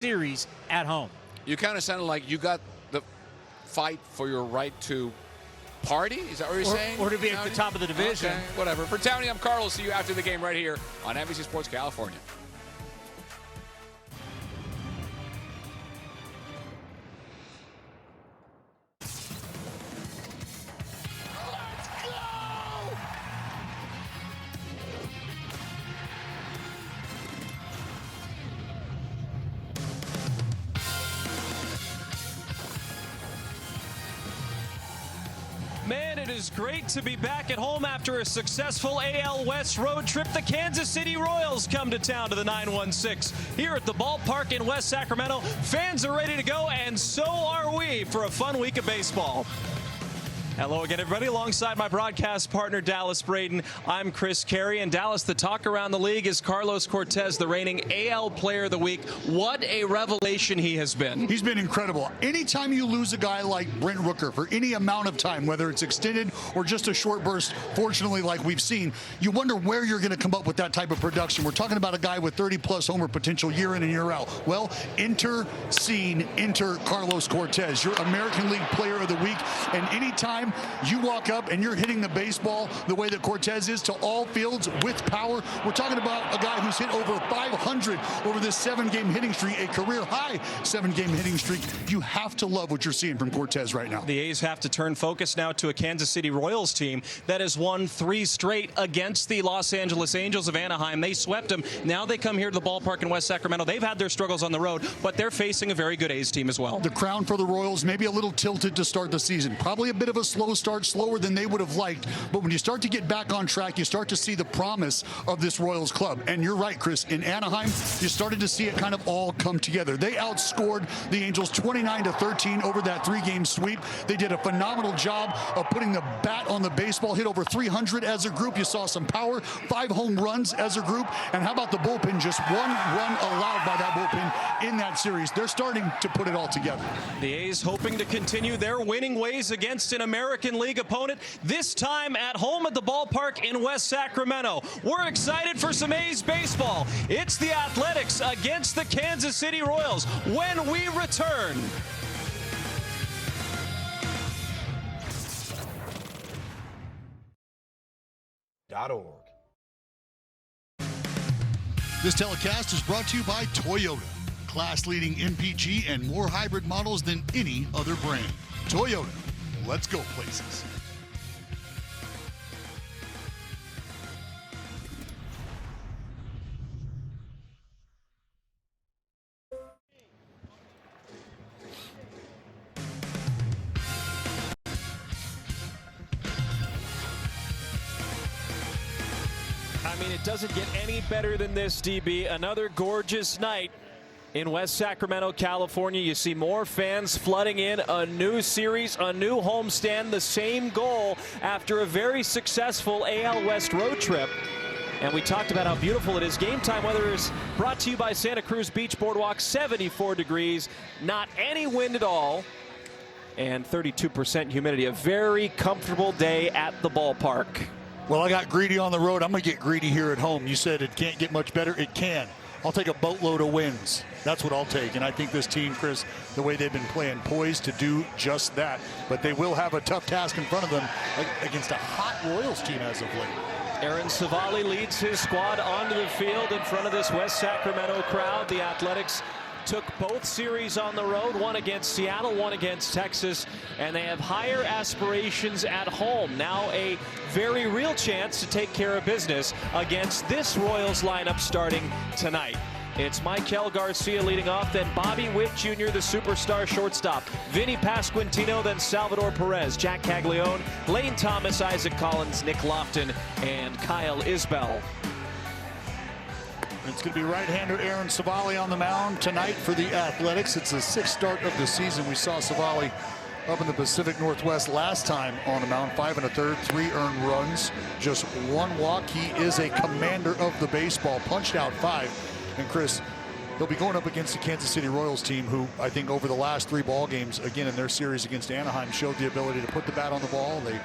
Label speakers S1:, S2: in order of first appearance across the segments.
S1: series at home.
S2: You kind of sounded like you got the fight for your right to party. Is that what you're saying?
S1: Or to be at the top of the division.
S2: Okay, whatever. For Townie, I'm Carlos. See you after the game right here on NBC Sports California.
S3: Man, it is great to be back at home after a successful AL West road trip. The Kansas City Royals come to town to the 916 here at the ballpark in West Sacramento. Fans are ready to go, and so are we for a fun week of baseball. Hello again, everybody. Alongside my broadcast partner, Dallas Braden, I'm Chris Carey. And Dallas, the talk around the league is Carlos Cortez, the reigning AL Player of the Week. What a revelation he has been.
S4: He's been incredible. Anytime you lose a guy like Brent Rooker for any amount of time, whether it's extended or just a short burst, fortunately, like we've seen, you wonder where you're going to come up with that type of production. We're talking about a guy with 30-plus homer potential year in and year out. Well, enter Carlos Cortez, your American League Player of the Week. And anytime you walk up and you're hitting the baseball the way that Cortez is to all fields with power, we're talking about a guy who's hit over 500 over this 7-game hitting streak, a career-high 7-game hitting streak. You have to love what you're seeing from Cortez right now.
S3: The A's have to turn focus now to a Kansas City Royals team that has won 3 straight against the Los Angeles Angels of Anaheim. They swept them. Now they come here to the ballpark in West Sacramento. They've had their struggles on the road, but they're facing a very good A's team as well.
S4: The crown for the Royals, maybe a little tilted to start the season. Probably a bit of a slow start, slower than they would have liked. But when you start to get back on track, you start to see the promise of this Royals club. And you're right, Chris. In Anaheim, you started to see it kind of all come together. They outscored the Angels 29-13 over that 3-game sweep. They did a phenomenal job of putting the bat on the baseball, hit over 300 as a group. You saw some power, 5 home runs as a group. And how about the bullpen? Just 1 run allowed by that bullpen in that series. They're starting to put it all together.
S3: The A's hoping to continue their winning ways against an American League opponent, this time at home at the ballpark in West Sacramento. We're excited for some A's baseball. It's the Athletics against the Kansas City Royals when we return.
S5: .org.
S4: This telecast is brought to you by Toyota. Class-leading MPG and more hybrid models than any other brand. Toyota. Let's go places.
S3: I mean, it doesn't get any better than this, DB. Another gorgeous night in West Sacramento, California. You see more fans flooding in, a new series, a new homestand, the same goal after a very successful AL West road trip. And we talked about how beautiful it is. Game time weather is brought to you by Santa Cruz Beach Boardwalk. 74 degrees, not any wind at all, and 32% humidity. A very comfortable day at the ballpark.
S4: Well, I got greedy on the road. I'm going to get greedy here at home. You said it can't get much better. It can. I'll take a boatload of wins. That's what I'll take. And I think this team, Chris, the way they've been playing, poised to do just that. But they will have a tough task in front of them against a hot Royals team as of late.
S3: Aaron Savali leads his squad onto the field in front of this West Sacramento crowd. The Athletics took both series on the road, one against Seattle, one against Texas, and they have higher aspirations at home. Now a very real chance to take care of business against this Royals lineup starting tonight. It's Michael Garcia leading off, then Bobby Witt Jr., the superstar shortstop, Vinny Pasquantino, then Salvador Perez, Jack Caglione, Lane Thomas, Isaac Collins, Nick Lofton, and Kyle Isbell.
S4: It's going to be right-hander Aaron Savali on the mound tonight for the Athletics. It's the 6th start of the season. We saw Savali up in the Pacific Northwest last time on the mound. 5 1/3, 3 earned runs, just 1 walk. He is a commander of the baseball. Punched out 5. And Chris, they'll be going up against the Kansas City Royals team, who I think over the last 3 ball games, again in their series against Anaheim, showed the ability to put the bat on the ball. They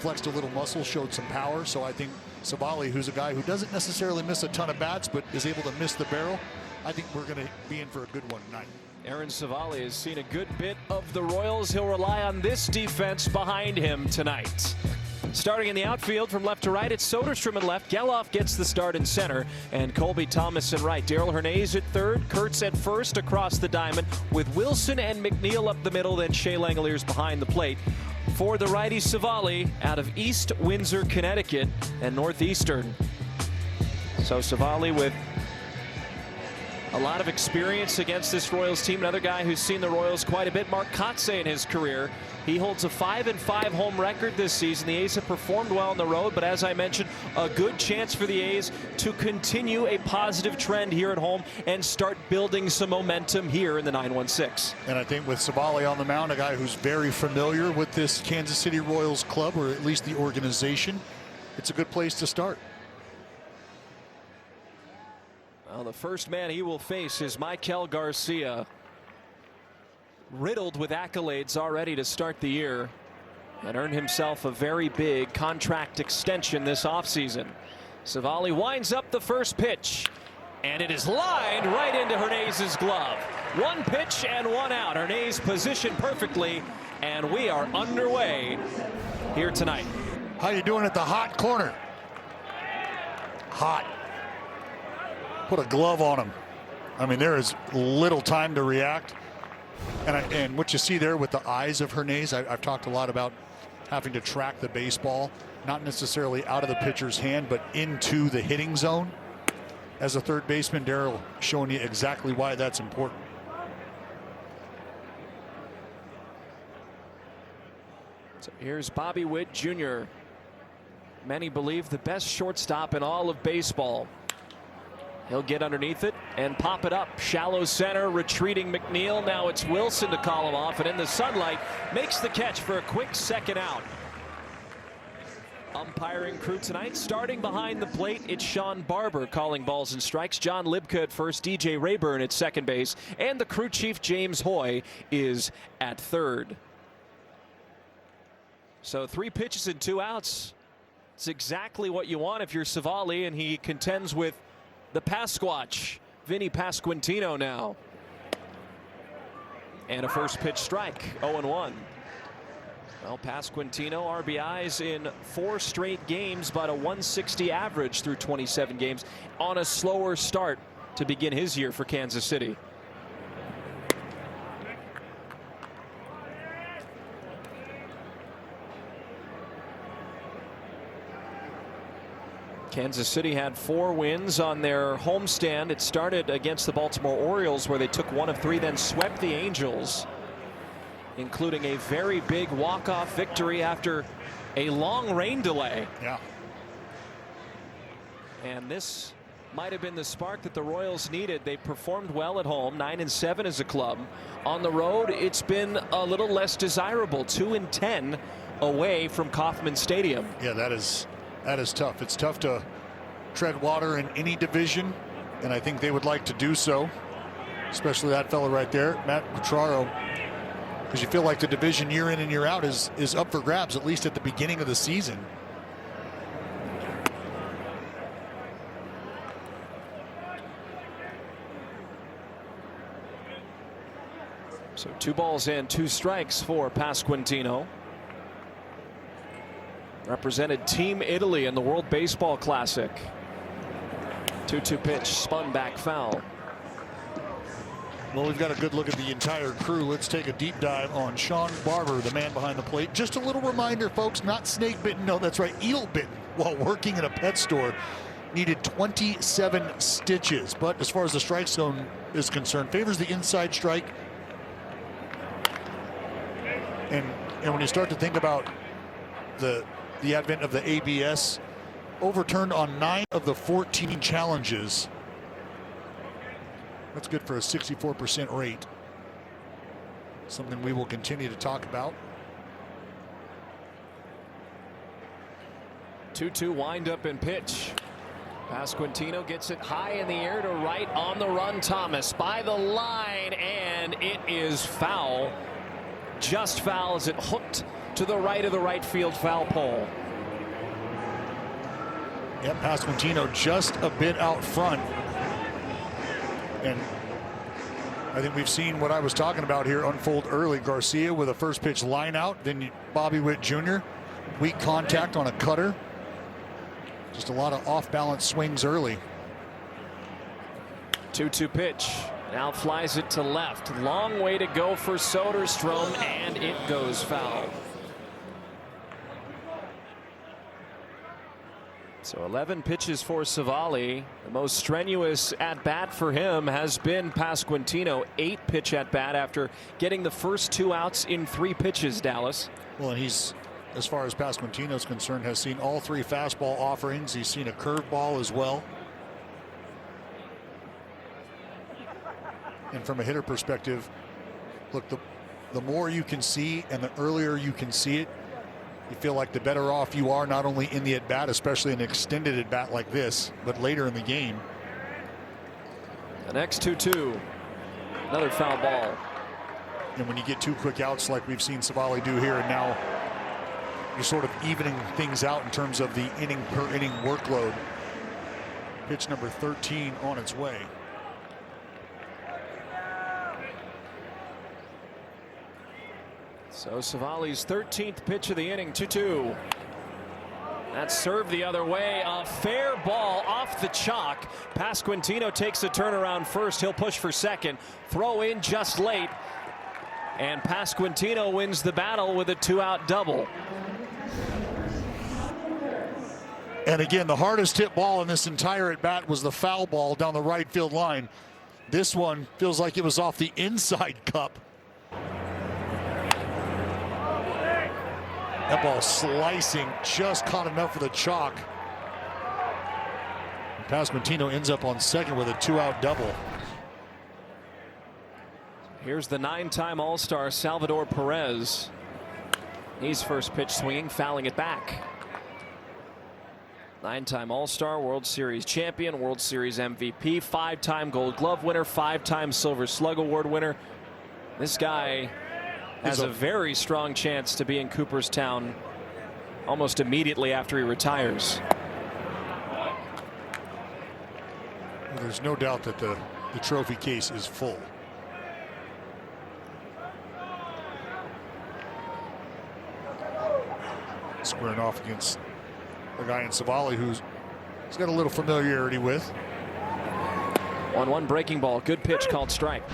S4: flexed a little muscle, showed some power. So I think Savali, who's a guy who doesn't necessarily miss a ton of bats, but is able to miss the barrel, I think we're going to be in for a good one tonight.
S3: Aaron Savali has seen a good bit of the Royals. He'll rely on this defense behind him tonight. Starting in the outfield from left to right, it's Soderstrom in left. Geloff gets the start in center, and Colby Thomas in right. Daryl Hernandez at third, Kurtz at first across the diamond, with Wilson and McNeil up the middle, then Shea Langoliers behind the plate. For the righty, Savali out of East Windsor, Connecticut, and Northeastern. So Savali with a lot of experience against this Royals team. Another guy who's seen the Royals quite a bit, Mark Kotsay, in his career. He holds a 5-5 home record this season. The A's have performed well on the road, but as I mentioned, a good chance for the A's to continue a positive trend here at home and start building some momentum here in the 9-1-6.
S4: And I think with Savali on the mound, a guy who's very familiar with this Kansas City Royals club, or at least the organization, it's a good place to start.
S3: Well, the first man he will face is Michael Garcia, riddled with accolades already to start the year, and earned himself a very big contract extension this offseason. Savali winds up the first pitch, and it is lined right into Hernandez's glove. One pitch and one out. Hernandez positioned perfectly, and we are underway here tonight.
S4: How you doing at the hot corner? Hot. Put a glove on him. I mean, there is little time to react. And what you see there with the eyes of Hernandez, I've talked a lot about having to track the baseball, not necessarily out of the pitcher's hand, but into the hitting zone. As a third baseman, Daryl showing you exactly why that's important.
S3: So here's Bobby Witt Jr., many believe the best shortstop in all of baseball. He'll get underneath it and pop it up. Shallow center, retreating McNeil. Now it's Wilson to call him off, and in the sunlight makes the catch for a quick second out. Umpiring crew tonight, starting behind the plate, it's Sean Barber calling balls and strikes. John Libka at first, DJ Rayburn at second base, and the crew chief James Hoy is at third. So 3 pitches and 2 outs. It's exactly what you want if you're Savali, and he contends with the Pasquatch, Vinny Pasquantino now. And a first pitch strike, 0-1. Well, Pasquantino, RBIs in 4 straight games, about a 160 average through 27 games, on a slower start to begin his year for Kansas City. Kansas City had 4 wins on their homestand. It started against the Baltimore Orioles, where they took 1 of 3, then swept the Angels, including a very big walk-off victory after a long rain delay.
S4: Yeah.
S3: And this might have been the spark that the Royals needed. They performed well at home, 9-7 as a club. On the road, it's been a little less desirable, 2-10 away from Kauffman Stadium.
S4: Yeah, that is tough. It's tough to tread water in any division, and I think they would like to do so, especially that fellow right there, Matt Petraro, because you feel like the division year in and year out is up for grabs, at least at the beginning of the season.
S3: So 2 balls and 2 strikes for Pasquantino. Represented Team Italy in the World Baseball Classic. 2-2 pitch, spun back foul.
S4: Well, we've got a good look at the entire crew. Let's take a deep dive on Sean Barber, the man behind the plate. Just a little reminder, folks, not snake bitten. No, that's right, eel bitten while working in a pet store. Needed 27 stitches. But as far as the strike zone is concerned, favors the inside strike. And when you start to think about the advent of the ABS, overturned on 9 of the 14 challenges. That's good for a 64% rate. Something we will continue to talk about.
S3: 2-2 wind up and pitch. Pasquantino gets it high in the air to right, on the run. Thomas by the line, and it is foul. Just foul as it hooked to the right of the right field foul pole.
S4: Yep, Pasquantino just a bit out front. And I think we've seen what I was talking about here unfold early. Garcia with a first pitch line out, then Bobby Witt Jr. Weak contact on a cutter. Just a lot of off balance swings early.
S3: 2-2 pitch. Now flies it to left. Long way to go for Soderstrom, and it goes foul. So 11 pitches for Savali. The most strenuous at bat for him has been Pasquantino. 8 pitch at bat after getting the first 2 outs in 3 pitches, Dallas.
S4: Well, and he's, as far as Pasquantino is concerned, has seen all 3 fastball offerings. He's seen a curveball as well. And from a hitter perspective, look, the more you can see and the earlier you can see it, you feel like the better off you are, not only in the at-bat, especially an extended at-bat like this, but later in the game.
S3: The next 2-2. Another foul ball.
S4: And when you get 2 quick outs like we've seen Savali do here, and now you're sort of evening things out in terms of the inning per inning workload. Pitch number 13 on its way.
S3: So Savali's 13th pitch of the inning, 2-2. That's served the other way. A fair ball off the chalk. Pasquantino takes a turnaround first. He'll push for second. Throw in just late. And Pasquantino wins the battle with a 2-out double.
S4: And again, the hardest hit ball in this entire at bat was the foul ball down the right field line. This one feels like it was off the inside cup. That ball slicing, just caught enough for the chalk. And Pasquantino ends up on second with a 2-out double.
S3: Here's the 9-time All-Star Salvador Perez. He's first pitch swinging, fouling it back. 9-time All-Star, World Series champion, World Series MVP, 5-time Gold Glove winner, 5-time Silver Slug Award winner. This guy has a very strong chance to be in Cooperstown almost immediately after he retires.
S4: Well, there's no doubt that the trophy case is full. Squaring off against a guy in Savali who's got a little familiarity with.
S3: 1-1 breaking ball. Good pitch called strike.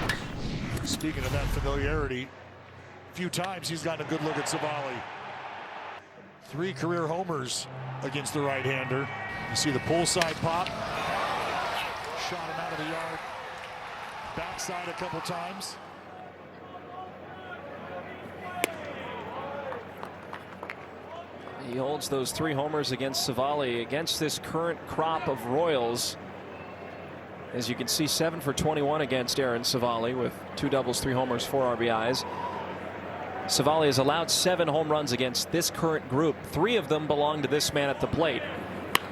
S4: Speaking of that familiarity, a few times he's gotten a good look at Savali. 3 career homers against the right-hander. You see the pull side pop. Shot him out of the yard. Backside a couple times.
S3: He holds those 3 homers against Savali against this current crop of Royals. As you can see, 7 for 21 against Aaron Savali with 2 doubles, 3 homers, 4 RBIs. Savali has allowed 7 home runs against this current group. 3 of them belong to this man at the plate.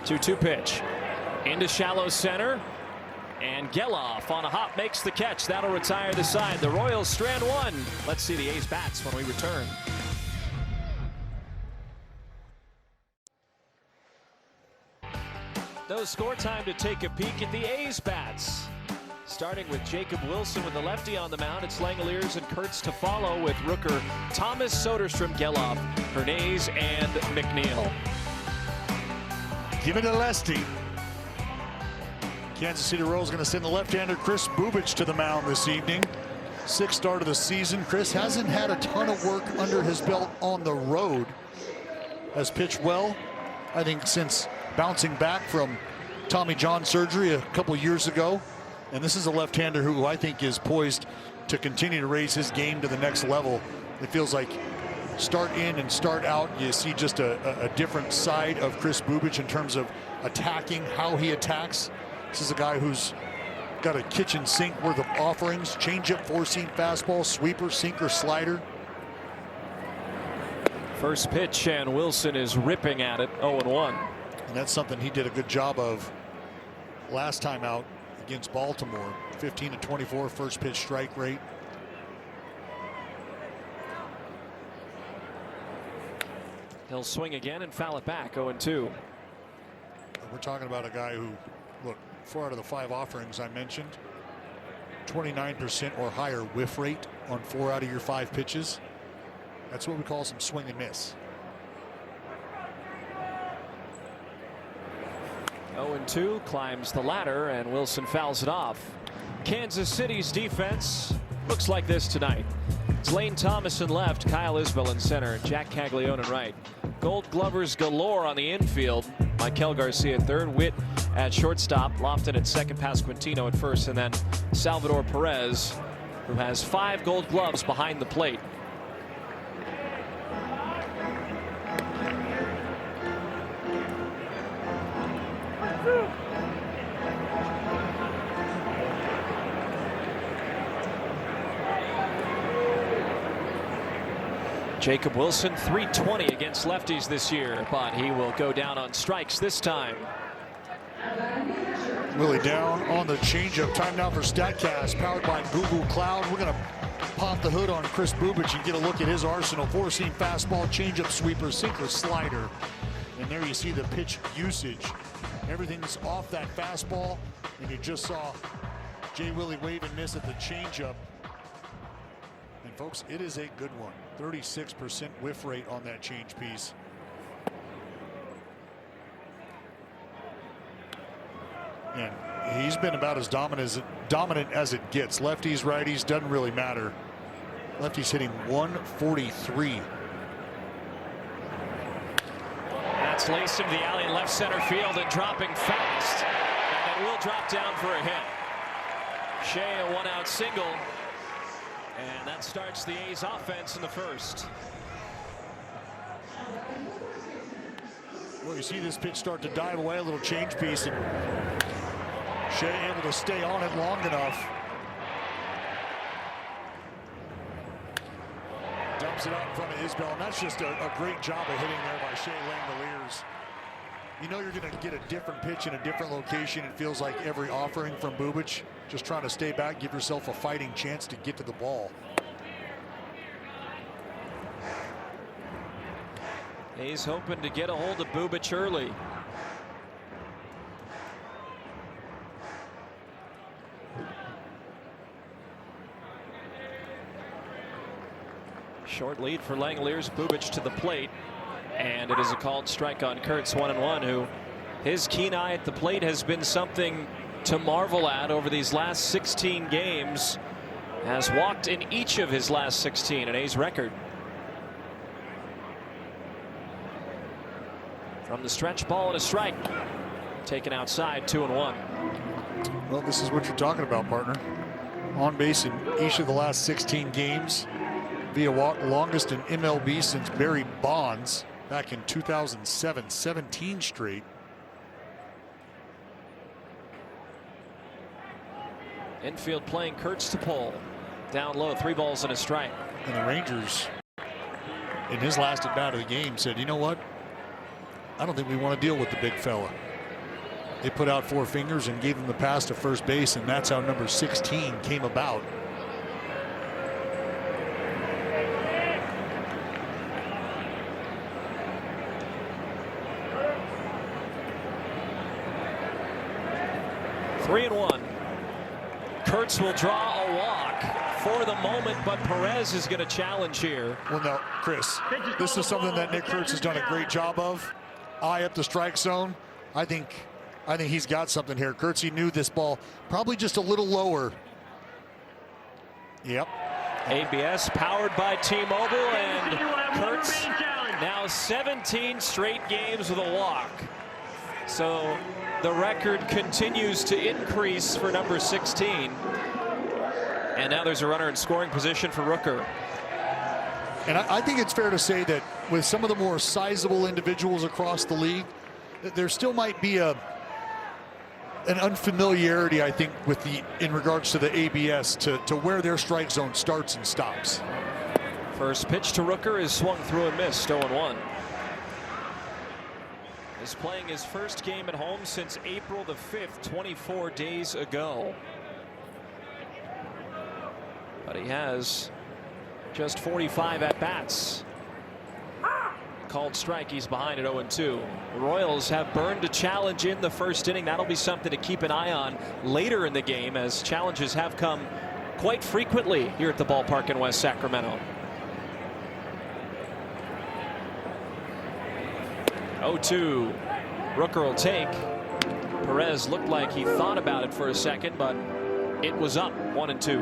S3: 2-2 pitch into shallow center, and Geloff on a hop makes the catch. That'll retire the side. The Royals strand 1. Let's see the A's bats when we return. No score time to take a peek at the A's bats. Starting with Jacob Wilson with the lefty on the mound. It's Langeliers and Kurtz to follow with Rooker, Thomas, Soderstrom, Geloff, Hernandez, and McNeil.
S4: Give it to Lesty. Kansas City Royals going to send the left-hander Chris Bubich to the mound this evening. 6th start of the season. Chris hasn't had a ton of work under his belt on the road. Has pitched well, I think, since bouncing back from Tommy John surgery a couple years ago. And this is a left-hander who I think is poised to continue to raise his game to the next level. It feels like start in and start out, you see just a different side of Chris Bubich in terms of attacking, how he attacks. This is a guy who's got a kitchen sink worth of offerings: changeup, four-seam fastball, sweeper, sinker, slider.
S3: First pitch, and Wilson is ripping at it. 0-1.
S4: And that's something he did a good job of last time out against Baltimore. 15-24 first pitch strike rate.
S3: He'll swing again and foul it back. 0-2.
S4: We're talking about a guy who, look, 4 out of the 5 offerings I mentioned, 29% or higher whiff rate on 4 out of your 5 pitches. That's what we call some swing and miss.
S3: 0-2, climbs the ladder, and Wilson fouls it off. Kansas City's defense looks like this tonight. It's Lane Thomas in left, Kyle Isbell in center, Jack Caglione in right. Gold Glovers galore on the infield. Mikel Garcia at third, Witt at shortstop, Lofton at second, Pasquantino at first, and then Salvador Perez, who has 5 Gold Gloves behind the plate. Jacob Wilson, 320 against lefties this year, but he will go down on strikes this time.
S4: Willie down on the changeup. Time now for StatCast, powered by Google Cloud. We're going to pop the hood on Chris Bubic and get a look at his arsenal. 4-seam fastball, changeup, sweeper, sinker, slider. And there you see the pitch usage. Everything's off that fastball, and you just saw Jay Willie wave and miss at the changeup. And folks, it is a good one. 36% whiff rate on that change piece. And he's been about as dominant as it gets. Lefties, righties, doesn't really matter. Lefties hitting 143.
S3: That's laced into the alley in left center field and dropping fast. And it will drop down for a hit. Shea, a 1-out single. And that starts the A's offense in the first.
S4: Well, you see this pitch start to dive away, a little change piece, and Shea able to stay on it long enough. Dumps it out in front of Isbell, and that's just a great job of hitting there by Shea Langoliers. You know you're going to get a different pitch in a different location. It feels like every offering from Bubic. Just trying to stay back, give yourself a fighting chance to get to the ball.
S3: He's hoping to get a hold of Bubic early. Short lead for Langoliers. Bubic to the plate. And it is a called strike on Kurtz, 1-1, who his keen eye at the plate has been something to marvel at over these last 16 games. Has walked in each of his last 16, an A's record. From the stretch, ball and a strike. Taken outside, 2-1.
S4: Well, this is what you're talking about, partner. On base in each of the last 16 games via walk, longest in MLB since Barry Bonds back in 2007, 17 straight.
S3: Infield playing Kurtz to pull. Down low, 3 balls and a strike.
S4: And the Rangers, in his last at bat of the game, said, you know what? I don't think we want to deal with the big fella. They put out 4 fingers and gave him the pass to first base, and that's how number 16 came about.
S3: Three and 1. Kurtz will draw a walk for the moment, but Perez is going to challenge here.
S4: Well, no, Chris, this is something that Nick Kurtz has done a great job of. Eye up the strike zone. I think he's got something here. Kurtz, he knew this ball probably just a little lower. Yep.
S3: ABS powered by T-Mobile, and Kurtz now 17 straight games with a walk. So the record continues to increase for number 16. And now there's a runner in scoring position for Rooker.
S4: And I think it's fair to say that with some of the more sizable individuals across the league, there still might be an unfamiliarity, I think, with in regards to the ABS to where their strike zone starts and stops.
S3: First pitch to Rooker is swung through and missed, 0-1. Is playing his first game at home since April the 5th, 24 days ago. But he has just 45 at-bats. called strike. He's behind at 0-2. The Royals have burned a challenge in the first inning. That'll be something to keep an eye on later in the game, as challenges have come quite frequently here at the ballpark in West Sacramento. 0-2. Rooker will take. Perez looked like he thought about it for a second, but it was up 1-2.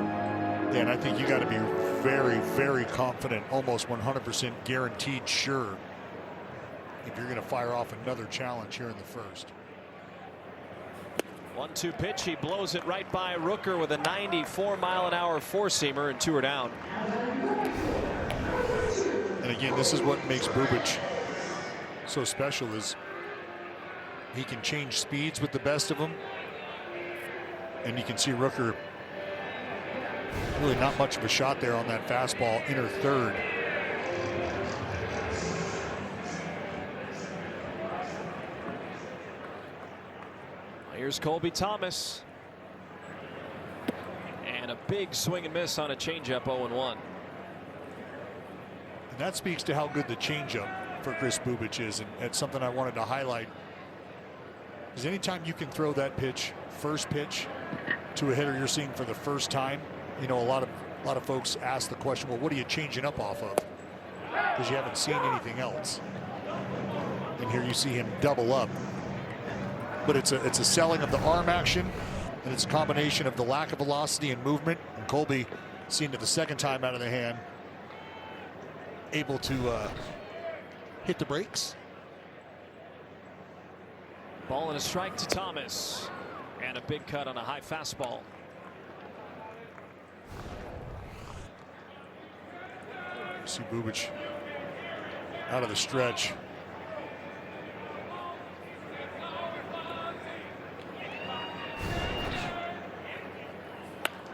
S4: Yeah, and I think you got to be very, very confident, almost 100% guaranteed sure, if you're going to fire off another challenge here in the first.
S3: 1-2 pitch. He blows it right by Rooker with a 94-mile-an-hour four-seamer, and 2 are down.
S4: And again, this is what makes Bubic so special, is he can change speeds with the best of them. And you can see Rooker really not much of a shot there on that fastball, inner third.
S3: Here's Colby Thomas. And a big swing and miss on a changeup, 0-1.
S4: And that speaks to how good the changeup for Chris Bubic is, and it's something I wanted to highlight. Because anytime you can throw that pitch, first pitch, to a hitter you're seeing for the first time, you know, a lot of folks ask the question, well, what are you changing up off of? Because you haven't seen anything else. And here you see him double up. But it's a selling of the arm action, and it's a combination of the lack of velocity and movement. And Colby, seen it the second time out of the hand, able to hit the brakes.
S3: Ball and a strike to Thomas, and a big cut on a high fastball.
S4: See Bubic out of the stretch.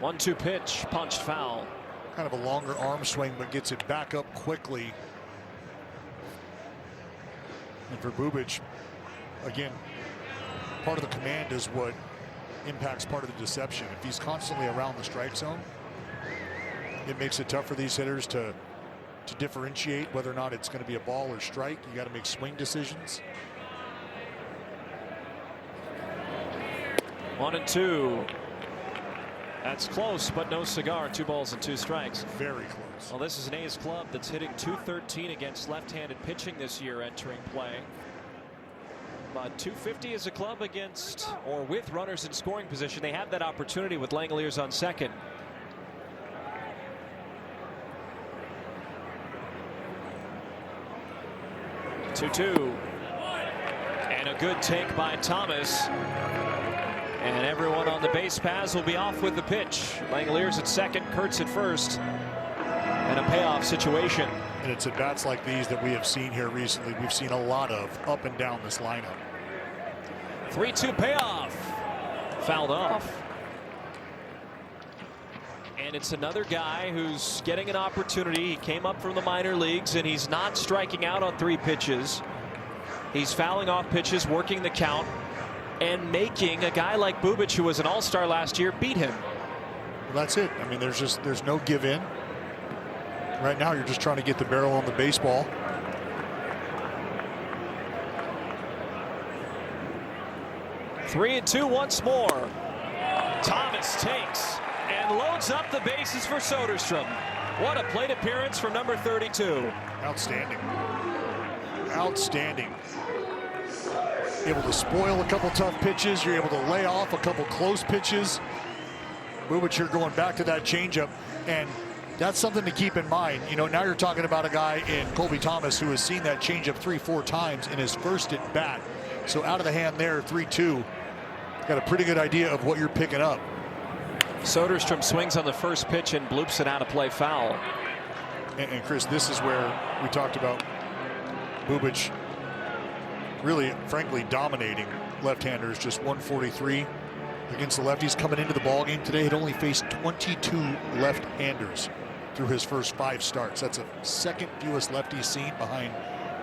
S3: One-two pitch, punched foul.
S4: Kind of a longer arm swing, but gets it back up quickly. And for Bubic, again, part of the command is what impacts part of the deception. If he's constantly around the strike zone, it makes it tough for these hitters to differentiate whether or not it's going to be a ball or strike. You got to make swing decisions.
S3: 1-2. That's close, but no cigar. 2 balls and 2 strikes.
S4: Very close.
S3: Well, this is an A's club that's hitting .213 against left-handed pitching this year entering play. But .250 is a club against or with runners in scoring position. They have that opportunity with Langoliers on second. Two. And a good take by Thomas. And everyone on the base paths will be off with the pitch. Langoliers at second, Kurtz at first. And a payoff situation.
S4: And it's at bats like these that we have seen here recently. We've seen a lot of up and down this lineup.
S3: 3-2 payoff. Fouled off. And it's another guy who's getting an opportunity. He came up from the minor leagues, and he's not striking out on 3 pitches. He's fouling off pitches, working the count, and making a guy like Bubic, who was an all-star last year, beat him.
S4: Well, that's it. I mean, there's no give in. Right now, you're just trying to get the barrel on the baseball.
S3: Three and two once more. Thomas takes and loads up the bases for Soderstrom. What a plate appearance from number 32.
S4: Outstanding. Outstanding. Able to spoil a couple tough pitches. You're able to lay off a couple close pitches. Bubic here going back to that changeup, and that's something to keep in mind. You know, now you're talking about a guy in Colby Thomas who has seen that changeup 3-4 times in his first at bat. So out of the hand there, 3-2. Got a pretty good idea of what you're picking up.
S3: Soderstrom swings on the first pitch and bloops it out of play, foul.
S4: And Chris, this is where we talked about Bubic really, frankly, dominating left-handers. Just 143 against the lefties coming into the ballgame today. Had only faced 22 left-handers through his first 5 starts. That's the second fewest lefties seen behind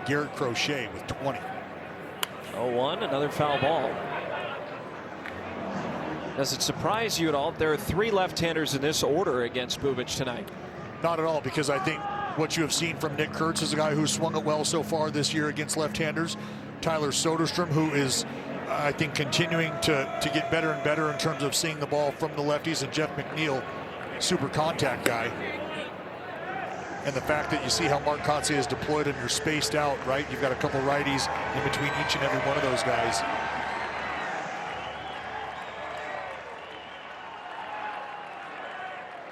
S4: Garrett Crochet with 20.
S3: 0-1, another foul ball. Does it surprise you at all? There are 3 left-handers in this order against Bubic tonight.
S4: Not at all, because I think what you have seen from Nick Kurtz is a guy who's swung it well so far this year against left-handers. Tyler Soderstrom, who is, I think, continuing to get better and better in terms of seeing the ball from the lefties, and Jeff McNeil, super contact guy. And the fact that you see how Mark Kotsay is deployed and you're spaced out, right? You've got a couple righties in between each and every one of those guys.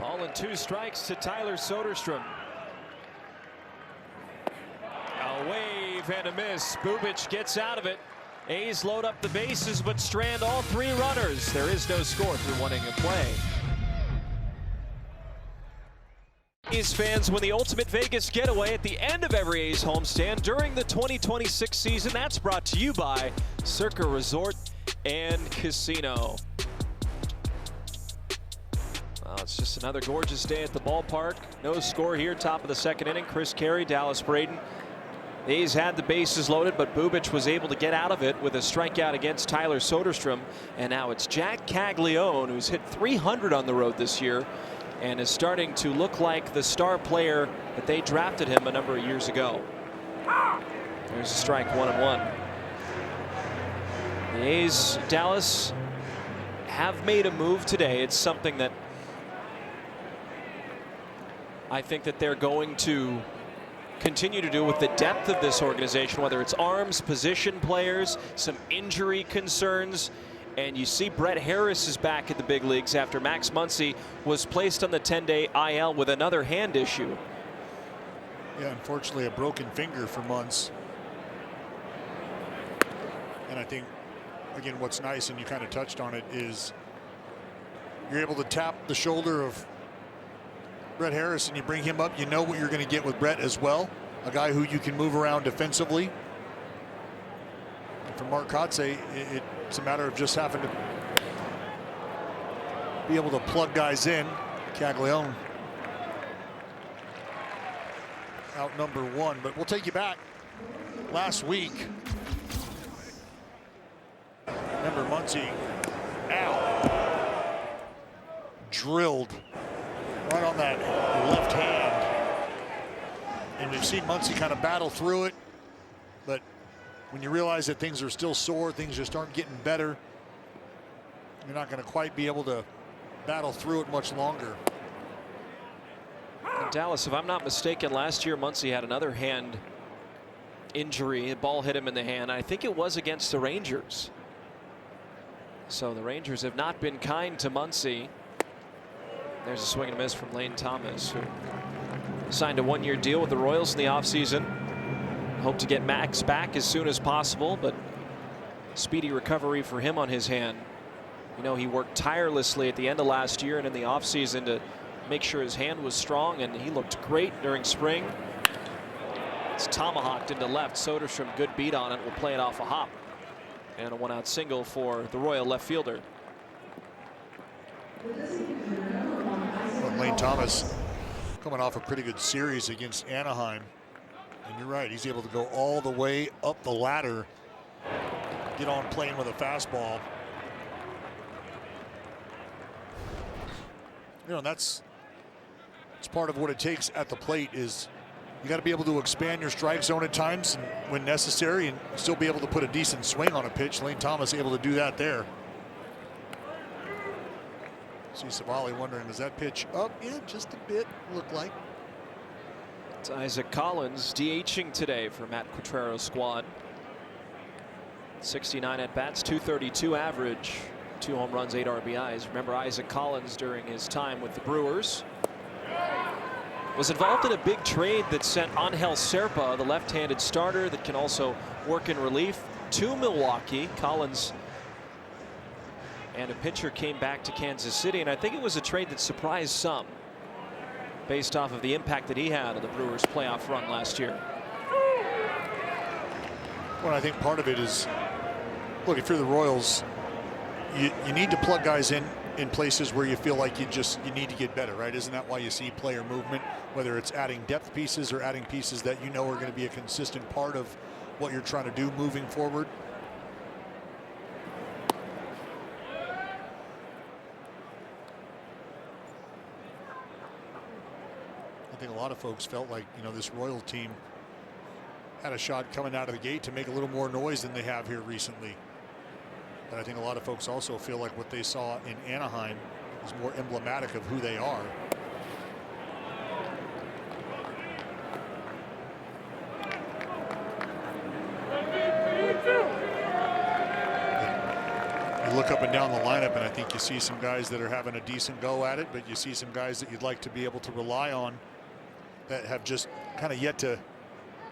S3: Ball and 2 strikes to Tyler Soderstrom. A wave and a miss. Bubic gets out of it. A's load up the bases but strand all 3 runners. There is no score through 1 inning of play. A's fans win the ultimate Vegas getaway at the end of every A's homestand during the 2026 season. That's brought to you by Circa Resort and Casino. Well, it's just another gorgeous day at the ballpark. No score here, top of the 2nd inning. Chris Carey, Dallas Braden. The A's had the bases loaded, but Bubic was able to get out of it with a strikeout against Tyler Soderstrom. And now it's Jack Caglione, who's hit .300 on the road this year, and is starting to look like the star player that they drafted him a number of years ago. There's a strike, 1-1. The A's, Dallas, have made a move today. It's something that I think that they're going to continue to do with the depth of this organization, whether it's arms, position players, some injury concerns. And you see Brett Harris is back at the big leagues after Max Muncy was placed on the 10-day IL with another hand issue.
S4: Yeah, unfortunately a broken finger for months. And I think, again, what's nice, and you kind of touched on it, is you're able to tap the shoulder of Brett Harris and you bring him up. You know what you're going to get with Brett as well. A guy who you can move around defensively. And for Mark Kotsay, it's a matter of just having to be able to plug guys in. Caglione out number 1, but we'll take you back. Last week, remember Muncy out, drilled right on that left hand. And we've seen Muncy kind of battle through it, but when you realize that things are still sore, things just aren't getting better, you're not going to quite be able to battle through it much longer.
S3: In Dallas, if I'm not mistaken, last year Muncy had another hand injury. The ball hit him in the hand. I think it was against the Rangers. So the Rangers have not been kind to Muncy. There's a swing and a miss from Lane Thomas, who signed a 1-year deal with the Royals in the offseason. Hope to get Max back as soon as possible, but speedy recovery for him on his hand. You know, he worked tirelessly at the end of last year and in the offseason to make sure his hand was strong, and he looked great during spring. It's tomahawked into left. Soderstrom, good beat on it, will play it off a hop. And a 1-out single for the Royal left fielder.
S4: Well, Lane Thomas coming off a pretty good series against Anaheim. And you're right, he's able to go all the way up the ladder, get on playing with a fastball. You know, it's part of what it takes at the plate. Is you got to be able to expand your strike zone at times and when necessary, and still be able to put a decent swing on a pitch. Lane Thomas able to do that there. See Savali wondering, is that pitch up? Yeah, just a bit, looked like.
S3: It's Isaac Collins DHing today for Matt Quatrero's squad. 69 at-bats, .232 average, 2 home runs, 8 RBIs. Remember Isaac Collins during his time with the Brewers was involved in a big trade that sent Angel Serpa, the left-handed starter that can also work in relief, to Milwaukee. Collins and a pitcher came back to Kansas City, and I think it was a trade that surprised some based off of the impact that he had on the Brewers' playoff run last year.
S4: Well, I think part of it is, look, if you're the Royals, you need to plug guys in places where you feel like you need to get better, right? Isn't that why you see player movement, whether it's adding depth pieces or adding pieces that you know are going to be a consistent part of what you're trying to do moving forward? think a lot of folks felt like, you know, this Royal team had a shot coming out of the gate to make a little more noise than they have here recently. But I think a lot of folks also feel like what they saw in Anaheim is more emblematic of who they are. You look up and down the lineup, and I think you see some guys that are having a decent go at it, but you see some guys that you'd like to be able to rely on that have just kind of yet to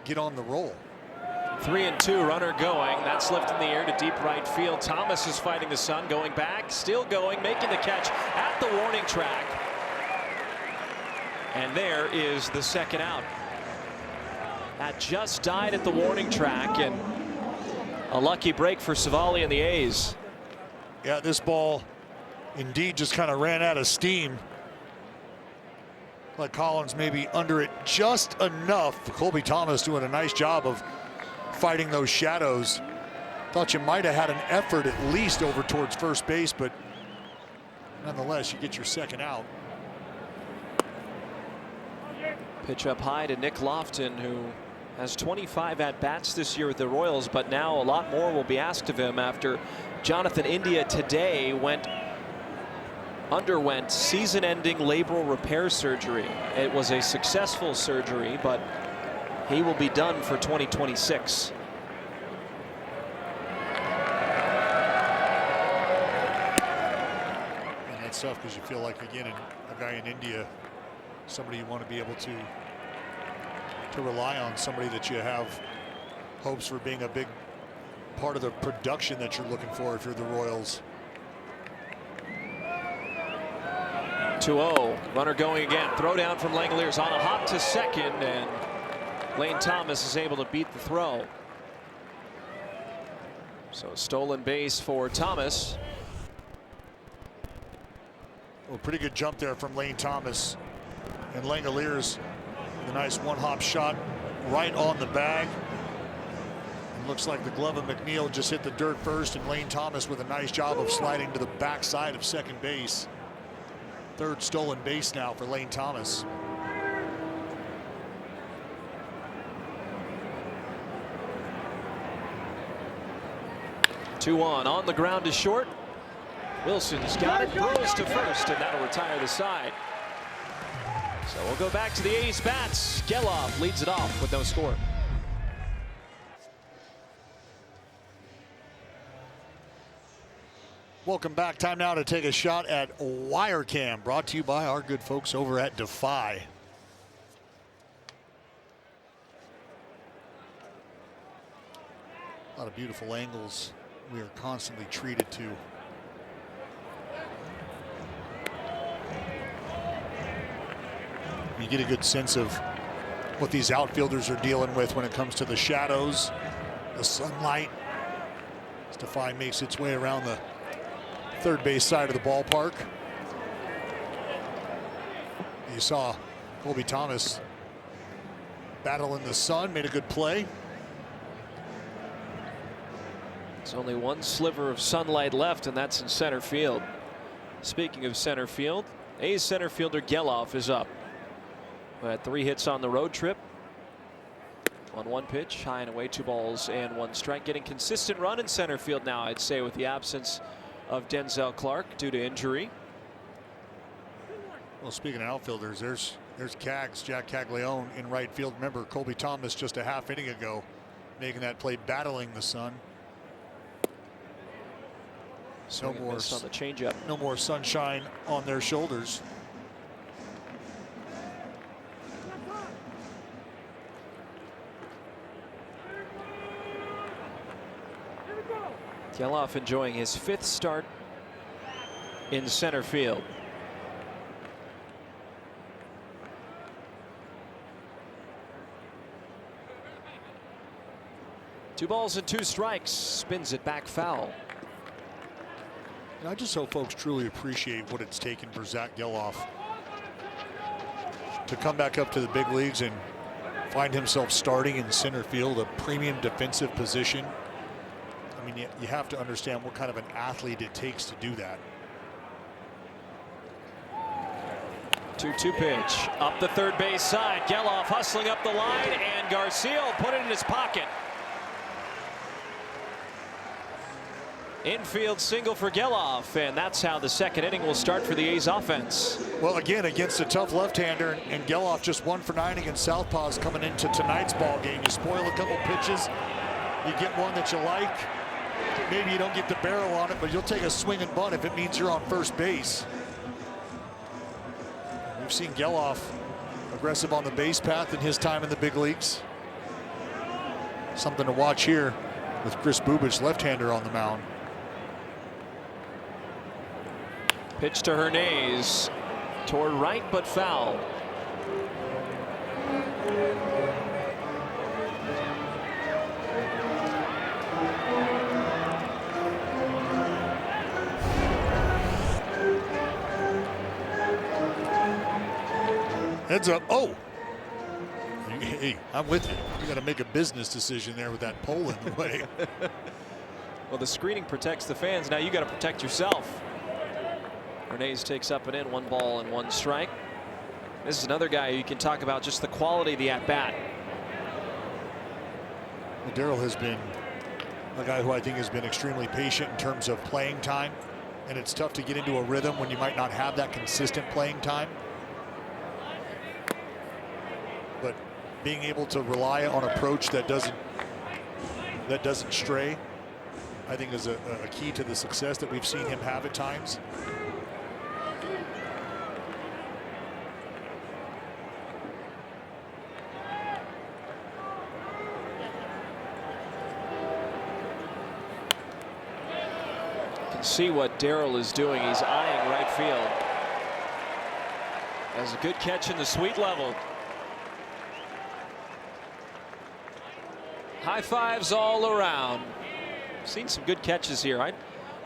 S4: get on the roll.
S3: 3-2, runner going. That's left in the air to deep right field. Thomas is fighting the sun, going back, still going, making the catch at the warning track. And there is the second out. That just died at the warning track, and a lucky break for Savali and the A's.
S4: Yeah, this ball indeed just kind of ran out of steam. Like Collins maybe under it just enough. Colby Thomas doing a nice job of fighting those shadows. Thought you might have had an effort at least over towards first base, but nonetheless, you get your second out.
S3: Pitch up high to Nick Lofton, who has 25 at-bats this year with the Royals, but now a lot more will be asked of him after Jonathan India today underwent season-ending labral repair surgery. It was a successful surgery, but he will be done for 2026.
S4: And that's tough because you feel like, again, a guy in India, somebody you want to be able to rely on, somebody that you have hopes for being a big part of the production that you're looking for if you're the Royals.
S3: 2-0, runner going again. Throw down from Langoliers on a hop to second, and Lane Thomas is able to beat the throw. So stolen base for Thomas.
S4: Well, pretty good jump there from Lane Thomas, and Langoliers with a nice one-hop shot right on the bag. And looks like the glove of McNeil just hit the dirt first, and Lane Thomas with a nice job of sliding to the backside of second base. Third stolen base now for Lane Thomas.
S3: Two on the ground is short. Wilson's got it, throws to first, and that'll retire the side. So we'll go back to the A's bats. Geloff leads it off with no score.
S4: Welcome back. Time now to take a shot at Wirecam, brought to you by our good folks over at Defy. A lot of beautiful angles we are constantly treated to. You get a good sense of what these outfielders are dealing with when it comes to the shadows, the sunlight. As Defy makes its way around the third base side of the ballpark. You saw Colby Thomas battle in the sun, made a good play.
S3: There's only one sliver of sunlight left, and that's in center field. Speaking of center field, A's center fielder Geloff is up. We had 3 hits on the road trip. On one pitch, high and away, 2 balls and 1 strike. Getting consistent run in center field now, I'd say, with the absence of Denzel Clark due to injury.
S4: Well, speaking of outfielders, there's Cags, Jack Caglione in right field. Remember, Colby Thomas just a half inning ago making that play, battling the sun.
S3: So no more on the changeup.
S4: No more sunshine on their shoulders.
S3: Geloff enjoying his 5th start in center field. Two balls and 2 strikes. Spins it back foul.
S4: And I just hope folks truly appreciate what it's taken for Zach Geloff to come back up to the big leagues and find himself starting in center field, a premium defensive position. I mean, you have to understand what kind of an athlete it takes to do that.
S3: 2-2 pitch. Up the third base side. Geloff hustling up the line, and Garcia will put it in his pocket. Infield single for Geloff, and that's how the second inning will start for the A's offense.
S4: Well, again, against a tough left-hander, and Geloff just 1 for 9 against southpaws coming into tonight's ball game. You spoil a couple pitches, you get one that you like. Maybe you don't get the barrel on it, but you'll take a swing and bunt if it means you're on first base. We've seen Geloff aggressive on the base path in his time in the big leagues. Something to watch here with Chris Bubic, left-hander, on the mound.
S3: Pitch to Hernandez, toward right but foul.
S4: Heads up. Oh, hey, I'm with you. You got to make a business decision there with that pole in the way.
S3: Well, the screening protects the fans. Now you got to protect yourself. Hernandez takes up and in, 1 ball and 1 strike. This is another guy you can talk about just the quality of the at-bat.
S4: Well, Darryl has been a guy who I think has been extremely patient in terms of playing time, and it's tough to get into a rhythm when you might not have that consistent playing time. But being able to rely on an approach that doesn't stray, I think is a key to the success that we've seen him have at times.
S3: See what Darryl is doing. He's eyeing right field. That's a good catch in the sweet level. High fives all around. Seen some good catches here. I'd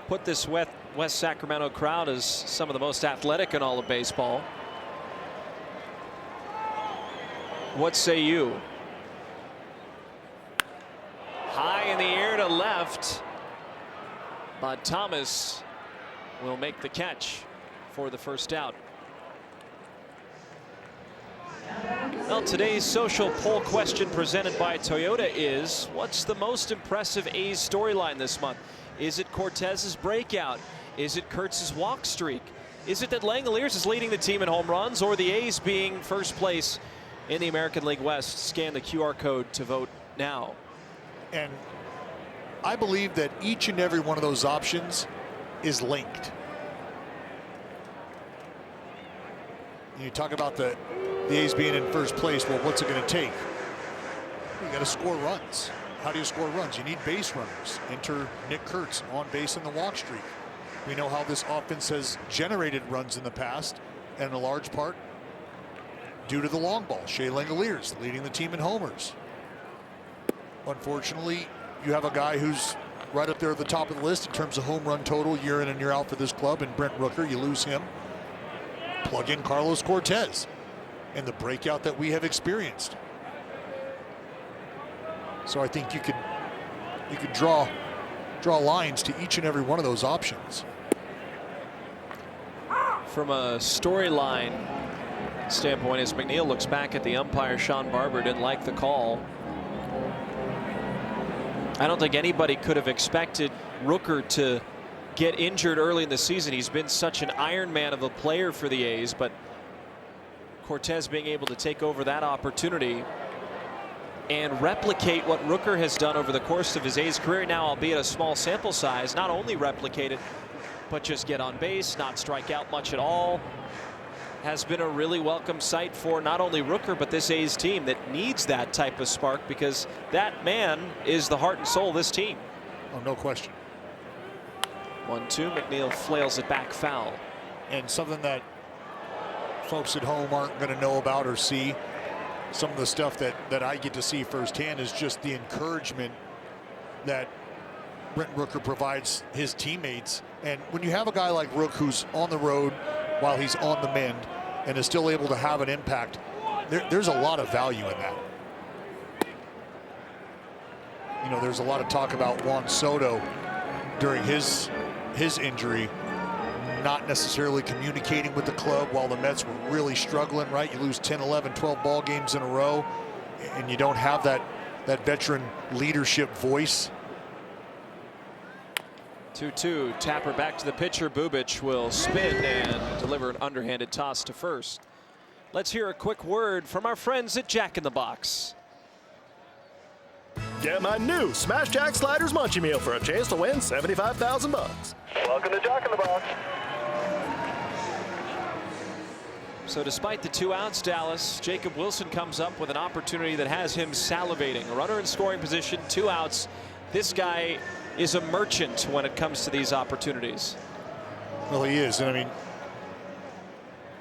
S3: put this West Sacramento crowd as some of the most athletic in all of baseball. What say you? High in the air to left. But Thomas will make the catch for the first out. Well, today's social poll question presented by Toyota is, what's the most impressive A's storyline this month? Is it Cortez's breakout? Is it Kurtz's walk streak? Is it that Langoliers is leading the team in home runs, or the A's being first place in the American League West? Scan the QR code to vote now.
S4: And I believe that each and every one of those options is linked. You talk about the A's being in first place. Well, what's it going to take? You got to score runs. How do you score runs? You need base runners. Enter Nick Kurtz on base in the walk streak. We know how this offense has generated runs in the past, and in a large part due to the long ball. Shea Langoliers leading the team in homers. Unfortunately, you have a guy who's right up there at the top of the list in terms of home run total year in and year out for this club, and Brent Rooker. You lose him. Plug in Carlos Cortez and the breakout that we have experienced. So I think you could draw lines to each and every one of those options.
S3: From a storyline standpoint, as McNeil looks back at the umpire, Sean Barber didn't like the call. I don't think anybody could have expected Rooker to get injured early in the season. He's been such an Iron Man of a player for the A's, but Cortez being able to take over that opportunity and replicate what Rooker has done over the course of his A's career now, albeit a small sample size. Not only replicate it, but just get on base, not strike out much at all, has been a really welcome sight for not only Rooker, but this A's team that needs that type of spark, because that man is the heart and soul of this team.
S4: Oh, no question.
S3: 1-2, McNeil flails it back foul.
S4: And something that folks at home aren't going to know about or see, some of the stuff that I get to see firsthand, is just the encouragement that Brent Rooker provides his teammates. And when you have a guy like Rook who's on the road while he's on the mend and is still able to have an impact, there's a lot of value in that. You know, there's a lot of talk about Juan Soto during his injury. not necessarily communicating with the club while the Mets were really struggling, right? You lose 10, 11, 12 ball games in a row, and you don't have that veteran leadership voice.
S3: 2-2. Tapper back to the pitcher. Bubic will spin and deliver an underhanded toss to first. Let's hear a quick word from our friends at Jack in the Box.
S6: Get my new Smash Jack Sliders Munchie Meal for a chance to win $75,000. Welcome to Jack in the Box.
S3: So despite the 2 outs, Dallas, Jacob Wilson comes up with an opportunity that has him salivating. A runner in scoring position, 2 outs. This guy is a merchant when it comes to these opportunities.
S4: Well, he is. And I mean,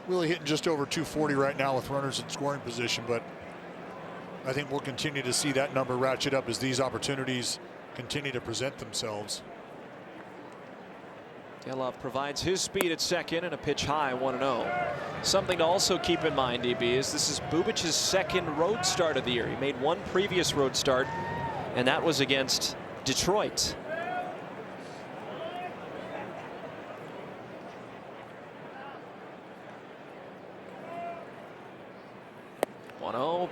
S4: really hitting just over 240 right now with runners in scoring position, but I think we'll continue to see that number ratchet up as these opportunities continue to present themselves.
S3: Gelof provides his speed at second and a pitch high, 1-0. Something to also keep in mind, DB, is this is Bubic's second road start of the year. He made one previous road start, and that was against Detroit.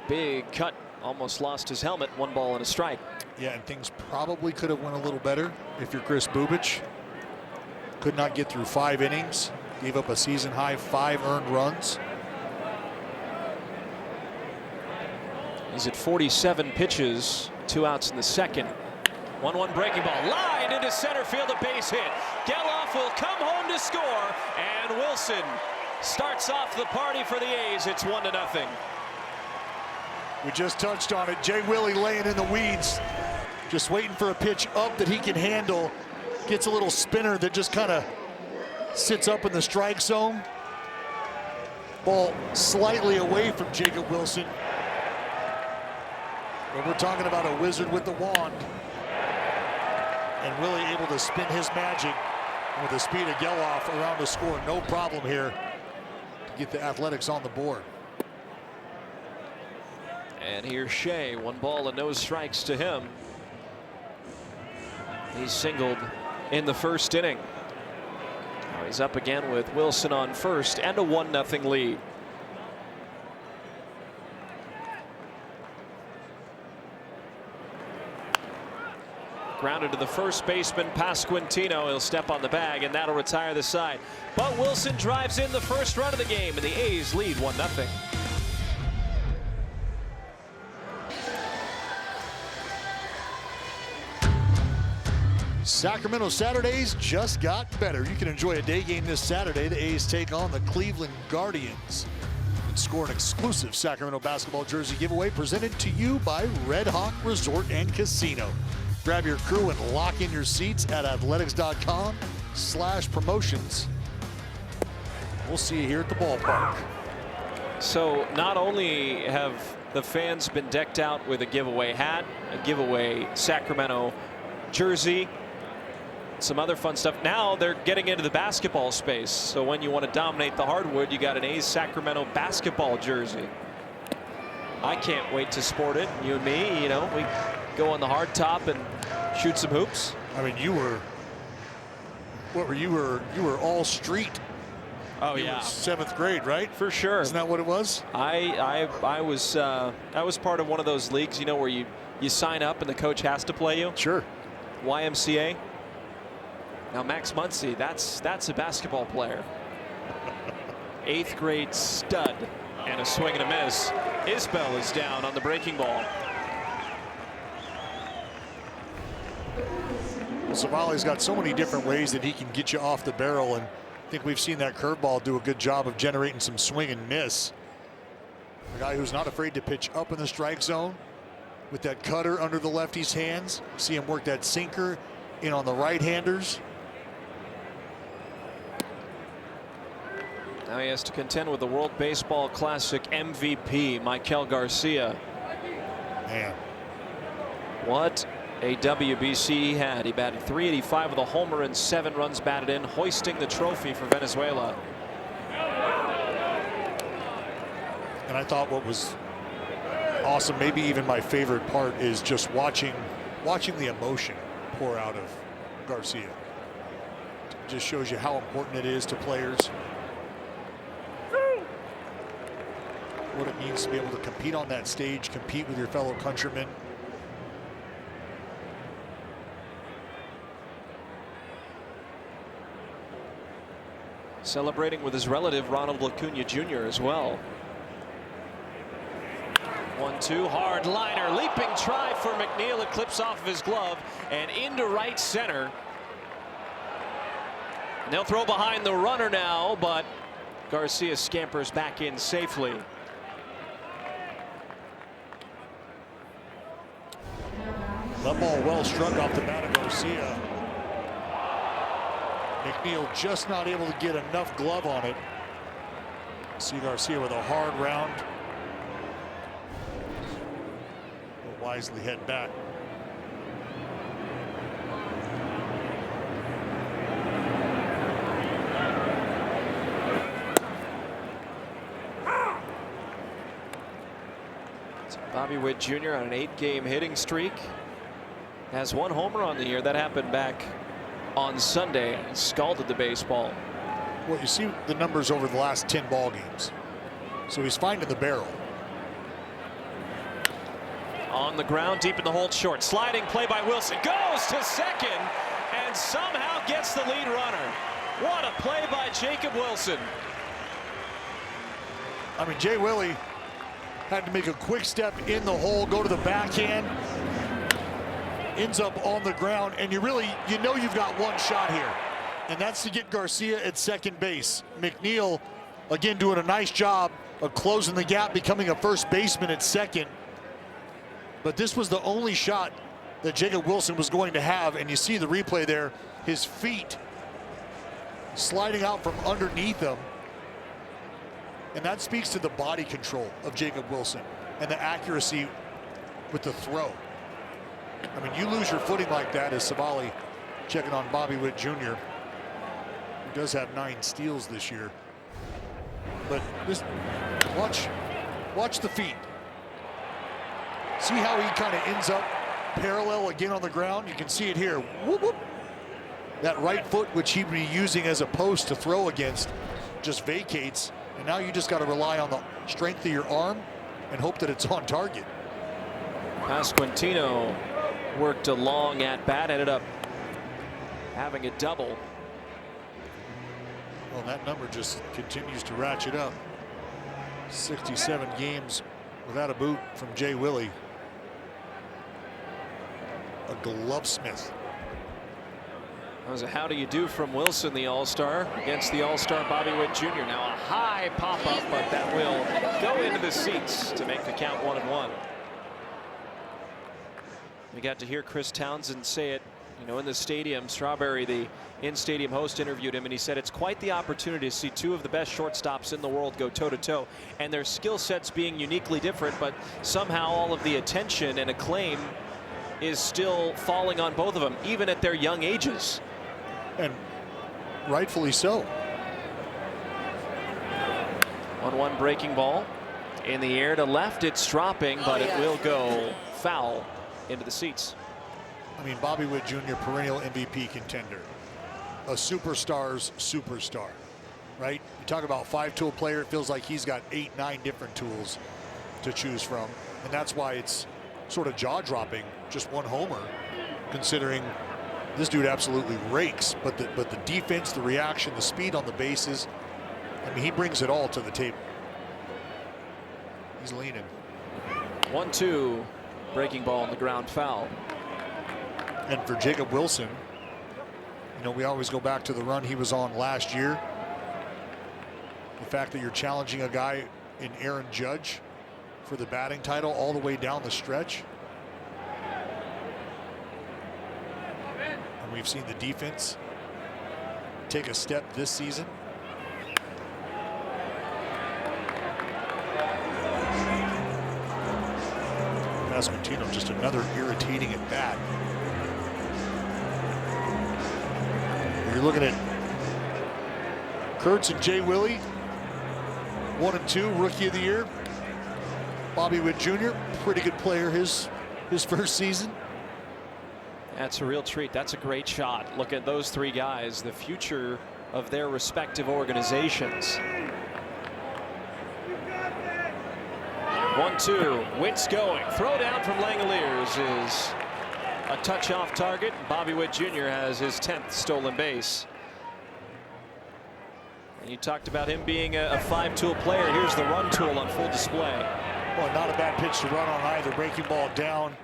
S3: Big cut, almost lost his helmet. 1 ball and a strike.
S4: Yeah, and things probably could have went a little better if you're Chris Bubic. Could not get through 5 innings. Gave up a season high 5 earned runs.
S3: He's at 47 pitches, 2 outs in the second. 1-1 breaking ball, line into center field, a base hit. Gelof will come home to score, and Wilson starts off the party for the A's. It's 1-0.
S4: We just touched on it. Jay Willie laying in the weeds, just waiting for a pitch up that he can handle. Gets a little spinner that just kind of sits up in the strike zone. Ball slightly away from Jacob Wilson. But we're talking about a wizard with the wand. And Willie able to spin his magic with the speed of Gelof around to score. No problem here to get the Athletics on the board.
S3: And here's Shea, 1 ball and no strikes to him. He's singled in the first inning. Now he's up again with Wilson on first and a 1-0 lead. Grounded to the first baseman, Pasquantino. He'll step on the bag, and that'll retire the side. But Wilson drives in the first run of the game, and the A's lead 1-0.
S4: Sacramento Saturdays just got better. You can enjoy a day game this Saturday. The A's take on the Cleveland Guardians and score an exclusive Sacramento basketball jersey giveaway presented to you by Red Hawk Resort and Casino. Grab your crew and lock in your seats at athletics.com/promotions. We'll see you here at the ballpark.
S3: So not only have the fans been decked out with a giveaway hat, a giveaway Sacramento jersey, some other fun stuff. Now they're getting into the basketball space. So when you want to dominate the hardwood, you got an A's Sacramento basketball jersey. I can't wait to sport it. You and me, you know, we go on the hard top and shoot some hoops.
S4: I mean, you were all street.
S3: Oh
S4: You
S3: yeah,
S4: were 7th grade, right?
S3: for sure.
S4: Isn't that what it was?
S3: I was part of one of those leagues, you know, where you sign up and the coach has to play you.
S4: Sure.
S3: YMCA. Now Max Muncy, that's a basketball player. 8th grade stud, and a swing and a miss. Isbell is down on the breaking ball.
S4: Well, Savali's got so many different ways that he can get you off the barrel, and I think we've seen that curveball do a good job of generating some swing and miss. A guy who's not afraid to pitch up in the strike zone with that cutter under the lefty's hands. See him work that sinker in on the right-handers.
S3: Now he has to contend with the World Baseball Classic MVP, Maikel Garcia.
S4: Man.
S3: What a WBC he had. He batted .385 with a homer and 7 runs batted in, hoisting the trophy for Venezuela.
S4: And I thought what was awesome, maybe even my favorite part, is just watching the emotion pour out of Garcia. just shows you how important it is to players. What it means to be able to compete on that stage, compete with your fellow countrymen.
S3: Celebrating with his relative Ronald Acuna Jr. as well. 1-2, hard liner, leaping try for McNeil. It clips off of his glove and into right center. And they'll throw behind the runner now, but Garcia scampers back in safely.
S4: That ball well struck off the bat of Garcia. McNeil just not able to get enough glove on it. See Garcia with a hard round. Will wisely head back.
S3: So Bobby Witt Jr. on an 8-game hitting streak. Has 1 homer on the year. That happened back on Sunday. Scalded the baseball.
S4: Well, you see the numbers over the last 10 ball games. So he's finding the barrel.
S3: On the ground, deep in the hold, short. Sliding play by Wilson. Goes to second and somehow gets the lead runner. What a play by Jacob Wilson.
S4: I mean, Jay Willie had to make a quick step in the hole, go to the backhand. Ends up on the ground, and you know you've got one shot here, and that's to get Garcia at second base. McNeil, again, doing a nice job of closing the gap, becoming a first baseman at second. But this was the only shot that Jacob Wilson was going to have, and you see the replay there, his feet sliding out from underneath him. And that speaks to the body control of Jacob Wilson and the accuracy with the throw. I mean, you lose your footing like that, as Savali checking on Bobby Witt Jr. He does have 9 steals this year. But just watch the feet. See how he kind of ends up parallel again on the ground? You can see it here. Whoop, whoop. That right foot, which he'd be using as a post to throw against, just vacates. And now you just got to rely on the strength of your arm and hope that it's on target.
S3: Pasquantino worked a long at bat, ended up having a double.
S4: Well, that number just continues to ratchet up. 67 games without a boot from Jay Willie. A glovesmith.
S3: That was a how do you do from Wilson, the All-Star, against the All-Star Bobby Witt Jr. Now a high pop-up, but that will go into the seats to make the count 1-1. We got to hear Chris Townsend say it, you know, in the stadium. Strawberry, the in-stadium host, interviewed him, and he said it's quite the opportunity to see 2 of the best shortstops in the world go toe-to-toe, and their skill sets being uniquely different, but somehow all of the attention and acclaim is still falling on both of them, even at their young ages.
S4: And rightfully so.
S3: 1-1 breaking ball in the air to left. It's dropping, but it will go foul into the seats.
S4: I mean, Bobby Witt Jr., perennial MVP contender, a superstar's superstar, right? You talk about 5-tool player, it feels like he's got 8, 9 different tools to choose from, and that's why it's sort of jaw-dropping, just 1 homer, considering this dude absolutely rakes. But the defense, the reaction, the speed on the bases, I mean, he brings it all to the table. He's leaning.
S3: 1-2. Breaking ball on the ground, foul.
S4: And for Jacob Wilson, you know, we always go back to the run he was on last year. The fact that you're challenging a guy in Aaron Judge for the batting title all the way down the stretch. And we've seen the defense take a step this season. Pasquantino, just another irritating at bat. You're looking at Kurtz and Jay Willie, 1 and 2, rookie of the year. Bobby Witt Jr., pretty good player his first season.
S3: That's a real treat. That's a great shot. Look at those three guys, the future of their respective organizations. 1-2. Witt's going. Throw down from Langeliers is a touch off target. Bobby Witt Jr. has his 10th stolen base. And you talked about him being a five-tool player. Here's the run tool on full display.
S7: Well, not a bad pitch to run on either. Breaking ball down.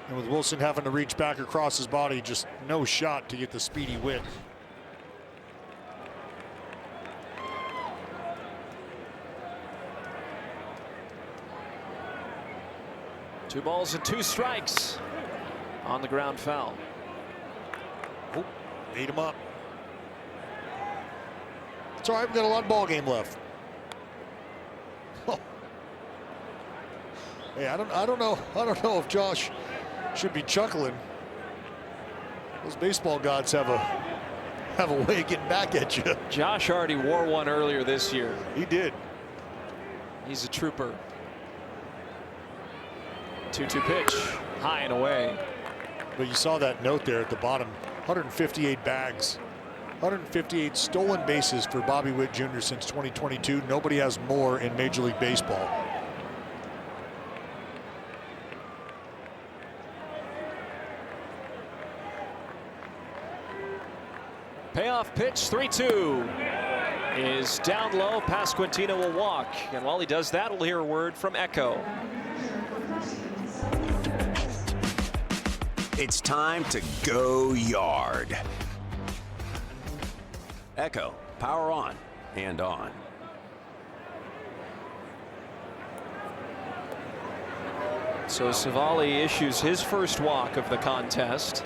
S7: And with Wilson having to reach back across his body, just no shot to get the speedy Witt.
S3: Two balls and two strikes on the ground foul.
S7: Oh, ate him up. It's all right. We've got a lot of ball game left. Oh. Hey, I don't know if Josh should be chuckling. Those baseball gods have a way of getting back at you.
S3: Josh already wore one earlier this year.
S7: He did.
S3: He's a trooper. 2-2 pitch, high and away.
S7: But you saw that note there at the bottom. 158 bags. 158 stolen bases for Bobby Witt Jr. since 2022. Nobody has more in Major League Baseball.
S3: Payoff pitch, 3-2 is down low. Pasquantino will walk, and while he does that, we'll hear a word from Echo.
S8: It's time to go yard. Echo, power on and on.
S3: So Savali issues his first walk of the contest.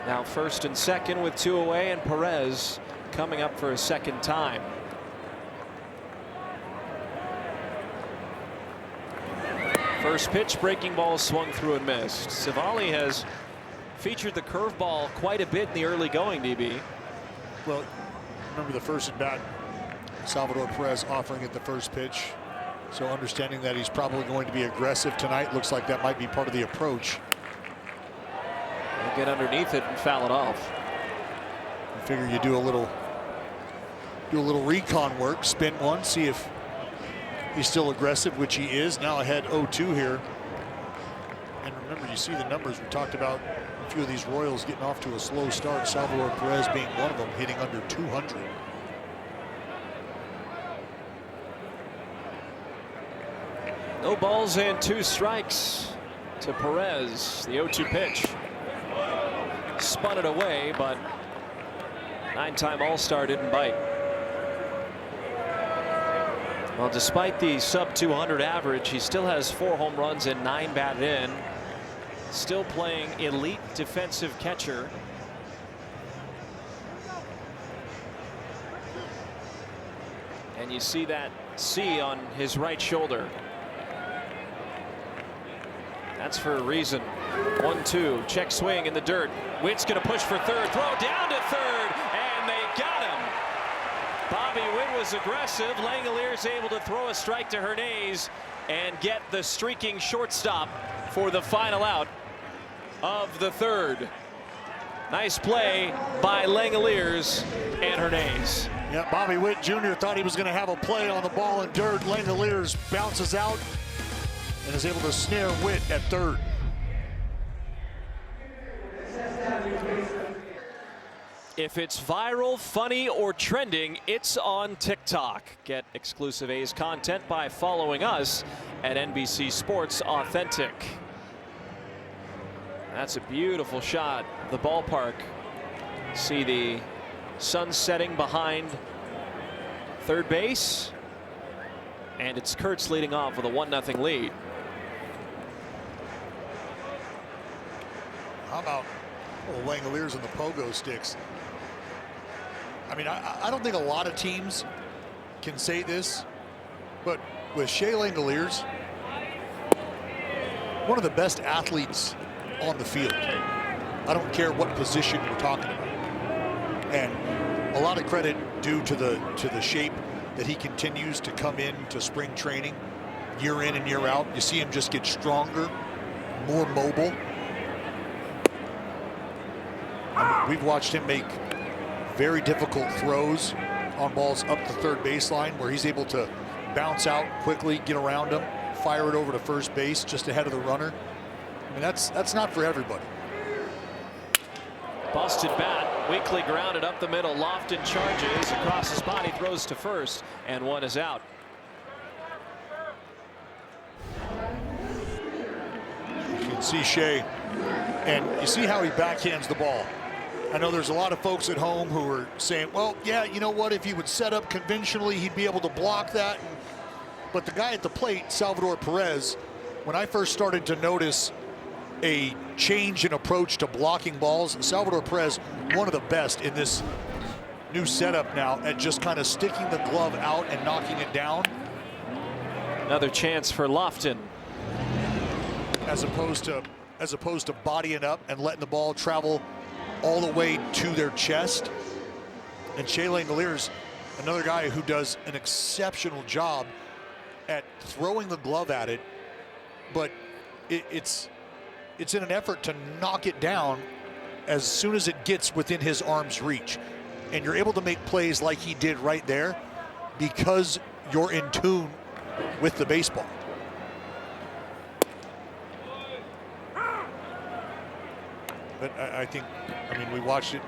S3: Now first and second with two away, and Perez coming up for a second time. First pitch, breaking ball swung through and missed. Savali has featured the curveball quite a bit in the early going, DB.
S7: Well, remember the first at bat, Salvador Perez offering it the first pitch. So understanding that he's probably going to be aggressive tonight, looks like that might be part of the approach.
S3: He'll get underneath it and foul it off.
S7: I figure you do a little recon work, spin one, see if he's still aggressive, which he is. Now ahead 0-2 here. And remember, you see the numbers. We talked about a few of these Royals getting off to a slow start. Salvador Perez being one of them, hitting under 200.
S3: No balls and two strikes to Perez. The 0-2 pitch. Spun it away, but nine-time All-Star didn't bite. Well, despite the sub-200 average, he still has 4 home runs and 9 batted in. Still playing elite defensive catcher. And you see that C on his right shoulder. That's for a reason. 1-2, check swing in the dirt. Witt's gonna push for third, throw down to third, and they got him. Bobby Witt was aggressive. Langeliers able to throw a strike to Hernandez and get the streaking shortstop for the final out of the third. Nice play by Langeliers and Hernandez.
S7: Yeah, Bobby Witt Jr. thought he was going to have a play on the ball in dirt. Langeliers bounces out and is able to snare Witt at third.
S3: If it's viral, funny, or trending, it's on TikTok. Get exclusive A's content by following us at NBC Sports Authentic. That's a beautiful shot of the ballpark. See the sun setting behind third base. And it's Kurtz leading off with a 1-0 lead.
S7: How about Langeliers and the pogo sticks? I mean, I don't think a lot of teams can say this, but with Shea Langeliers, one of the best athletes on the field. I don't care what position we're talking about. And a lot of credit due to the shape that he continues to come in to spring training year in and year out. You see him just get stronger, more mobile. We've watched him make very difficult throws on balls up the third baseline where he's able to bounce out quickly, get around him, fire it over to first base just ahead of the runner. I mean, that's not for everybody.
S3: Busted bat, weakly grounded up the middle. Lofton charges across his body, throws to first, and one is out.
S7: You can see Shea, and you see how he backhands the ball. I know there's a lot of folks at home who are saying, well, yeah, you know what, if he would set up conventionally, he'd be able to block that. But the guy at the plate, Salvador Perez, when I first started to notice a change in approach to blocking balls, Salvador Perez, one of the best in this new setup now at just kind of sticking the glove out and knocking it down.
S3: Another chance for Lofton.
S7: As opposed to bodying up and letting the ball travel all the way to their chest. And Shea Langoliers, another guy who does an exceptional job at throwing the glove at it, but it's in an effort to knock it down as soon as it gets within his arm's reach. And you're able to make plays like he did right there because you're in tune with the baseball. But I think, I mean, we watched it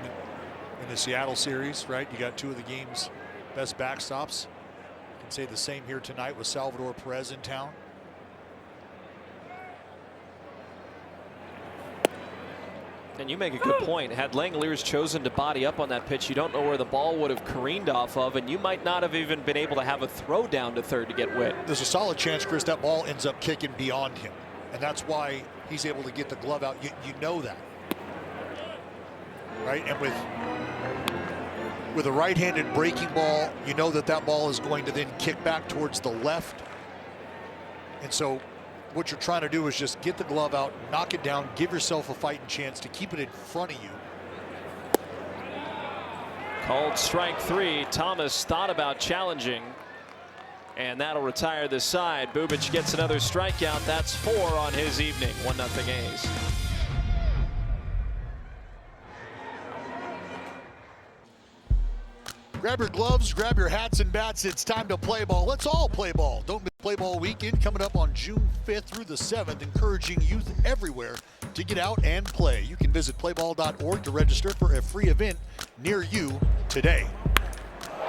S7: in the Seattle series, right? You got two of the game's best backstops. I can say the same here tonight with Salvador Perez in town.
S3: And you make a good point. Had Langoliers chosen to body up on that pitch, you don't know where the ball would have careened off of, and you might not have even been able to have a throw down to third to get wit. There's
S7: a solid chance, Chris, that ball ends up kicking beyond him. And that's why he's able to get the glove out. You know that. Right, and with a right-handed breaking ball, you know that ball is going to then kick back towards the left. And so what you're trying to do is just get the glove out, knock it down, give yourself a fighting chance to keep it in front of you.
S3: Called strike three. Thomas thought about challenging, and that'll retire this side. Bubic gets another strikeout. That's 4 on his evening. 1-0 A's.
S7: Grab your gloves, grab your hats and bats. It's time to play ball. Let's all play ball. Don't miss Play Ball Weekend coming up on June 5th through the 7th, encouraging youth everywhere to get out and play. You can visit playball.org to register for a free event near you today.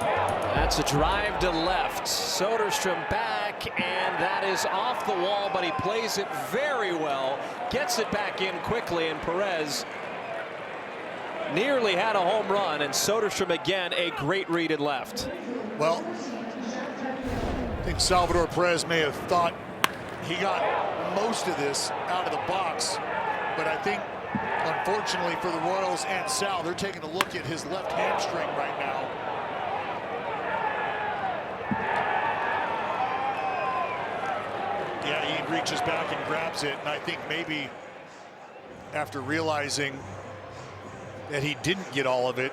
S3: That's a drive to left. Soderstrom back, and that is off the wall, but he plays it very well. Gets it back in quickly, and Perez nearly had a home run, and Soderstrom again a great read at left.
S7: Well, I think Salvador Perez may have thought he got most of this out of the box, but I think unfortunately for the Royals and Sal, they're taking a look at his left hamstring right now. Yeah, he reaches back and grabs it, and I think maybe after realizing that he didn't get all of it,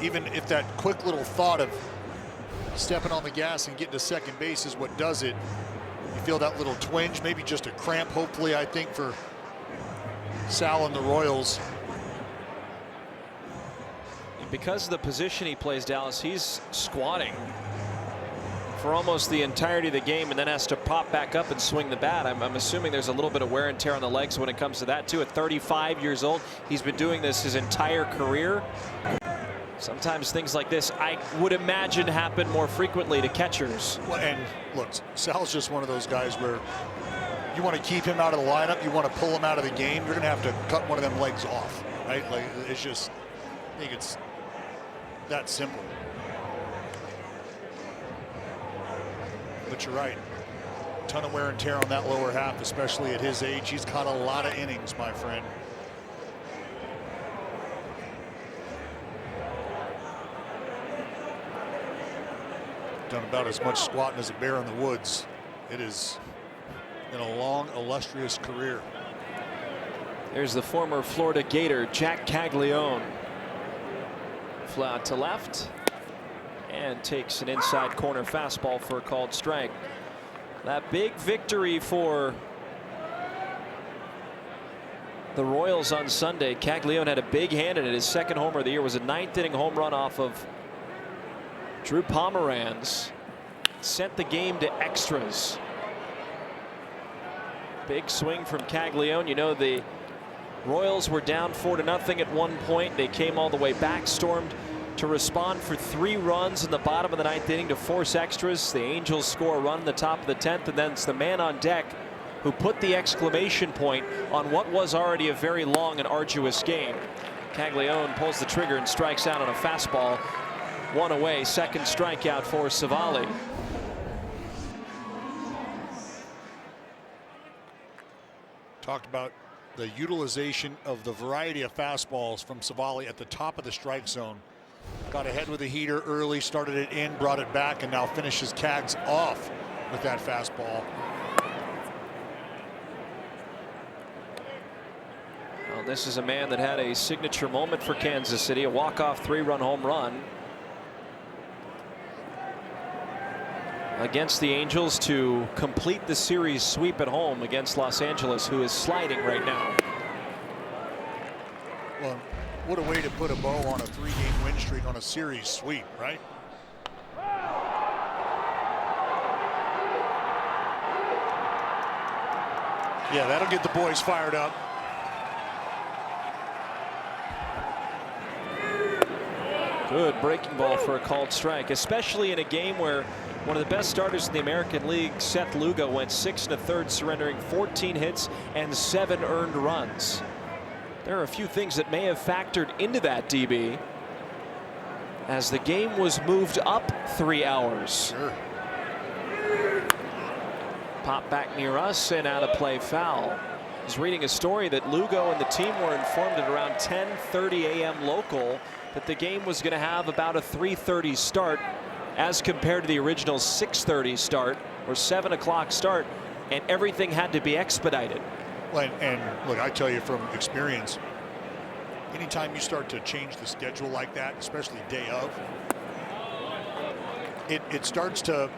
S7: even if that quick little thought of stepping on the gas and getting to second base is what does it, you feel that little twinge, maybe just a cramp, hopefully, I think, for Sal and the Royals.
S3: Because of the position he plays, Dallas, he's squatting for almost the entirety of the game and then has to pop back up and swing the bat. I'm assuming there's a little bit of wear and tear on the legs when it comes to that too. At 35 years old, he's been doing this his entire career. Sometimes things like this, I would imagine, happen more frequently to catchers.
S7: Well, and look, Sal's just one of those guys where you want to keep him out of the lineup, you want to pull him out of the game, you're going to have to cut one of them legs off, right? Like, it's just, I think it's that simple. But you're right. A ton of wear and tear on that lower half, especially at his age. He's caught a lot of innings, my friend. Done about as much squatting as a bear in the woods. It is in a long, illustrious career.
S3: There's the former Florida Gator, Jack Caglione. Fly out to left. And takes an inside corner fastball for a called strike. That big victory for the Royals on Sunday. Caglione had a big hand in it. His second homer of the year was a 9th inning home run off of Drew Pomeranz. Sent the game to extras. Big swing from Caglione. You know, the Royals were down 4-0 at one point. They came all the way back, stormed to respond for 3 runs in the bottom of the 9th inning to force extras. The Angels score a run in the top of the 10th, and then it's the man on deck who put the exclamation point on what was already a very long and arduous game. Caglione pulls the trigger and strikes out on a fastball. 1 away, second strikeout for Savali.
S7: Talked about the utilization of the variety of fastballs from Savali at the top of the strike zone. Got ahead with a heater early, started it in, brought it back, and now finishes Cags off with that fastball.
S3: Well, this is a man that had a signature moment for Kansas City, a walk-off 3-run home run against the Angels to complete the series sweep at home against Los Angeles, who is sliding right now.
S7: Well, what a way to put a bow on a 3-game win streak on a series sweep, right? Yeah, that'll get the boys fired up.
S3: Good breaking ball for a called strike, especially in a game where one of the best starters in the American League, Seth Lugo, went 6 1/3, surrendering 14 hits and 7 earned runs. There are a few things that may have factored into that, DB, as the game was moved up 3 hours.
S7: Sure.
S3: Pop back near us and out of play, foul. I was reading a story that Lugo and the team were informed at around 10:30 a.m. local that the game was going to have about a 3:30 start as compared to the original 6:30 start or 7 o'clock start, and everything had to be expedited.
S7: Well, and look, I tell you from experience, anytime you start to change the schedule like that, especially day of, it starts to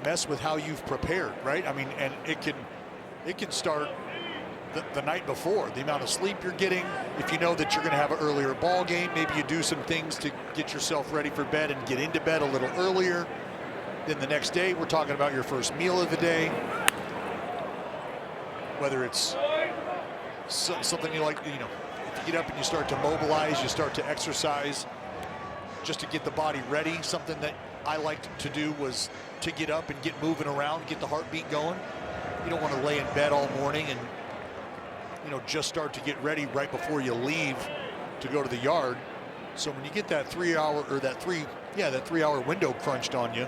S7: mess with how you've prepared, right? I mean, and it can start the night before, the amount of sleep you're getting. If you know that you're going to have an earlier ball game, maybe you do some things to get yourself ready for bed and get into bed a little earlier. Then the next day, we're talking about your first meal of the day. Whether it's something you like, you know, if you get up and you start to mobilize, you start to exercise just to get the body ready. Something that I liked to do was to get up and get moving around, get the heartbeat going. You don't want to lay in bed all morning and, you know, just start to get ready right before you leave to go to the yard. So when you get that 3 hour or that 3 hour window crunched on you,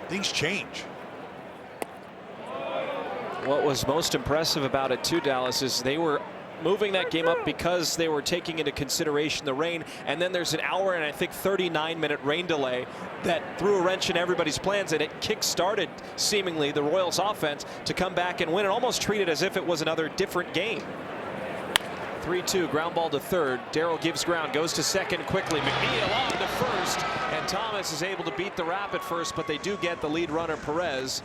S7: things change.
S3: What was most impressive about it too, Dallas, is they were moving that game up because they were taking into consideration the rain, and then there's an hour and I think 39-minute rain delay that threw a wrench in everybody's plans, and it kick-started seemingly the Royals offense to come back and win and almost treat it as if it was another different game. 3-2, ground ball to third. Darrell gives ground, goes to second quickly. McNeil on to first, and Thomas is able to beat the wrap at first, but they do get the lead runner Perez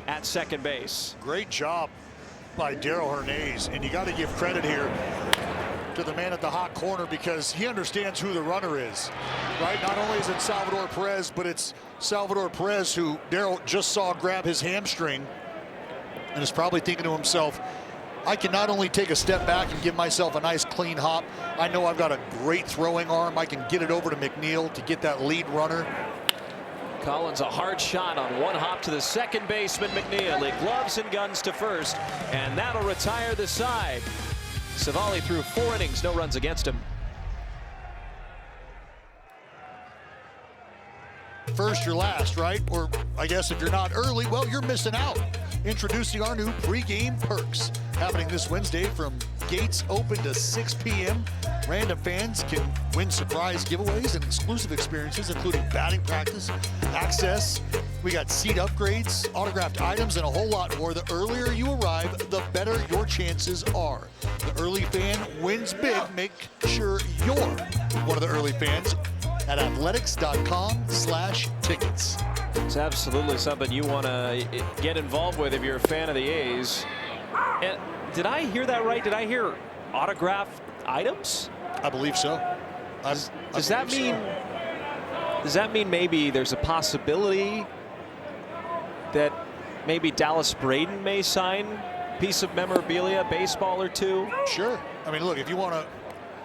S3: at second base.
S7: Great job by Darrell Hernandez, and you got to give credit here to the man at the hot corner because he understands who the runner is, right? Not only is it Salvador Perez, but it's Salvador Perez who Darrell just saw grab his hamstring and is probably thinking to himself, I can not only take a step back and give myself a nice clean hop, I know I've got a great throwing arm. I can get it over to McNeil to get that lead runner.
S3: Collins, a hard shot on one hop to the second baseman McNeil. He gloves and guns to first, and that'll retire the side. Savali threw 4 innings, no runs against him.
S7: First, you're last, right? Or I guess if you're not early, well, you're missing out. Introducing our new pregame perks. Happening this Wednesday from gates open to 6 p.m. Random fans can win surprise giveaways and exclusive experiences, including batting practice, access. We got seat upgrades, autographed items, and a whole lot more. The earlier you arrive, the better your chances are. The early fan wins big. Make sure you're one of the early fans at athletics.com/tickets.
S3: It's absolutely something you want to get involved with if you're a fan of the A's. And did I hear that right? Did I hear autographed items?
S7: I believe so.
S3: Does that mean? Does that mean maybe there's a possibility that maybe Dallas Braden may sign a piece of memorabilia, baseball or two?
S7: Sure. I mean, look, if you want to,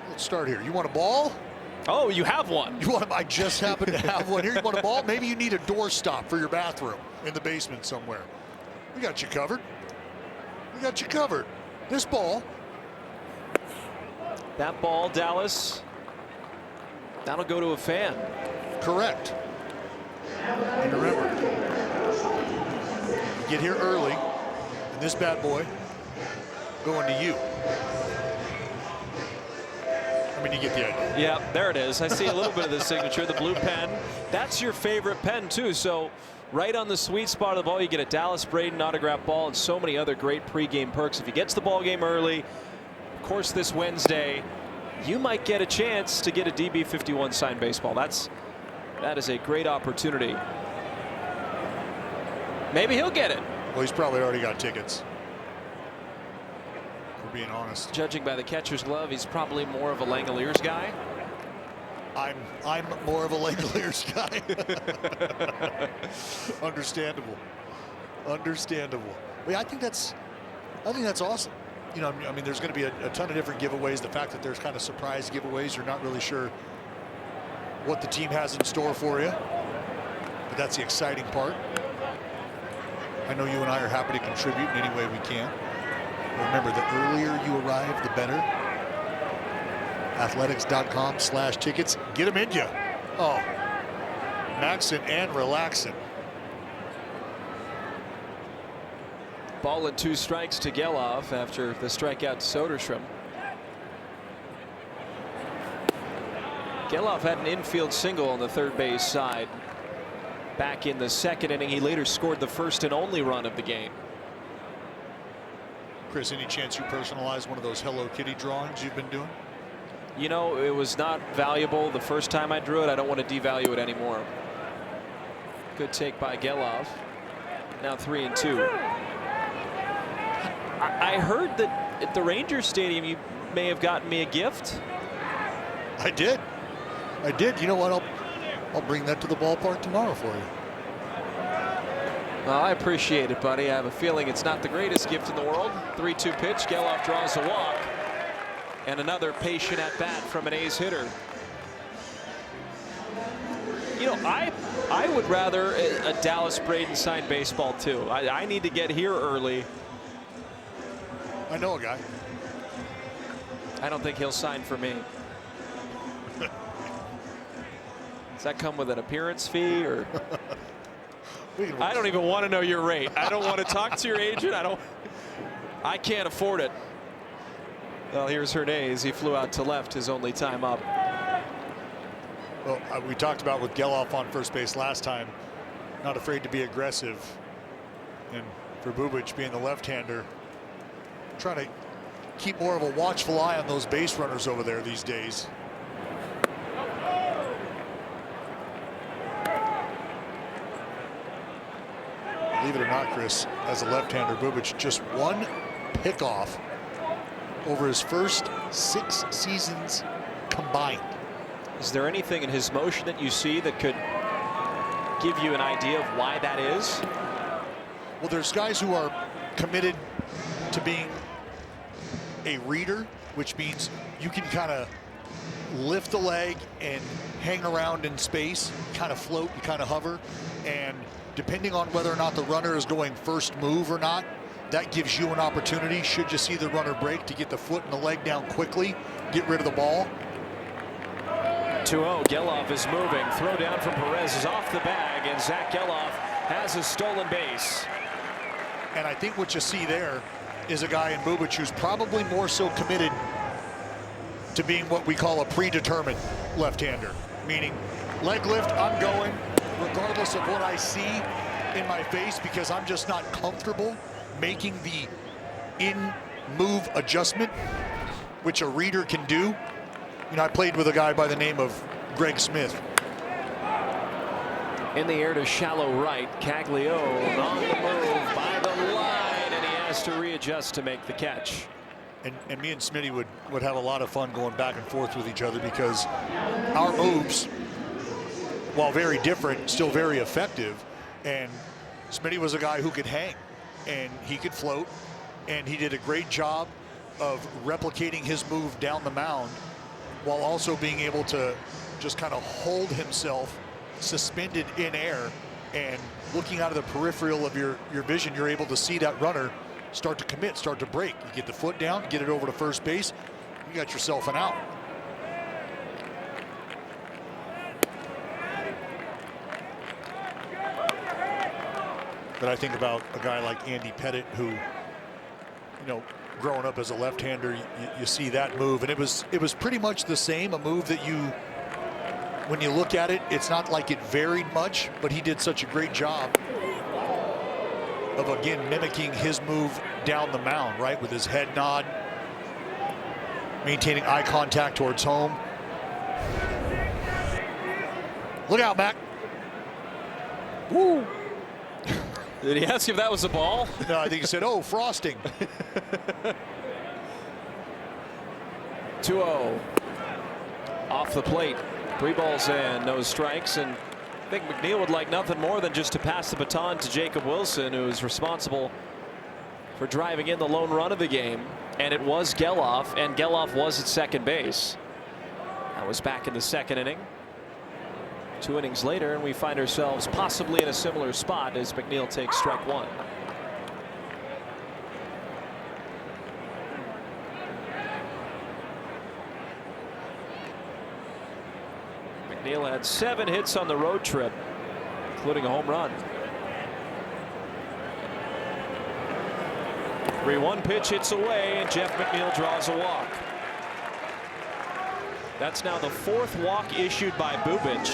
S7: let's start here. You want a ball?
S3: Oh, you have one.
S7: You want? I just happen to have one here. You want a ball? Maybe you need a doorstop for your bathroom in the basement somewhere. We got you covered. We got you covered. This ball.
S3: That ball, Dallas. That'll go to a fan.
S7: Correct. And remember, you get here early, and this bad boy going to you. I mean, you get the idea.
S3: Yeah, there it is. I see a little bit of the signature, the blue pen. That's your favorite pen, too. So right on the sweet spot of the ball, you get a Dallas Braden autograph ball and so many other great pregame perks. If you get to the ball game early, of course, this Wednesday, you might get a chance to get a DB51 signed baseball. That is a great opportunity. Maybe he'll get it.
S7: Well, he's probably already got tickets. For being honest.
S3: Judging by the catcher's glove, he's probably more of a Langoliers guy.
S7: I'm more of a Langoliers guy. Understandable. Understandable. Well, I think that's awesome. You know, I mean, there's going to be a ton of different giveaways. The fact that there's kind of surprise giveaways, you're not really sure what the team has in store for you. But that's the exciting part. I know you and I are happy to contribute in any way we can. But remember, the earlier you arrive, the better. Athletics.com/tickets. Get them in you. Oh, maxing and relaxing.
S3: Ball and 2 strikes to Geloff after the strikeout to Soderstrom. Geloff had an infield single on the third base side back in the second inning. He later scored the first and only run of the game.
S7: Chris, any chance you personalize one of those Hello Kitty drawings you've been doing?
S3: You know, it was not valuable the first time I drew it. I don't want to devalue it anymore. Good take by Geloff. Now 3-2. I heard that at the Rangers Stadium you may have gotten me a gift.
S7: I did. You know what? I'll bring that to the ballpark tomorrow for you.
S3: Well, I appreciate it, buddy. I have a feeling it's not the greatest gift in the world. 3-2 pitch. Geloff draws a walk. And another patient at bat from an A's hitter. You know, I would rather a Dallas Braden signed baseball too. I need to get here early.
S7: I know a guy.
S3: I don't think he'll sign for me. Does that come with an appearance fee or? I don't even want to know your rate. I don't want to talk to your agent. I can't afford it. Well, here's Hernandez. He flew out to left his only time up.
S7: Well, we talked about with Geloff on first base last time, not afraid to be aggressive. And for Bubic being the left-hander, trying to keep more of a watchful eye on those base runners over there these days. Believe it or not, Chris, as a left-hander, Bubic just one pickoff over his first 6 seasons combined.
S3: Is there anything in his motion that you see that could give you an idea of why that is?
S7: Well, there's guys who are committed to being a reader, which means you can kind of lift the leg and hang around in space, kind of float, you kind of hover, and depending on whether or not the runner is going first move or not, that gives you an opportunity, should you see the runner break, to get the foot and the leg down quickly, get rid of the ball.
S3: 2-0. Geloff is moving. Throw down from Perez is off the bag, and Zach Geloff has a stolen base.
S7: And I think what you see there is a guy in Bubic who's probably more so committed to being what we call a predetermined left-hander, meaning leg lift, I'm going regardless of what I see in my face, because I'm just not comfortable making the in-move adjustment, which a reader can do. You know, I played with a guy by the name of Greg Smith.
S3: In the air to shallow right. Caglio on the move by the line, and he has to readjust. just to make the catch.
S7: And me and Smitty would have a lot of fun going back and forth with each other because our moves, while very different, still very effective. And Smitty was a guy who could hang and he could float, and he did a great job of replicating his move down the mound while also being able to just kind of hold himself suspended in air, and looking out of the peripheral of your vision, you're able to see that runner start to commit, start to break. You get the foot down, get it over to first base, you got yourself an out. But I think about a guy like Andy Pettit, who, you know, growing up as a left-hander, you see that move, and it was pretty much the same, a move that you, when you look at it, it's not like it varied much, but he did such a great job of, again, mimicking his move down the mound, right, with his head nod, maintaining eye contact towards home. Look out, Mac. Woo.
S3: Did he ask if that was a ball?
S7: No, I think he said, oh, frosting.
S3: 2-0. Off the plate. 3 balls and no strikes. And I think McNeil would like nothing more than just to pass the baton to Jacob Wilson, who is responsible for driving in the lone run of the game. And it was Geloff, and Geloff was at second base. That was back in the second inning. 2 innings later, and we find ourselves possibly in a similar spot as McNeil takes strike 1. McNeil had 7 hits on the road trip, including a home run. 3-1 pitch hits away, and Jeff McNeil draws a walk. That's now the 4th walk issued by Bubic.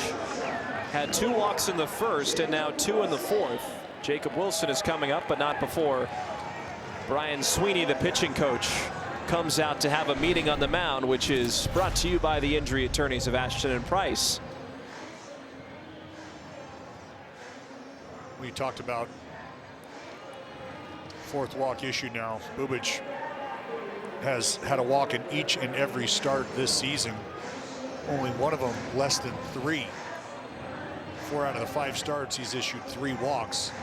S3: Had 2 walks in the first and now 2 in the 4th. Jacob Wilson is coming up, but not before Brian Sweeney, the pitching coach, comes out to have a meeting on the mound, which is brought to you by the injury attorneys of Ashton and Price.
S7: We talked about 4th walk issue now. Bubic has had a walk in each and every start this season. Only one of them less than 3. 4 out of the 5 starts, he's issued 3 walks.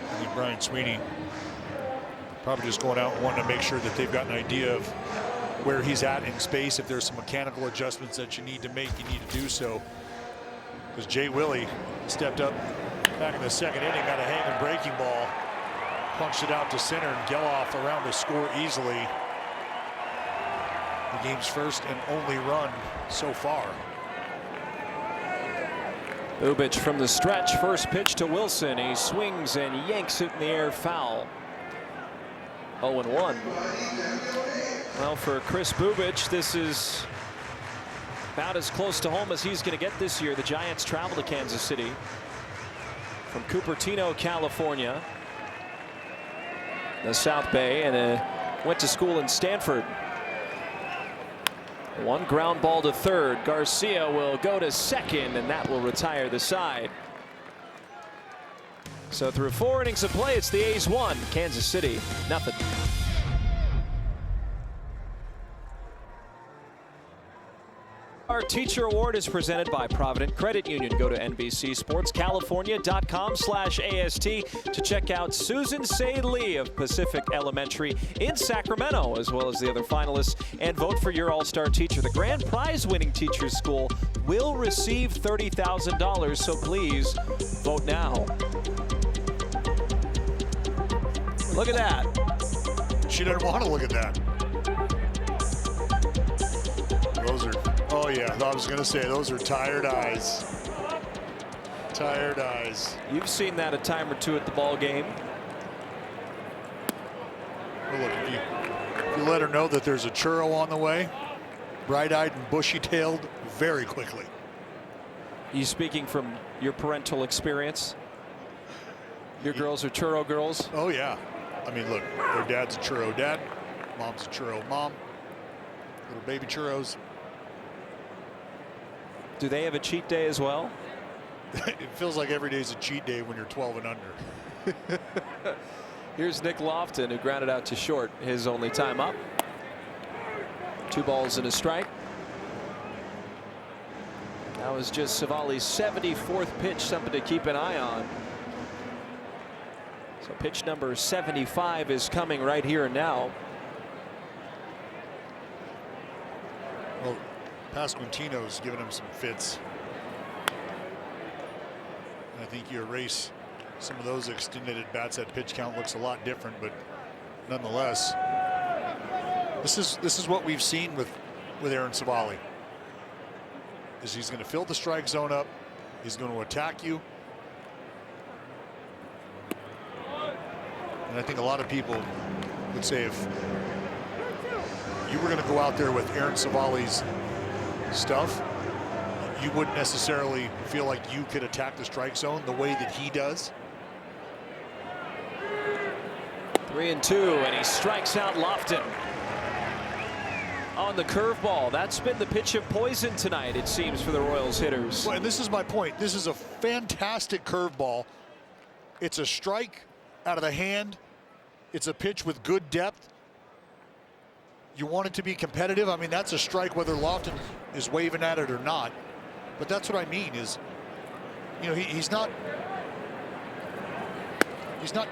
S7: I think Brian Sweeney probably just going out and wanting to make sure that they've got an idea of where he's at in space. If there's some mechanical adjustments that you need to make, you need to do so. Because Jay Willie stepped up back in the second inning, got a hanging breaking ball, punched it out to center, and Geloff around to score easily. The game's first and only run so far.
S3: Bubic from the stretch, first pitch to Wilson. He swings and yanks it in the air, foul. 0-1. Well, for Chris Bubic, this is about as close to home as he's going to get this year. The Giants travel to Kansas City from Cupertino, California, the South Bay, and went to school in Stanford. 1 ground ball to third. Garcia will go to second, and that will retire the side. So through 4 innings of play, it's the A's 1, Kansas City nothing. Our teacher award is presented by Provident Credit Union. Go to NBCSportsCalifornia.com/AST to check out Susan Say Lee of Pacific Elementary in Sacramento, as well as the other finalists, and vote for your all-star teacher. The grand prize winning teachers school will receive $30,000, so please vote now. Look at that.
S7: She doesn't want to look at that. Those are, oh yeah, I was going to say, those are tired eyes. Tired eyes.
S3: You've seen that a time or two at the ball game.
S7: Well, look, if you let her know that there's a churro on the way, bright-eyed and bushy-tailed very quickly.
S3: You speaking from your parental experience? Your girls are churro girls?
S7: Oh yeah. I mean, look, their dad's a churro dad, mom's a churro mom, little baby churros.
S3: Do they have a cheat day as well?
S7: It feels like every day's a cheat day when you're 12 and under.
S3: Here's Nick Lofton, who grounded out to short, his only time up. 2 balls and a strike. That was just Savali's 74th pitch, something to keep an eye on. So pitch number 75 is coming right here and now.
S7: Well, Pasquantino's giving him some fits. I think you erase some of those extended at bats. That pitch count looks a lot different, but nonetheless, this is what we've seen with Aaron Savali. Is he's going to fill the strike zone up, he's going to attack you, and I think a lot of people would say if you were going to go out there with Aaron Savali's stuff, you wouldn't necessarily feel like you could attack the strike zone the way that he does.
S3: 3-2, and he strikes out Lofton on the curveball. That's been the pitch of poison tonight, it seems, for the Royals hitters.
S7: Well, and this is my point. This is a fantastic curveball. It's a strike out of the hand. It's a pitch with good depth. You want it to be competitive. I mean, that's a strike whether Lofton is waving at it or not. But that's what I mean is, you know, he's not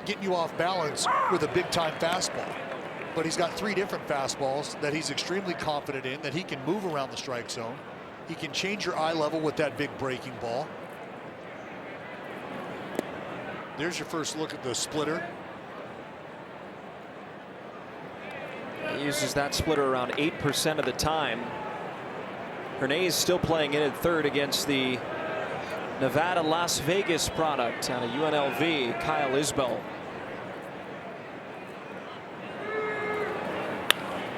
S7: getting you off balance with a big-time fastball. But he's got 3 different fastballs that he's extremely confident in, that he can move around the strike zone. He can change your eye level with that big breaking ball. There's your first look at the splitter.
S3: He uses that splitter around 8% of the time. Hernandez still playing in at third against the Nevada Las Vegas product out of UNLV, Kyle Isbell.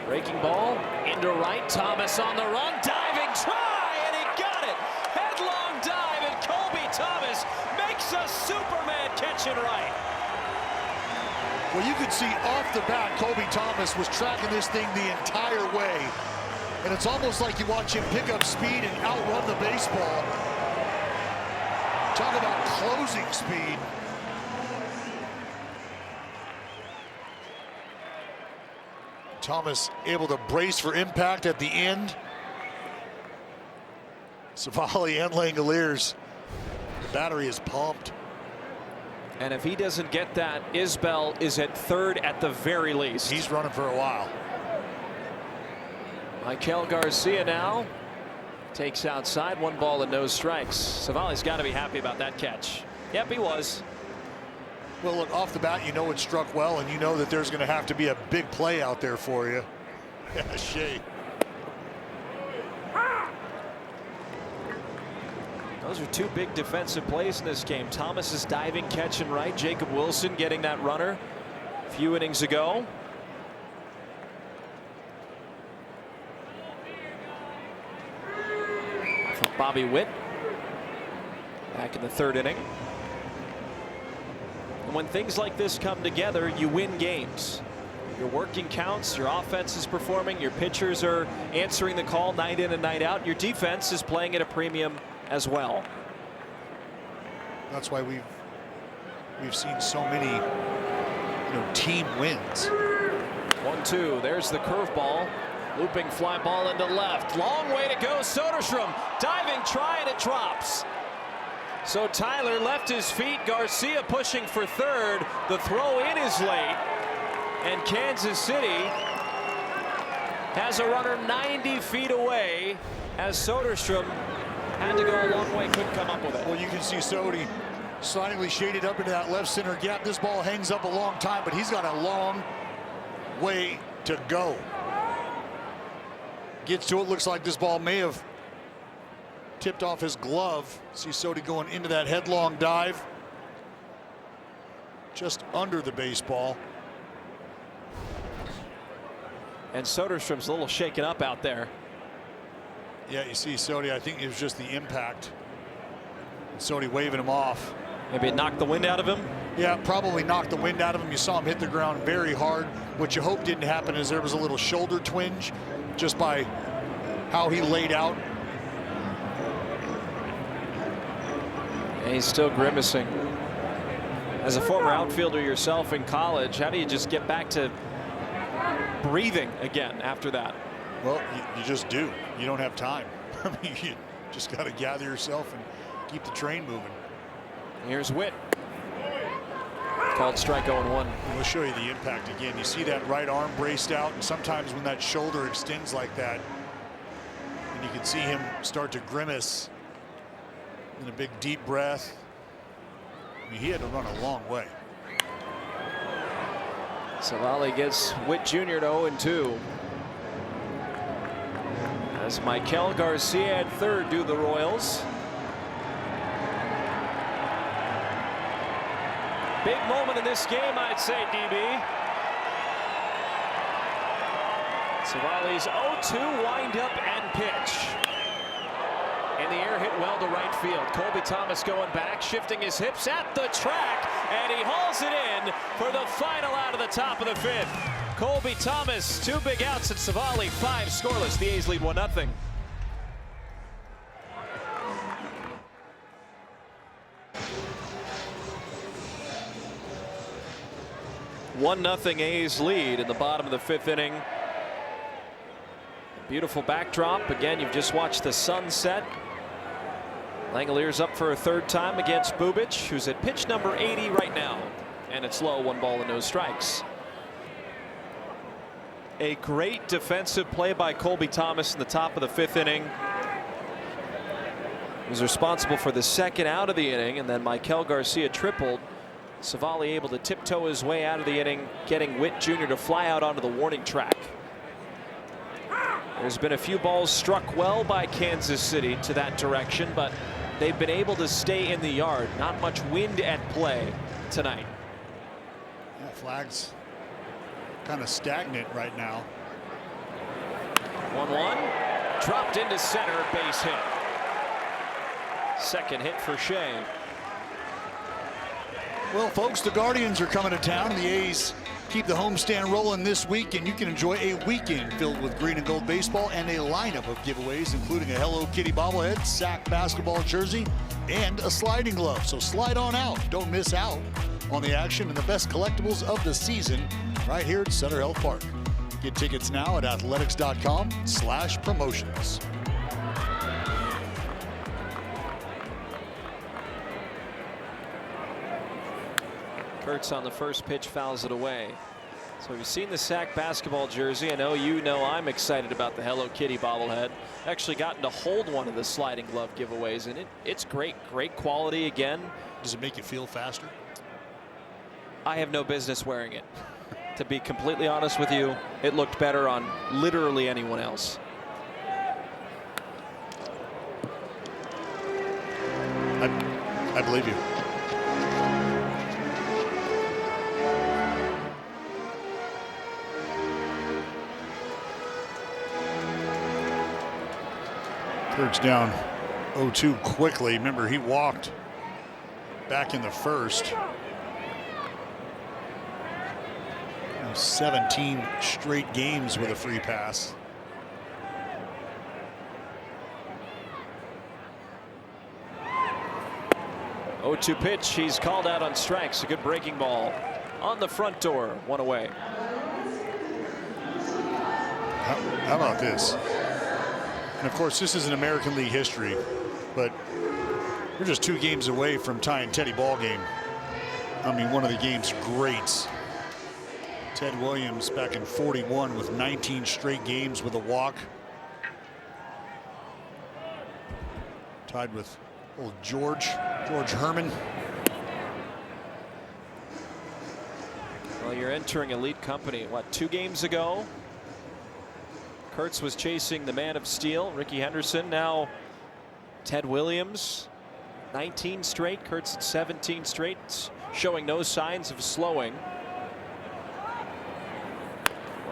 S3: Breaking ball into right. Thomas on the run, diving try, and he got it. Headlong dive, and Colby Thomas makes a Superman catch and right.
S7: Well, you could see off the bat, Colby Thomas was tracking this thing the entire way. And it's almost like you watch him pick up speed and outrun the baseball. Talk about closing speed. Thomas able to brace for impact at the end. Savali and Langoliers, the battery is pumped.
S3: And if he doesn't get that, Isbell is at third at the very least.
S7: He's running for a while.
S3: Michael Garcia now takes outside, 1 ball and no strikes. Savali's got to be happy about that catch. Yep, he was.
S7: Well, look, off the bat, you know it struck well, and you know that there's going to have to be a big play out there for you. Yeah, Shea.
S3: Those are 2 big defensive plays in this game. Thomas's diving catch and right. Jacob Wilson getting that runner a few innings ago. From Bobby Witt back in the 3rd inning. And when things like this come together, you win games. Your working counts, your offense is performing, your pitchers are answering the call night in and night out. Your defense is playing at a premium as well.
S7: That's why we've seen so many, team wins.
S3: 1-2. There's the curveball. Looping fly ball into left. Long way to go. Soderstrom diving try, and it drops. So Tyler left his feet. Garcia pushing for third. The throw in is late. And Kansas City has a runner 90 feet away as Soderstrom had to go a long way, couldn't come up with it.
S7: Well, you can see Sody slidingly shaded up into that left center gap. This ball hangs up a long time, but he's got a long way to go. Gets to it, looks like this ball may have tipped off his glove. See Sody going into that headlong dive. Just under the baseball.
S3: And Soderstrom's a little shaken up out there.
S7: Yeah, you see Sody, I think it was just the impact. Sody waving him off.
S3: Maybe it knocked the wind out of him?
S7: Yeah, probably knocked the wind out of him. You saw him hit the ground very hard. What you hope didn't happen is there was a little shoulder twinge just by how he laid out.
S3: And he's still grimacing. As a former outfielder yourself in college, how do you just get back to breathing again after that?
S7: Well, you just do. You don't have time. I mean, you just got to gather yourself and keep the train moving.
S3: Here's Witt. Called strike 0-1.
S7: We'll show you the impact again. You see that right arm braced out, and sometimes when that shoulder extends like that, and you can see him start to grimace in a big deep breath. I mean, he had to run a long way.
S3: Savali gets Witt Jr. to 0-2. As Michael Garcia at third do the Royals. Big moment in this game, I'd say, DB. Savali's 0-2 wind up and pitch. And the air hit well to right field. Colby Thomas going back, shifting his hips at the track, and he hauls it in for the final out of the top of the fifth. Colby Thomas, 2 big outs, and Savali 5 scoreless. The A's lead 1-0. 1-0 A's lead in the bottom of the 5th inning. Beautiful backdrop. Again, you've just watched the sunset. Langoliers up for a 3rd time against Bubic, who's at pitch number 80 right now. And it's low, 1 ball and no strikes. A great defensive play by Colby Thomas in the top of the 5th inning. He was responsible for the 2nd out of the inning, and then Michael Garcia tripled. Savali able to tiptoe his way out of the inning, getting Witt Jr. to fly out onto the warning track. There's been a few balls struck well by Kansas City to that direction, but they've been able to stay in the yard. Not much wind at play tonight.
S7: Yeah, flags kind of stagnant right now.
S3: 1-1. Dropped into center, base hit. 2nd hit for Shea.
S4: Well, folks, the Guardians are coming to town. The A's keep the homestand rolling this week, and you can enjoy a weekend filled with green and gold baseball and a lineup of giveaways, including a Hello Kitty bobblehead, sack basketball jersey, and a sliding glove. So slide on out. Don't miss out on the action and the best collectibles of the season right here at Center Health Park. Get tickets now at athletics.com/promotions.
S3: Kurtz on the first pitch fouls it away. So we've seen the sack basketball jersey. I know you know I'm excited about the Hello Kitty bobblehead. Actually gotten to hold one of the sliding glove giveaways, and it's great quality again.
S7: Does it make you feel faster?
S3: I have no business wearing it. To be completely honest with you, it looked better on literally anyone else.
S7: I believe you. Kurtz down 0-2 quickly. Remember, he walked back in the first. 17 straight games with a free pass.
S3: Oh, 2 pitch. He's called out on strikes. A good breaking ball on the front door. 1 away.
S7: How about this? And of course, this isn't American League history, but we're just 2 games away from tying Teddy Ballgame. I mean, one of the game's greats. Ted Williams back in 41 with 19 straight games with a walk. Tied with old George Herman.
S3: Well, you're entering elite company. What, 2 games ago? Kurtz was chasing the man of steel, Ricky Henderson. Now Ted Williams, 19 straight. Kurtz at 17 straight, showing no signs of slowing.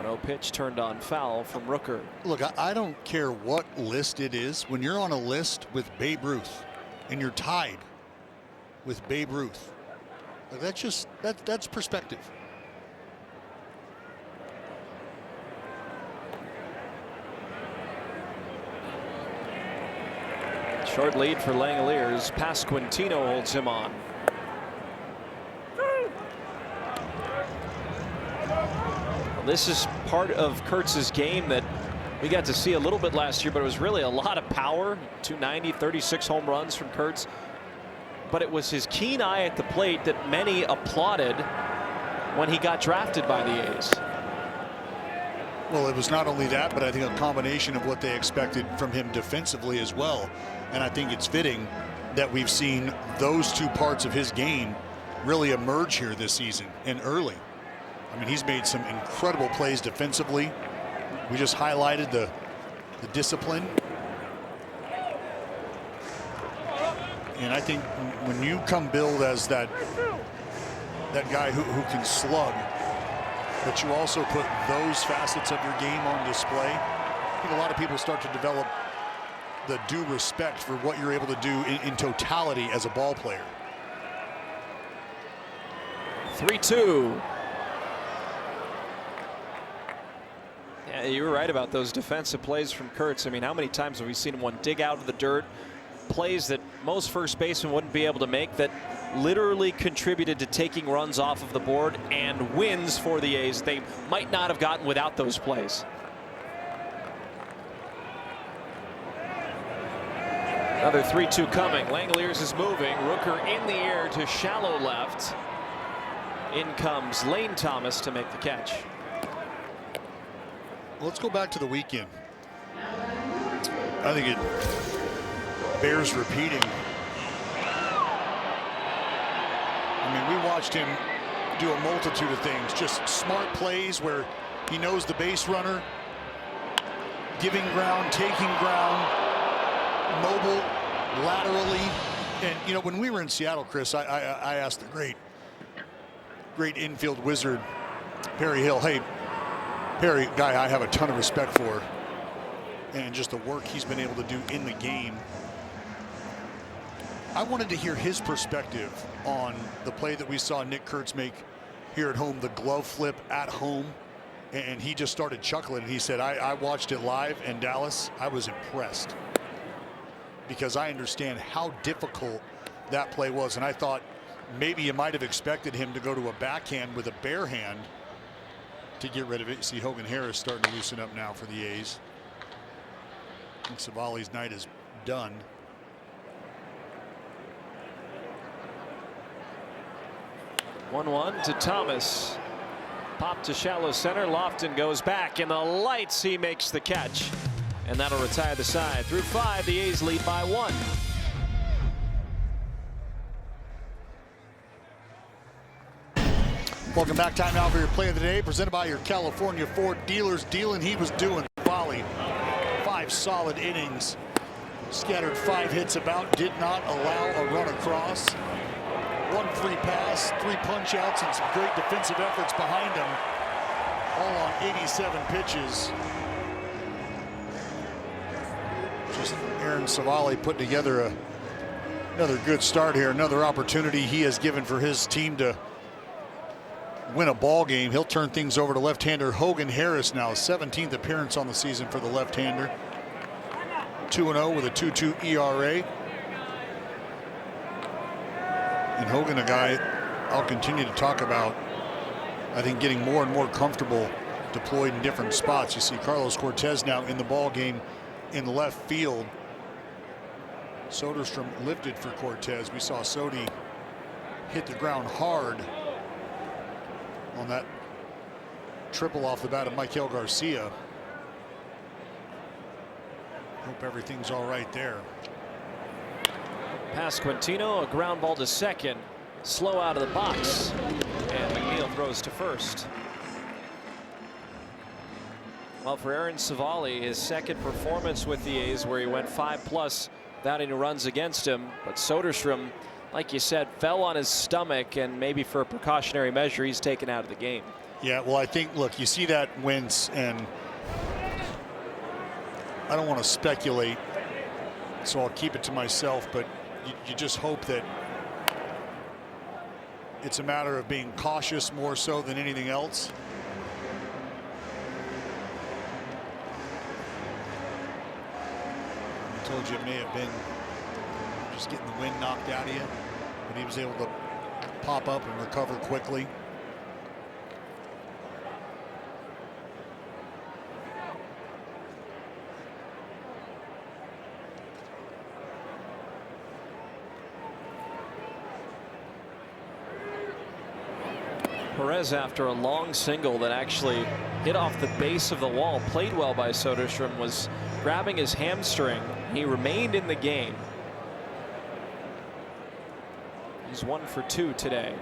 S3: 1-0 pitch turned on foul from Rooker.
S4: Look, I don't care what list it is. When you're on a list with Babe Ruth and you're tied with Babe Ruth, that's perspective.
S3: Short lead for Langoliers. Pasquantino holds him on. Well, this is part of Kurtz's game that we got to see a little bit last year, but it was really a lot of power. 290, 36 home runs from Kurtz. But it was his keen eye at the plate that many applauded when he got drafted by the A's.
S7: Well, it was not only that, but I think a combination of what they expected from him defensively as well. And I think it's fitting that we've seen those two parts of his game really emerge here this season and early. I mean, he's made some incredible plays defensively. We just highlighted the discipline. And I think when you come billed as that guy who can slug, but you also put those facets of your game on display, I think a lot of people start to develop the due respect for what you're able to do in totality as a ball player.
S3: 3-2. Yeah, you were right about those defensive plays from Kurtz. I mean, how many times have we seen one dig out of the dirt, plays that most first basemen wouldn't be able to make, that literally contributed to taking runs off of the board and wins for the A's they might not have gotten without those plays. Another 3-2 coming. Langoliers is moving. Rooker in the air to shallow left. In comes Lane Thomas to make the catch.
S7: Let's go back to the weekend. I think it bears repeating. I mean, we watched him do a multitude of things, just smart plays where he knows the base runner, giving ground, taking ground, mobile, laterally. And, you know, when we were in Seattle, Chris, I asked the great infield wizard, Perry Hill, hey, Perry, guy I have a ton of respect for, and just the work he's been able to do in the game. I wanted to hear his perspective on the play that we saw Nick Kurtz make here at home, the glove flip at home, and he just started chuckling. He said, I watched it live in Dallas. I was impressed because I understand how difficult that play was, and I thought maybe you might have expected him to go to a backhand with a bare hand to get rid of it. You see Hogan Harris starting to loosen up now for the A's. I think Savali's night is done.
S3: (1-1) to Thomas. Pop to shallow center. Lofton goes back in the lights. He makes the catch, and that'll retire the side. Through 5, the A's lead by 1.
S7: Welcome back. Time now for your play of the day, presented by your California Ford dealers. Dealing he was doing. Volley. 5 solid innings. Scattered 5 hits about. Did not allow a run across. 1 free pass, 3 punch outs, and some great defensive efforts behind him. All on 87 pitches. Just Aaron Savali putting together another good start here. Another opportunity he has given for his team to win a ball game. He'll turn things over to left-hander Hogan Harris now. 17th appearance on the season for the left-hander. 2-0 with a 2.2 ERA. And Hogan, a guy I'll continue to talk about, I think getting more and more comfortable deployed in different spots. You see Carlos Cortez now in the ball game in left field. Soderstrom lifted for Cortez. We saw Sodi hit the ground hard on that triple off the bat of Michael Garcia. Hope everything's all right there.
S3: Pasquantino, a ground ball to second. Slow out of the box. And McNeil throws to first. Well, for Aaron Savali, his second performance with the A's where he went 5+ without any runs against him. But Soderstrom, like you said, fell on his stomach, and maybe for a precautionary measure, he's taken out of the game.
S7: Yeah, well, I think, look, you see that wince, and I don't want to speculate, so I'll keep it to myself, but you just hope that it's a matter of being cautious more so than anything else. I told you it may have been just getting the wind knocked out of you. But he was able to pop up and recover quickly.
S3: Perez, after a long single that actually hit off the base of the wall, played well by Soderstrom, was grabbing his hamstring. He remained in the game. He's 1 for 2 today.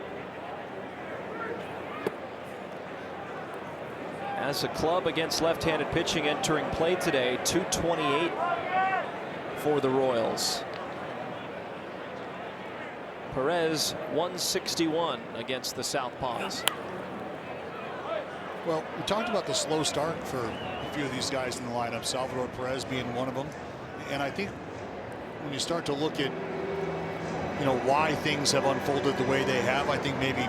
S3: As a club against left-handed pitching entering play today, .228 for the Royals. Perez 161 against the Southpaws.
S7: Well, we talked about the slow start for a few of these guys in the lineup, Salvador Perez being one of them. And I think when you start to look at, why things have unfolded the way they have, I think maybe,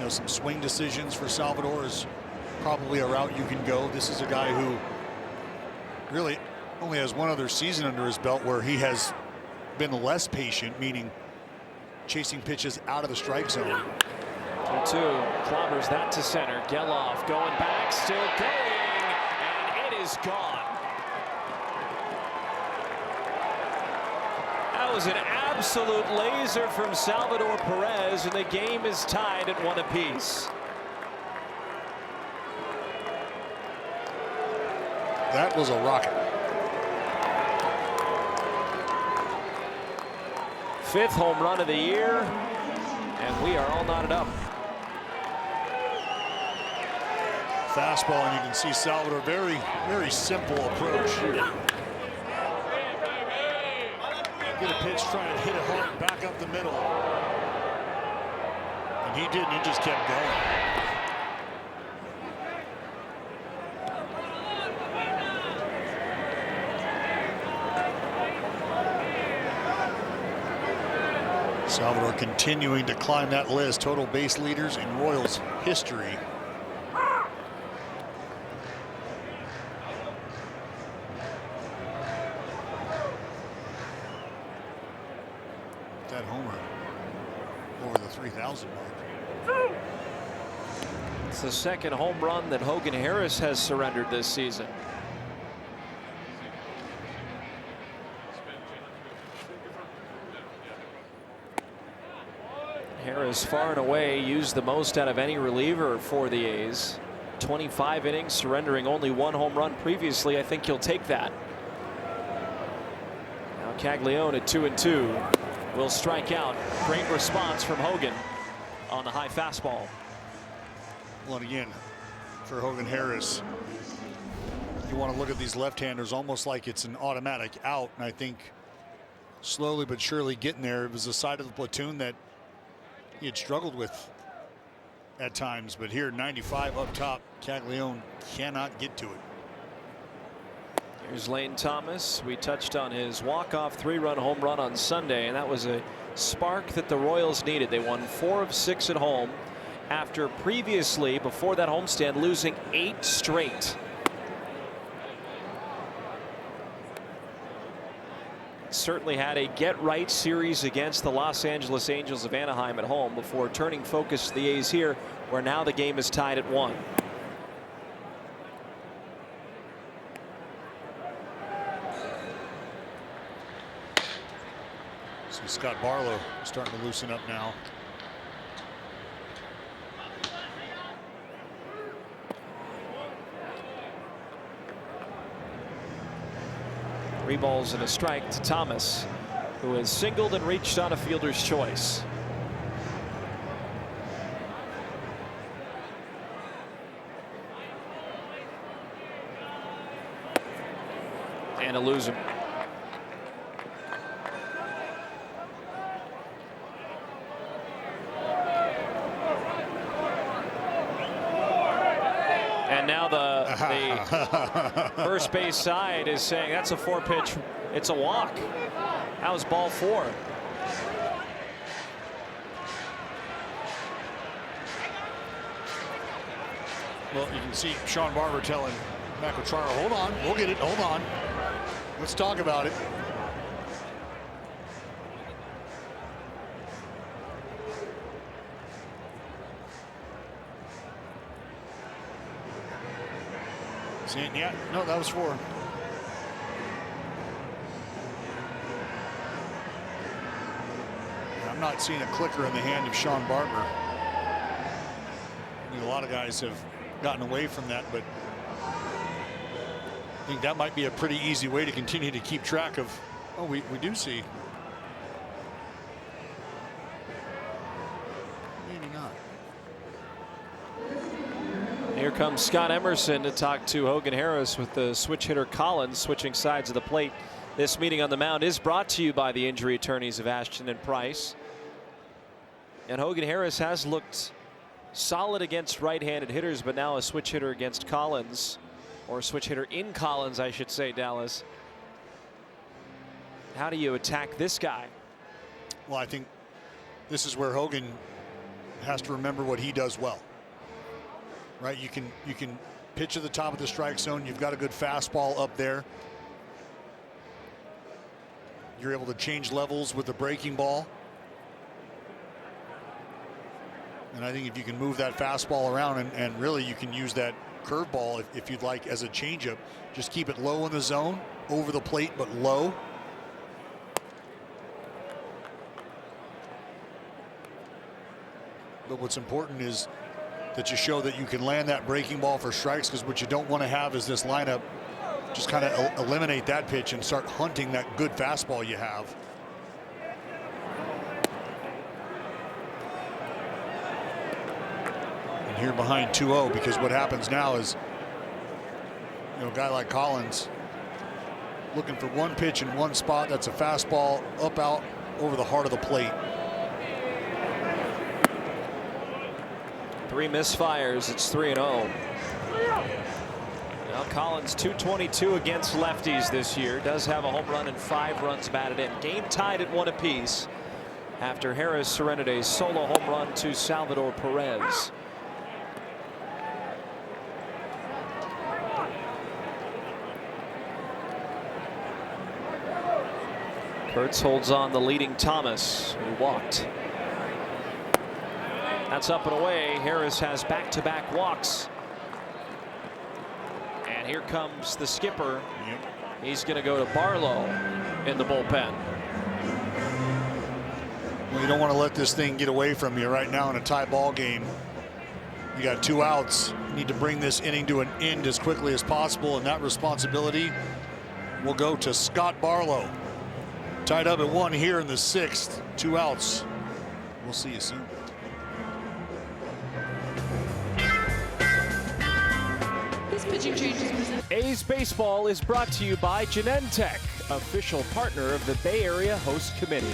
S7: some swing decisions for Salvador is probably a route you can go. This is a guy who really only has one other season under his belt where he has been less patient, meaning chasing pitches out of the strike zone.
S3: 2-2, clobbers that to center. Geloff going back, still going, and it is gone. That was an absolute laser from Salvador Perez, and the game is tied at 1 apiece.
S7: That was a rocket.
S3: 5th home run of the year, and we are all knotted up.
S7: Fastball, and you can see Salvador, very, very simple approach. Get a pitch, try and hit it hard back up the middle. And he didn't, he just kept going. Salvador continuing to climb that list. Total base leaders in Royals history. That homer over the 3,000 mark.
S3: It's the 2nd home run that Hogan Harris has surrendered this season. Harris far and away used the most out of any reliever for the A's. 25 innings, surrendering only 1 home run previously. I think you'll take that. Now Caglione at 2-2 will strike out. Great response from Hogan on the high fastball.
S7: Well, and again, for Hogan Harris, you want to look at these left-handers almost like it's an automatic out, and I think slowly but surely getting there. It was the side of the platoon that he had struggled with at times, but here 95 up top, Caglione cannot get to it.
S3: Here's Lane Thomas. We touched on his walk-off 3-run home run on Sunday, and that was a spark that the Royals needed. They won 4 of 6 at home after previously, before that homestand, losing 8 straight. Certainly had a get-right series against the Los Angeles Angels of Anaheim at home before turning focus to the A's here, where now the game is tied at 1.
S7: See Scott Barlow starting to loosen up now.
S3: Three balls and a strike to Thomas, who has singled and reached on a fielder's choice. And a loser. And now the first base side is saying that's a 4-pitch. It's a walk. That was ball 4.
S7: Well, you can see Sean Barber telling McEltrara, hold on, we'll get it, hold on. Let's talk about it. Yeah, no, that was 4. I'm not seeing a clicker in the hand of Sean Barber. I mean, a lot of guys have gotten away from that, but I think that might be a pretty easy way to continue to keep track of. Oh, we do see. Maybe not.
S3: Here comes Scott Emerson to talk to Hogan Harris with the switch hitter Collins switching sides of the plate. This meeting on the mound is brought to you by the injury attorneys of Ashton and Price. And Hogan Harris has looked solid against right-handed hitters, but now a switch hitter against Collins, or a switch hitter in Collins, I should say, Dallas. How do you attack this guy?
S7: Well, I think this is where Hogan has to remember what he does well. Right, you can pitch at the top of the strike zone. You've got a good fastball up there. You're able to change levels with the breaking ball. And I think if you can move that fastball around, and really you can use that curveball if you'd like as a changeup. Just keep it low in the zone, over the plate, but low. But what's important is that you show that you can land that breaking ball for strikes, because what you don't want to have is this lineup just kind of eliminate that pitch and start hunting that good fastball you have. And here behind 2-0, because what happens now is, you know, a guy like Collins looking for one pitch in one spot. That's a fastball up out over the heart of the plate.
S3: 3 misfires. It's 3-0. Now Collins 222 against lefties this year. Does have a home run and 5 runs batted in. Game tied at 1 apiece after Harris surrendered a solo home run to Salvador Perez. Kurtz holds on the leading Thomas, who walked. That's up and away. Harris has back-to-back walks. And here comes the skipper. He's going to go to Barlow in the bullpen.
S7: Well, you don't want to let this thing get away from you right now in a tie ball game. You got 2 outs. You need to bring this inning to an end as quickly as possible, and that responsibility will go to Scott Barlow. Tied up at 1 here in the 6th. 2 outs. We'll see you soon.
S3: A's Baseball is brought to you by Genentech, official partner of the Bay Area Host Committee.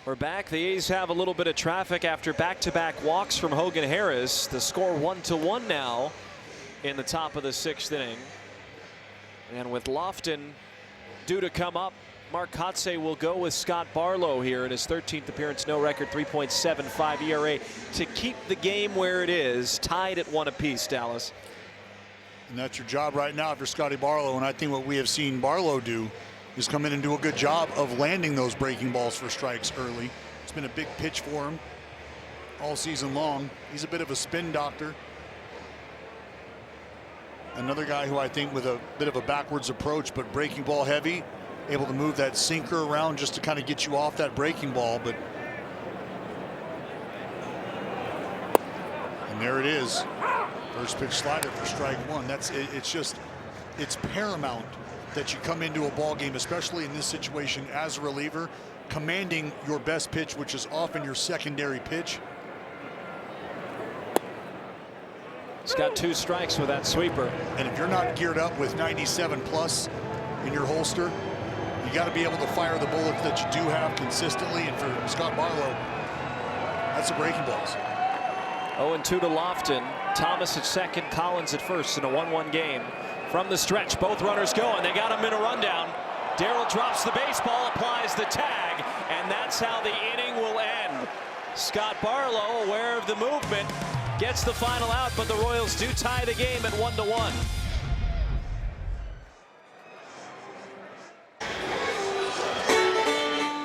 S3: We're back. The A's have a little bit of traffic after back-to-back walks from Hogan Harris. The score 1-1 now in the top of the 6th inning. And with Lofton due to come up, Mark Kotze will go with Scott Barlow here in his 13th appearance. No record, 3.75 ERA to keep the game where it is, tied at 1 apiece, Dallas.
S7: And that's your job right now for Scotty Barlow. And I think what we have seen Barlow do is come in and do a good job of landing those breaking balls for strikes early. It's been a big pitch for him all season long. He's a bit of a spin doctor. Another guy who I think with a bit of a backwards approach, but breaking ball heavy, able to move that sinker around just to kind of get you off that breaking ball. But and there it is, first pitch slider for strike 1. That's it. It's paramount that you come into a ball game, especially in this situation as a reliever, commanding your best pitch, which is often your secondary pitch.
S3: He's got 2 strikes with that sweeper.
S7: And if you're not geared up with 97 plus in your holster, you got to be able to fire the bullets that you do have consistently. And for Scott Barlow, that's the breaking balls.
S3: 0-2 to Lofton. Thomas at second, Collins at first in a 1-1 game. From the stretch, both runners go, and they got him in a rundown. Darrell drops the baseball, applies the tag, and that's how the inning will end. Scott Barlow, aware of the movement, gets the final out, but the Royals do tie the game at 1-1.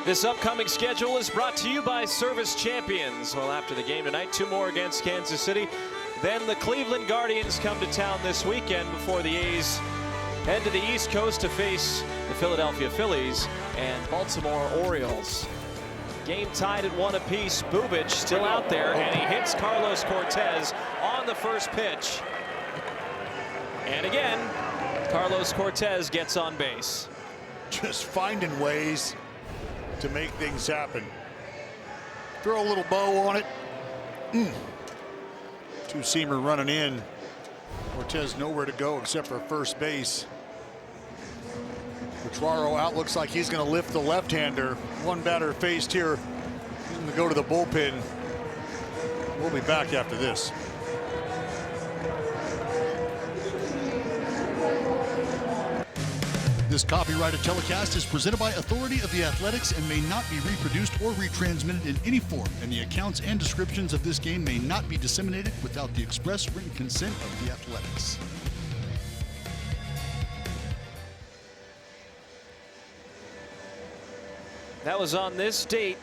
S3: This upcoming schedule is brought to you by Service Champions. Well, after the game tonight, 2 more against Kansas City. Then the Cleveland Guardians come to town this weekend before the A's head to the East Coast to face the Philadelphia Phillies and Baltimore Orioles. Game tied at 1 apiece. Bubic still out there, and he hits Carlos Cortez on the first pitch. And again, Carlos Cortez gets on base.
S7: Just finding ways to make things happen. Throw a little bow on it. Two-seamer running in. Cortez nowhere to go except for first base. Quatraro out, looks like he's going to lift the left-hander. One batter faced here. He's going to go to the bullpen. We'll be back after this.
S4: This copyrighted telecast is presented by authority of the Athletics and may not be reproduced or retransmitted in any form, and the accounts and descriptions of this game may not be disseminated without the express written consent of the Athletics.
S3: That was on this date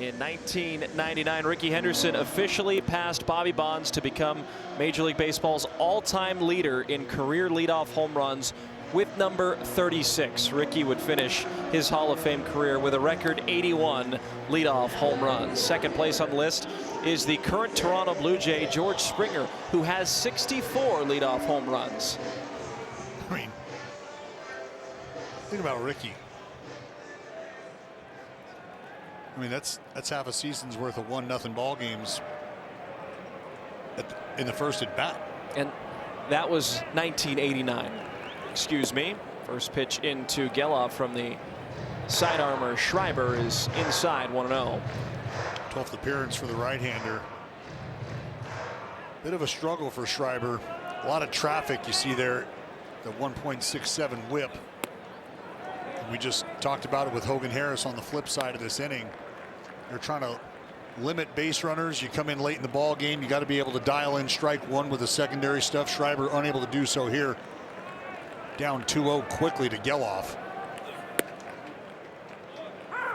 S3: in 1999. Rickey Henderson officially passed Bobby Bonds to become Major League Baseball's all-time leader in career leadoff home runs with number 36. Rickey would finish his Hall of Fame career with a record 81 leadoff home runs. Second place on the list is the current Toronto Blue Jay, George Springer, who has 64 leadoff home runs.
S7: I mean, think about Rickey. I mean, that's half a season's worth of 1-0 ball games in the first at bat.
S3: And that was 1989. Excuse me. First pitch into Geloff from the side armor. Schreiber is inside 1-0.
S7: 12th appearance for the right-hander. Bit of a struggle for Schreiber. A lot of traffic you see there. The 1.67 whip. And we just talked about it with Hogan Harris on the flip side of this inning. They're trying to limit base runners. You come in late in the ball game, you got to be able to dial in strike one with the secondary stuff. Schreiber unable to do so here. Down 2-0 quickly to Geloff.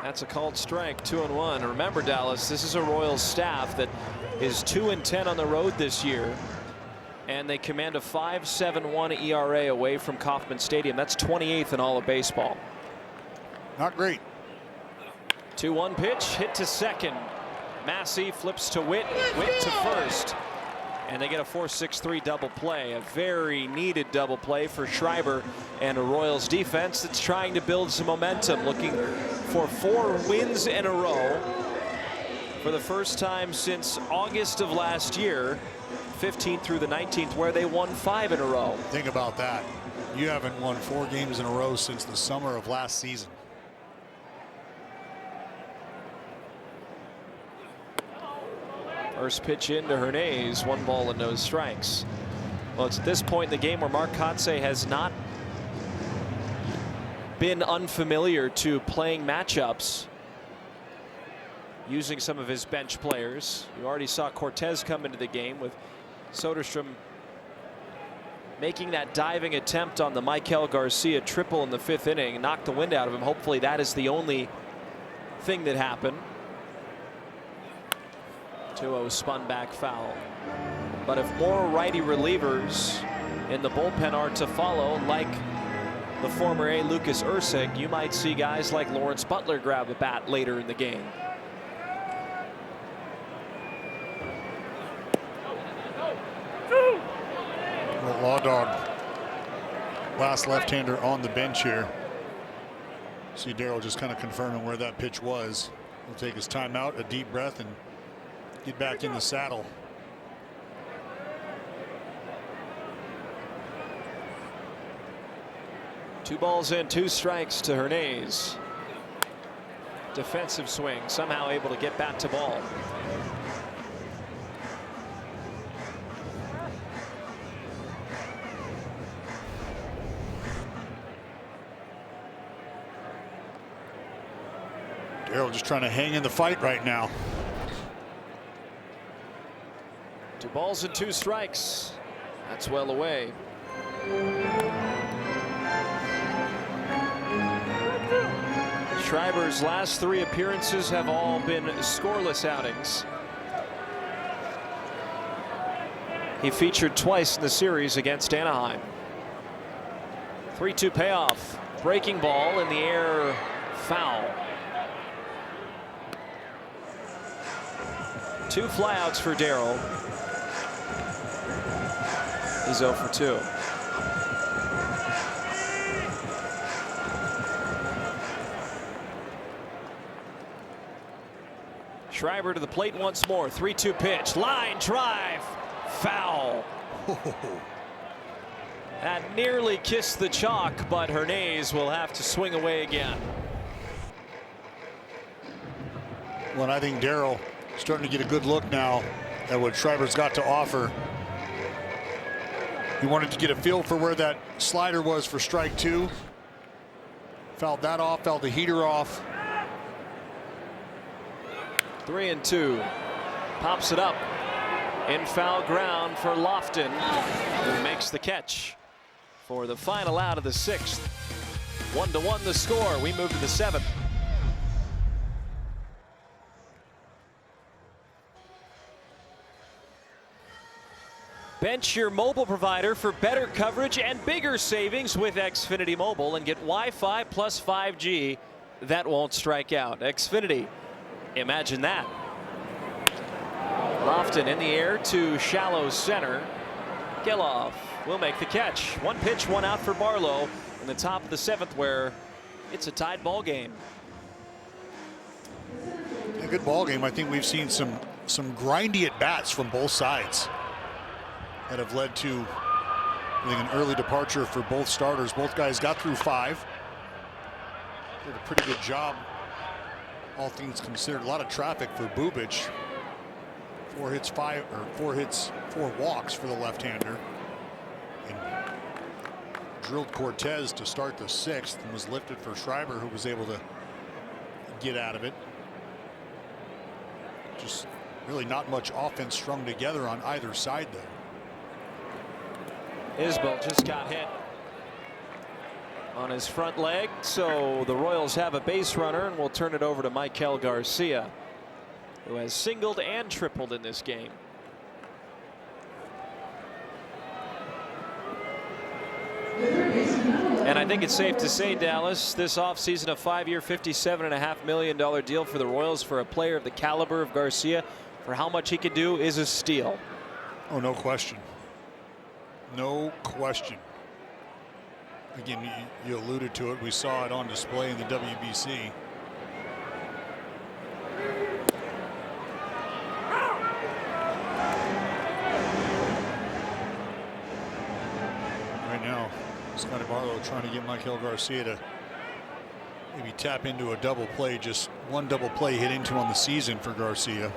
S3: That's a called strike. 2-1. Remember, Dallas, this is a Royals staff that is 2-10 on the road this year, and they command a 5.71 ERA away from Kauffman Stadium. That's 28th in all of baseball.
S7: Not great.
S3: 2-1 pitch, hit to second. Massey flips to Witt, Witt to first. And they get a 4-6-3 double play. A very needed double play for Schreiber and a Royals defense that's trying to build some momentum, looking for 4 wins in a row for the first time since August of last year, 15th through the 19th, where they won 5 in a row.
S7: Think about that. You haven't won 4 games in a row since the summer of last season.
S3: First pitch into Hernandez, 1 ball and no strikes. Well, it's at this point in the game where Mark Kotsay has not been unfamiliar to playing matchups using some of his bench players. You already saw Cortez come into the game with Soderstrom making that diving attempt on the Michael Garcia triple in the 5th inning, knocked the wind out of him. Hopefully that is the only thing that happened. 2-0 spun back foul. But if more righty relievers in the bullpen are to follow, like the former A. Lucas Ursig, you might see guys like Lawrence Butler grab a bat later in the game.
S7: Well, Law Dog, last left-hander on the bench here. See Darryl just kind of confirming where that pitch was. He'll take his time out, a deep breath, and get back in the saddle.
S3: Two balls in, 2 strikes to Hernandez. Defensive swing, somehow able to get bat to ball.
S7: Darryl just trying to hang in the fight right now.
S3: 2 balls and 2 strikes. That's well away. Schreiber's last 3 appearances have all been scoreless outings. He featured twice in the series against Anaheim. 3-2 payoff. Breaking ball in the air, foul. 2 flyouts for Darryl. He's 0 for 2. Schreiber to the plate once more. 3-2 pitch. Line drive. Foul. That nearly kissed the chalk, but Hernandez will have to swing away again.
S7: Well, and I think Darryl starting to get a good look now at what Schreiber's got to offer. He wanted to get a feel for where that slider was for strike 2. Fouled that off, fouled the heater off.
S3: 3-2. Pops it up. In foul ground for Lofton, who makes the catch for the final out of the 6th. 1-1 the score. We move to the 7th. Bench your mobile provider for better coverage and bigger savings with Xfinity Mobile and get Wi-Fi plus 5G that won't strike out. Xfinity, imagine that. Lofton in the air to shallow center. Geloff will make the catch. 1 pitch, 1 out for Barlow in the top of the 7th, where it's a tied ball game.
S7: A good ball game. I think we've seen some grindy at bats from both sides that have led to, I think, an early departure for both starters. Both guys got through 5. Did a pretty good job, all things considered. A lot of traffic for Bubic. 4 hits, 4 walks for the left-hander. And drilled Cortez to start the 6th and was lifted for Schreiber, who was able to get out of it. Just really not much offense strung together on either side, though.
S3: Isbell just got hit on his front leg, so the Royals have a base runner, and we'll turn it over to Michael Garcia, who has singled and tripled in this game. And I think it's safe to say, Dallas, this offseason, a 5-year, $57.5 million deal for the Royals for a player of the caliber of Garcia, for how much he could do, is a steal.
S7: Oh, no question. No question. Again, you alluded to it. We saw it on display in the WBC. Right now, Scotty Barlow trying to get Michael Garcia to maybe tap into a double play. Just one double play hit into on the season for Garcia.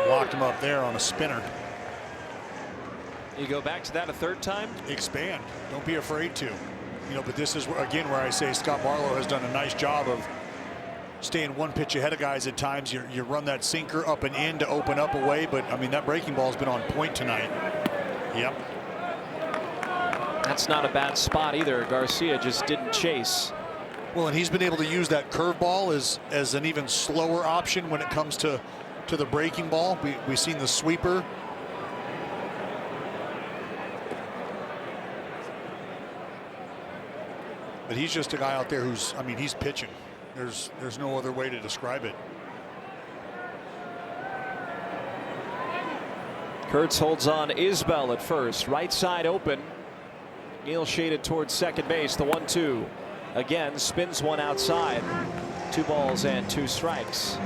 S7: Locked him up there on a spinner.
S3: You go back to that a 3rd time?
S7: Expand. Don't be afraid to. You know, but this is, again, where I say Scott Barlow has done a nice job of staying 1 pitch ahead of guys at times. You run that sinker up and in to open up away, but, I mean, that breaking ball has been on point tonight. Yep.
S3: That's not a bad spot either. Garcia just didn't chase.
S7: Well, and he's been able to use that curveball as an even slower option when it comes to the breaking ball. We've seen the sweeper. But he's just a guy out there who's, I mean, he's pitching. There's no other way to describe it.
S3: Kurtz holds on Isbell at first. Right side open. Neal shaded towards second base. The 1-2. Again, spins one outside. 2 balls and 2 strikes.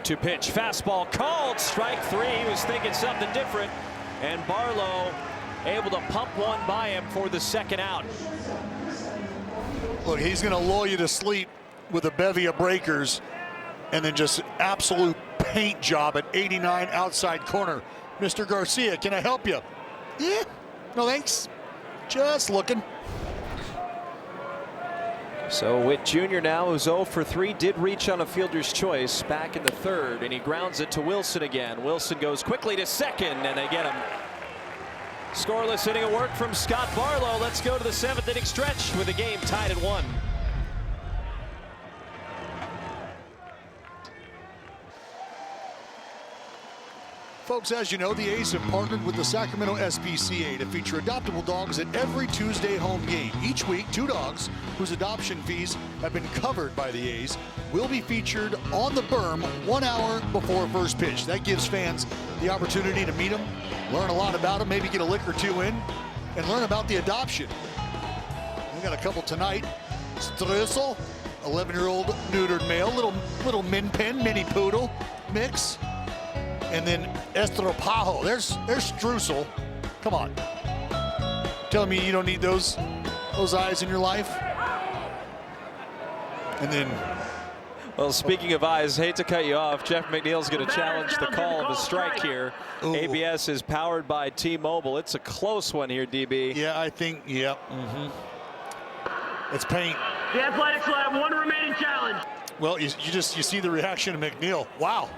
S3: Two pitch, fastball called, strike 3. He was thinking something different, and Barlow able to pump one by him for the 2nd out.
S7: Look, he's going to lull you to sleep with a bevy of breakers, and then just absolute paint job at 89 outside corner. Mr. Garcia, can I help you? Yeah, no thanks. Just looking.
S3: So Witt Jr. now, who's 0 for 3, did reach on a fielder's choice back in the 3rd, and he grounds it to Wilson again. Wilson goes quickly to second, and they get him. Scoreless inning of work from Scott Barlow. Let's go to the 7th inning stretch with the game tied at 1.
S4: Folks, as you know, the A's have partnered with the Sacramento SPCA to feature adoptable dogs at every Tuesday home game. Each week, 2 dogs whose adoption fees have been covered by the A's will be featured on the berm 1 hour before first pitch. That gives fans the opportunity to meet them, learn a lot about them, maybe get a lick or 2 in, and learn about the adoption. We got a couple tonight. Streusel, 11-year-old neutered male, little min pin, mini poodle mix. And then Estropajo. There's Streusel. Come on. Tell me you don't need those eyes in your life? And then...
S3: Well, speaking of eyes, hate to cut you off, Jeff McNeil's going to challenge the call of a strike here. Ooh. ABS is powered by T-Mobile. It's a close one here, DB.
S4: Yeah, I think, yeah. It's paint.
S9: The Athletics will have 1 remaining challenge.
S4: Well, you see the reaction of McNeil. Wow,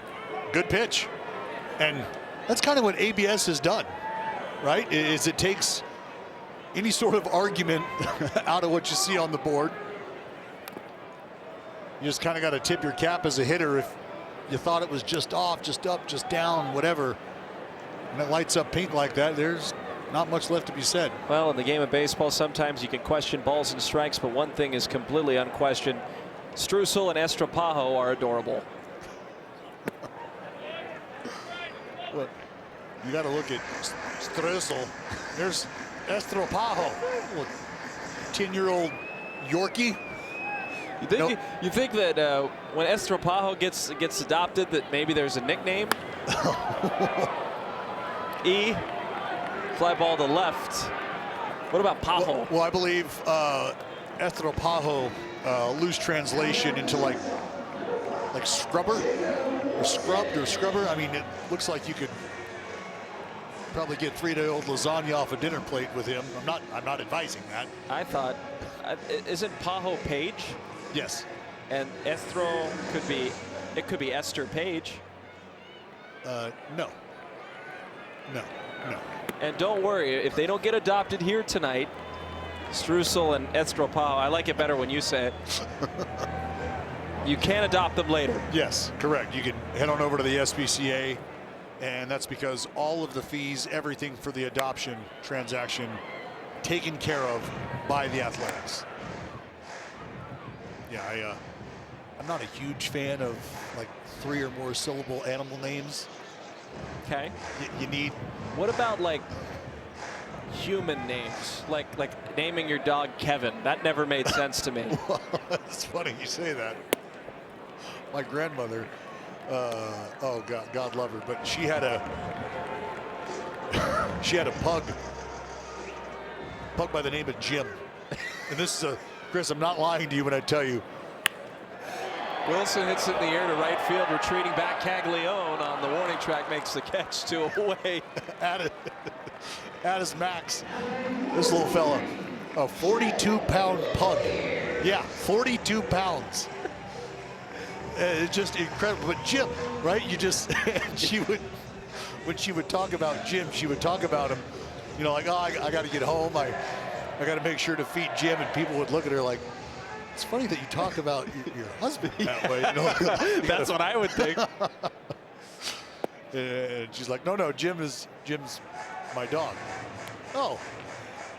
S4: good pitch. And that's kind of what ABS has done, right? Is it takes any sort of argument out of what you see on the board. You just kind of got to tip your cap as a hitter if you thought it was just off, just up, just down, whatever. And it lights up pink like that, there's not much left to be said.
S3: Well, in the game of baseball, sometimes you can question balls and strikes, but one thing is completely unquestioned. Streusel and Estropajo are adorable.
S4: Well, you got to look at Streusel. There's Estropajo, 10-year-old Yorkie.
S3: You think that when Estropajo gets adopted, that maybe there's a nickname? E, fly ball to left. What about Pajo?
S4: Well, I believe Estropajo, loose translation into like scrubber or scrubbed or scrubber. I mean, it looks like you could probably get 3-day-old lasagna off a dinner plate with him. I'm not advising that.
S3: I thought, isn't Pajo Page?
S4: Yes.
S3: And Estro could be Esther Page.
S4: No.
S3: And don't worry, if they don't get adopted here tonight, Streusel and Estropajo, I like it better when you say it. You can adopt them later.
S4: Yes, correct. You can head on over to the SPCA, and that's because all of the fees, everything for the adoption transaction, taken care of by the Athletics. Yeah, I'm not a huge fan of like 3 or more syllable animal names.
S3: Okay.
S4: You need.
S3: What about like human names, like naming your dog Kevin? That never made sense to me.
S4: Well, it's funny you say that. My grandmother, oh God love her, but she had a pug by the name of Jim. And this is Chris, I'm not lying to you when I tell you.
S3: Wilson hits it in the air to right field, retreating back. Caglione on the warning track makes the catch 2 away.
S4: Addis Max, this little fella, a 42-pound pug. Yeah, 42 pounds. It's just incredible. But Jim, right? When she would talk about Jim, she would talk about him, you know, like, oh, I got to get home. I got to make sure to feed Jim. And people would look at her like, it's funny that you talk about your husband that way. You know?
S3: That's what I would think.
S4: And she's like, no, Jim's my dog. Oh,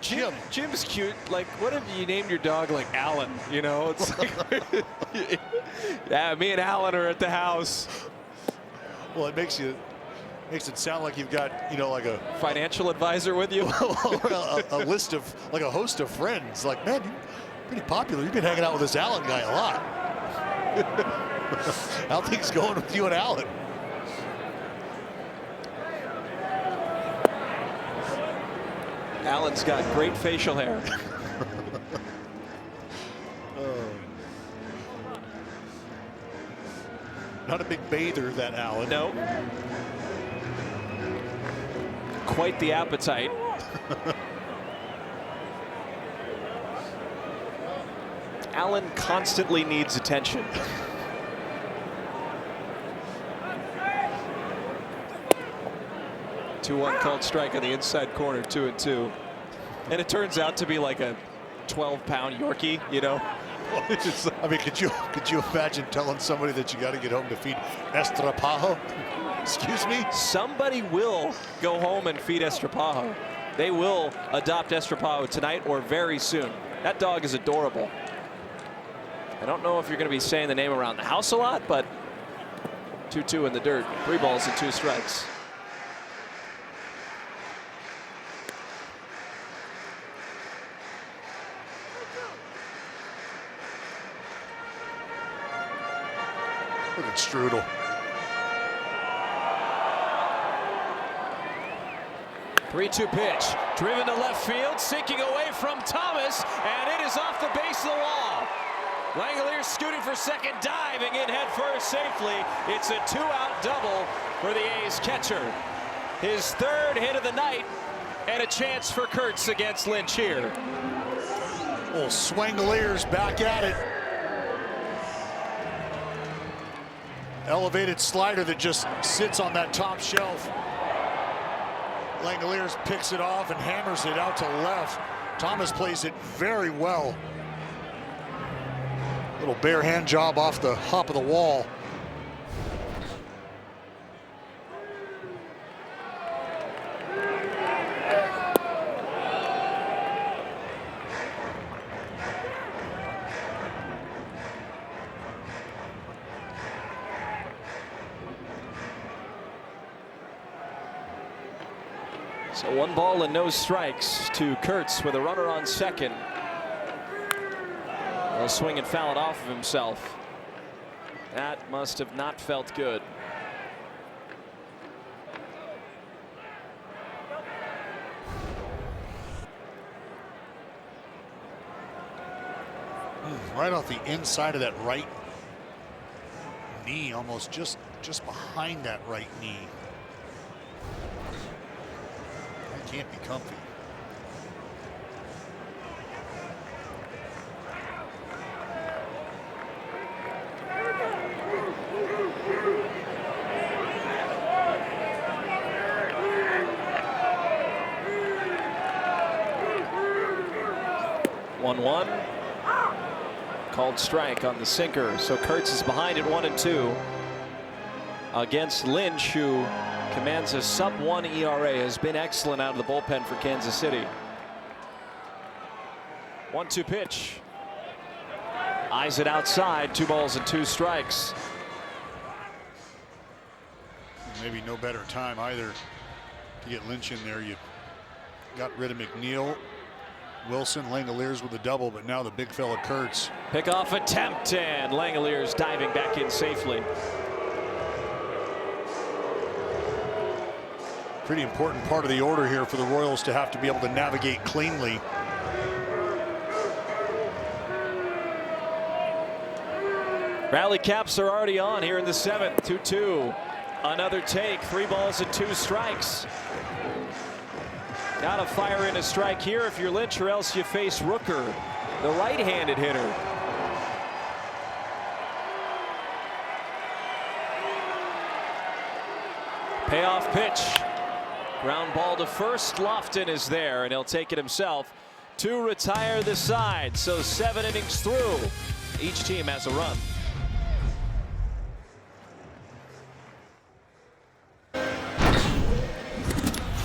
S3: Jim's cute. Like, what if you named your dog like Alan? You know, it's like, yeah, me and Alan are at the house.
S4: Well, it makes it sound like you've got, you know, like a
S3: financial advisor with you.
S4: a list of, like a host of friends. Like, man, you're pretty popular. You've been hanging out with this Alan guy a lot. How things going with you and Alan?
S3: Alan's got great facial hair.
S4: Not a big bather, that Alan.
S3: No. Quite the appetite. Allen constantly needs attention. Two-one called strike on the inside corner, 2-2. And it turns out to be like a 12-pound Yorkie, you know.
S7: I mean, could you imagine telling somebody that you got to get home to feed Estropajo? Excuse me?
S3: Somebody will go home and feed Estropajo. They will adopt Estropajo tonight or very soon. That dog is adorable. I don't know if you're going to be saying the name around the house a lot, but 2-2 in the dirt. 3 balls and 2 strikes.
S7: Look at Strudel.
S3: 3-2 pitch, driven to left field, sinking away from Thomas, and it is off the base of the wall. Langeliers scooting for second, diving in head first safely. It's a 2-out double for the A's catcher. His 3rd hit of the night, and a chance for Kurtz against Lynch here.
S7: Well, Swangeliers back at it. Elevated slider that just sits on that top shelf. Langeliers picks it off and hammers it out to left. Thomas plays it very well. Little bare hand job off the hop of the wall.
S3: So 1 ball and no strikes to Kurtz with a runner on second. He'll swing and foul it off of himself. That must have not felt good.
S7: Right off the inside of that right knee, almost just behind that right knee. That can't be comfy.
S3: One. Called strike on the sinker. So Kurtz is behind at 1-2 against Lynch, who commands a sub-1 ERA, has been excellent out of the bullpen for Kansas City. 1-2 pitch. Eyes it outside. 2 balls and 2 strikes.
S7: Maybe no better time either to get Lynch in there. You got rid of McNeil. Wilson, Langeliers with a double, but now the big fella Kurtz.
S3: Pickoff attempt, and Langeliers diving back in safely.
S7: Pretty important part of the order here for the Royals to have to be able to navigate cleanly.
S3: Rally caps are already on here in the 7th. 2-2. Another take. 3 balls and 2 strikes. Gotta fire in a strike here if you're Lynch, or else you face Rooker, the right-handed hitter. Payoff pitch. Ground ball to first. Lofton is there, and he'll take it himself to retire the side. So 7 innings through. Each team has a run.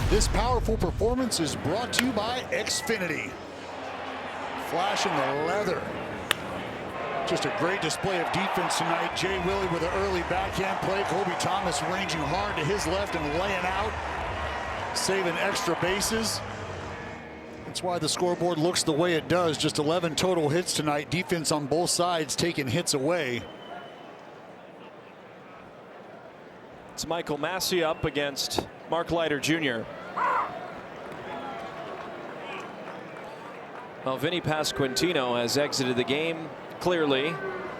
S4: This powerful performance is brought to you by Xfinity. Flashing the leather. Just a great display of defense tonight. Jay Willie with an early backhand play. Kobe Thomas ranging hard to his left and laying out, saving extra bases. That's why the scoreboard looks the way it does. Just 11 total hits tonight. Defense on both sides taking hits away.
S3: It's Michael Massey up against Mark Leiter Jr. Well, Vinny Pasquantino has exited the game clearly,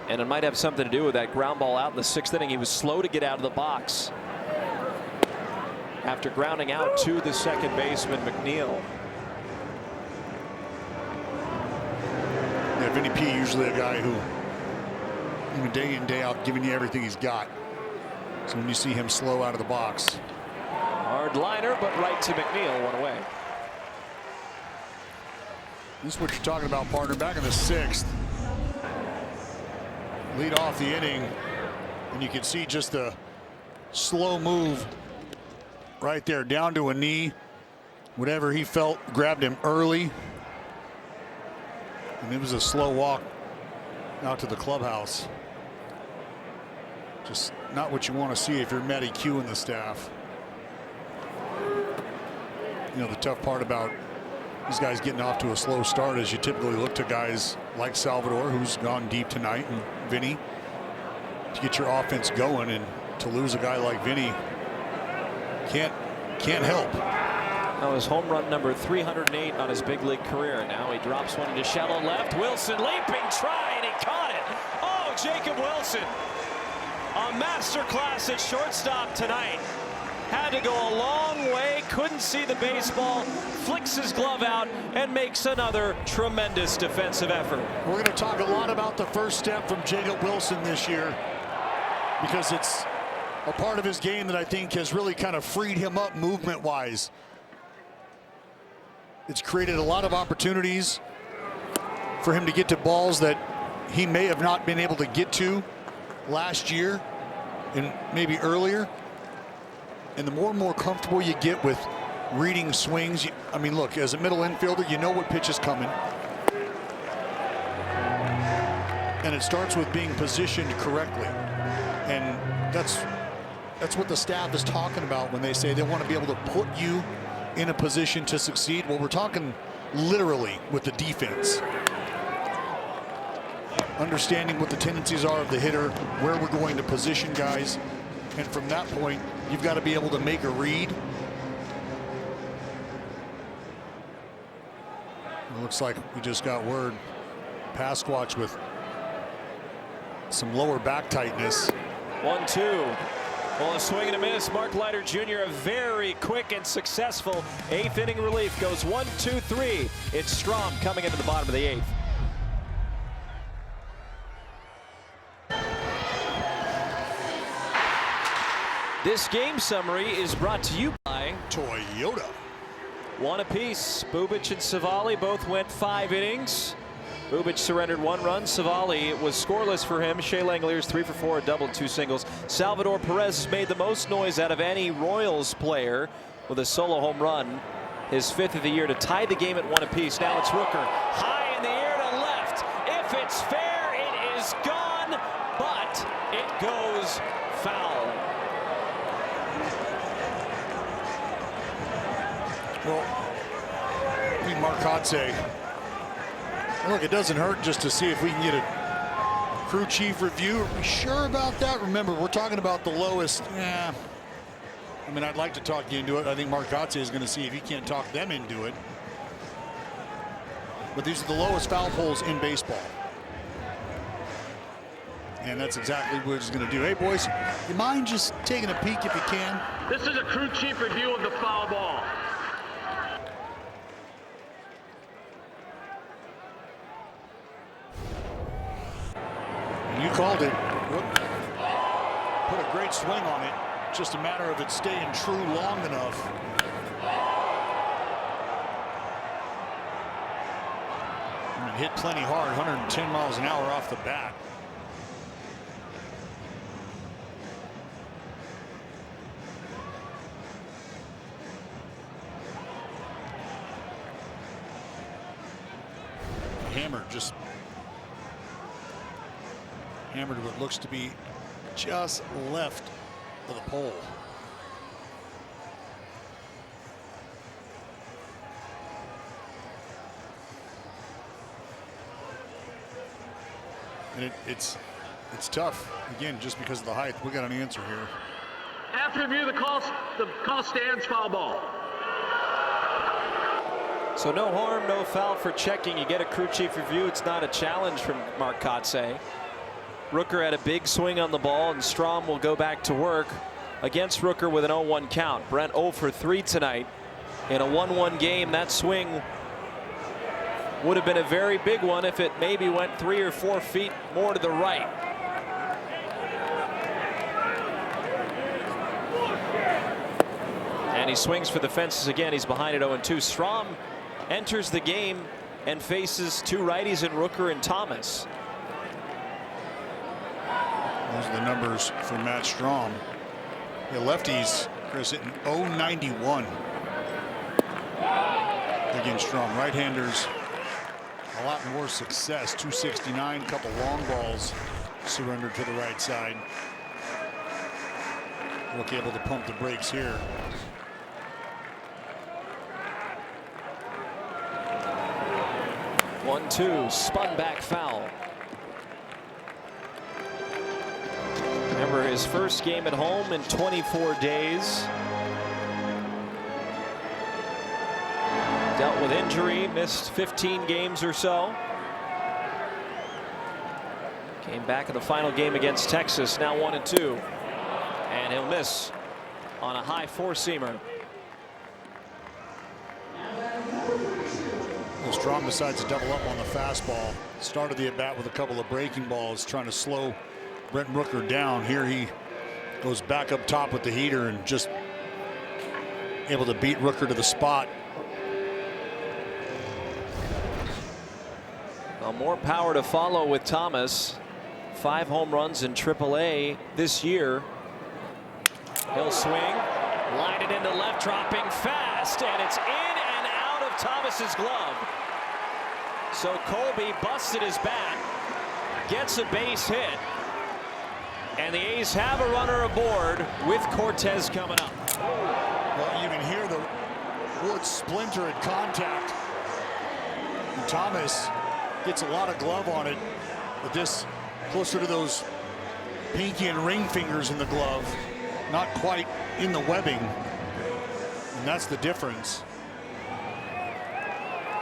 S3: and it might have something to do with that ground ball out in the 6th inning. He was slow to get out of the box after grounding out to the second baseman McNeil.
S7: Yeah, Yeah, Vinny P usually a guy who, even day in, day out, giving you everything he's got. So when you see him slow out of the box.
S3: Hard liner, but right to McNeil, one away.
S7: This is what you're talking about, partner. Back in the 6th. Lead off the inning, and you can see just a slow move right there, down to a knee. Whatever he felt grabbed him early. And it was a slow walk out to the clubhouse. Just not what you want to see if you're Matty Q and the staff. You know, the tough part about these guys getting off to a slow start is you typically look to guys like Salvador, who's gone deep tonight, and Vinny, to get your offense going. And to lose a guy like Vinny can't help.
S3: That was home run number 308 on his big league career. Now he drops one into shallow left. Wilson leaping try, and he caught it. Oh, Jacob Wilson, a masterclass at shortstop tonight. Had to go a long way, couldn't see the baseball, flicks his glove out, and makes another tremendous defensive effort.
S7: We're going to talk a lot about the first step from Jacob Wilson this year, because it's a part of his game that I think has really kind of freed him up movement-wise. It's created a lot of opportunities for him to get to balls that he may have not been able to get to last year and maybe earlier. And the more and more comfortable you get with reading swings, I mean, look, as a middle infielder, you know what pitch is coming. And it starts with being positioned correctly. And that's what the staff is talking about when they say they want to be able to put you in a position to succeed. Well, we're talking literally with the defense. Understanding what the tendencies are of the hitter, where we're going to position guys. And from that point, you've got to be able to make a read. It looks like we just got word. Pasquatch with some lower back tightness.
S3: 1-2. Well, a swing and a miss. Mark Leiter Jr., a very quick and successful 8th inning relief. Goes 1-2-3. It's Strom coming into the bottom of the 8th. This game summary is brought to you by
S7: Toyota.
S3: One apiece. Bubic and Savali both went 5 innings. Bubic surrendered 1 run. Savali was scoreless for him. Shea Langoliers 3 for 4, a double, 2 singles. Salvador Perez has made the most noise out of any Royals player with a solo home run. His 5th of the year to tie the game at 1 apiece. Now it's Rooker. High in the air to left. If it's fair, it is gone, but it goes foul.
S7: Well, I mean, Marcotte. Look, it doesn't hurt just to see if we can get a crew chief review. Are we sure about that? Remember, we're talking about the lowest. Yeah. I mean, I'd like to talk you into it. I think Marcotte is going to see if he can't talk them into it. But these are the lowest foul poles in baseball. And that's exactly what he's going to do. Hey, boys, you mind just taking a peek if you can?
S9: This is a crew chief review of the foul ball.
S7: You called it. Put a great swing on it. Just a matter of it staying true long enough. And it hit plenty hard, 110 miles an hour off the bat. Hammered what looks to be just left of the pole. And it's tough again just because of the height. We got an answer here.
S9: After review, the call stands, foul ball.
S3: So no harm, no foul for checking. You get a crew chief review. It's not a challenge from Marcotte. Rooker had a big swing on the ball, and Strom will go back to work against Rooker with an 0-1 count. Brent 0 for 3 tonight in a 1-1 game. That swing would have been a very big one if it maybe went 3 or 4 feet more to the right. And he swings for the fences again. He's behind at 0-2. Strom enters the game and faces 2 righties in Rooker and Thomas.
S7: Those are the numbers for Matt Strom. The lefties, Chris, hitting .091 against Strom. Right-handers, a lot more success. .269, couple long balls surrendered to the right side. Look able to pump the brakes here.
S3: One-two, spun back foul. Remember his first game at home in 24 days. Dealt with injury, missed 15 games or so. Came back in the final game against Texas, now 1-2. And he'll miss on a high 4-seamer.
S7: Strom decides to double up on the fastball. Started the at-bat with a couple of breaking balls, trying to slow Brent Rooker down. Here he goes back up top with the heater and just able to beat Rooker to the spot.
S3: Well, more power to follow with Thomas. 5 home runs in AAA this year. He'll swing, line it into left, dropping fast, and it's in and out of Thomas's glove. So Colby busted his bat, gets a base hit, and the A's have a runner aboard with Cortez coming up.
S7: Well, you can hear the wood splinter at contact. And Thomas gets a lot of glove on it, but this closer to those pinky and ring fingers in the glove, not quite in the webbing, and that's the difference.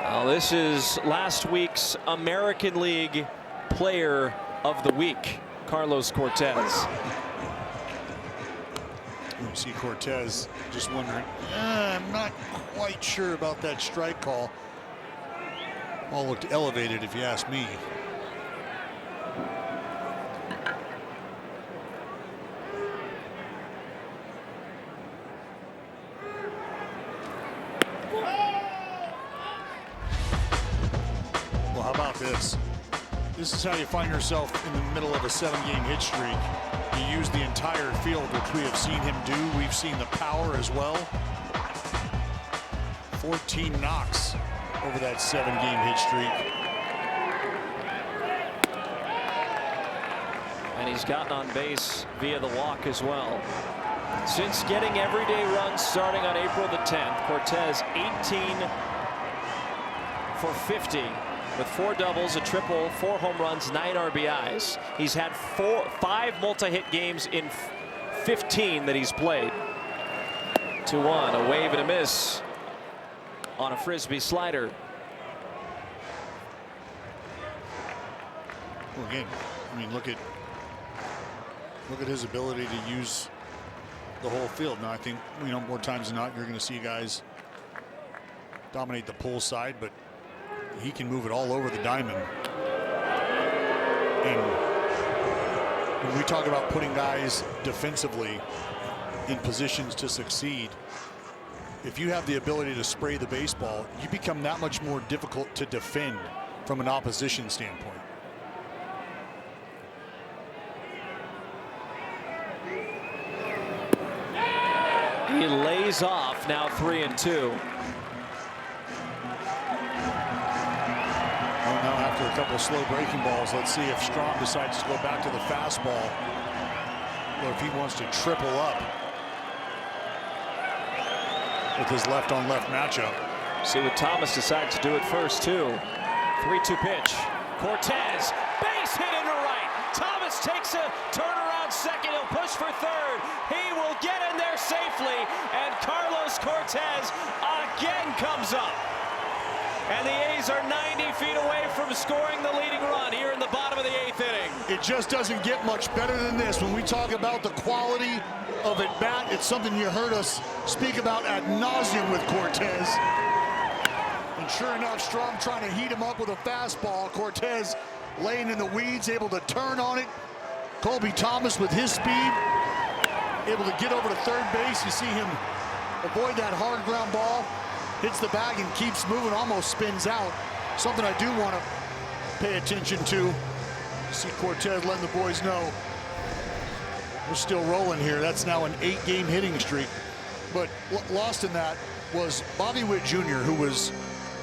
S3: Well, this is last week's American League Player of the Week, Carlos Cortez.
S7: You see Cortez just wondering, I'm not quite sure about that strike call. All looked elevated, if you ask me. Well, how about this? This is how you find yourself in the middle of a 7-game hit streak. You use the entire field, which we have seen him do. We've seen the power as well. 14 knocks over that 7-game hit streak.
S3: And he's gotten on base via the walk as well. Since getting everyday runs starting on April the 10th, Cortez 18 for 50 with 4 doubles, a triple, 4 home runs, 9 RBIs. He's had 5 multi-hit games in 15 that he's played. 2-1, a wave and a miss on a frisbee slider.
S7: Well, again, I mean, look at his ability to use the whole field. Now, I think, you know, more times than not, you're going to see guys dominate the pull side, but he can move it all over the diamond. And when we talk about putting guys defensively in positions to succeed, if you have the ability to spray the baseball, you become that much more difficult to defend from an opposition standpoint.
S3: He lays off, now 3-2.
S7: Well, now after a couple of slow breaking balls, let's see if Strom decides to go back to the fastball, or if he wants to triple up with his left-on-left matchup.
S3: See what Thomas decides to do it first, too. 3-2 pitch. Cortez, base hit into right. Thomas takes a turnaround second. He'll push for third. He will get in there safely, and Carlos Cortez again comes up. And the A's are 90 feet away from scoring the leading run here in the bottom of the 8th inning.
S7: It just doesn't get much better than this. When we talk about the quality of at bat, it's something you heard us speak about ad nauseum with Cortez. And
S4: And sure enough, Strom trying to heat him up with a fastball. Cortez laying in the weeds, able to turn on it. Colby Thomas with his speed, able to get over to third base. You see him avoid that hard ground ball, hits the bag and keeps moving, almost spins out. Something I do want to pay attention to. See Cortez letting the boys know we're still rolling here. That's now an 8-game hitting streak. But lost in that was Bobby Witt Jr., who was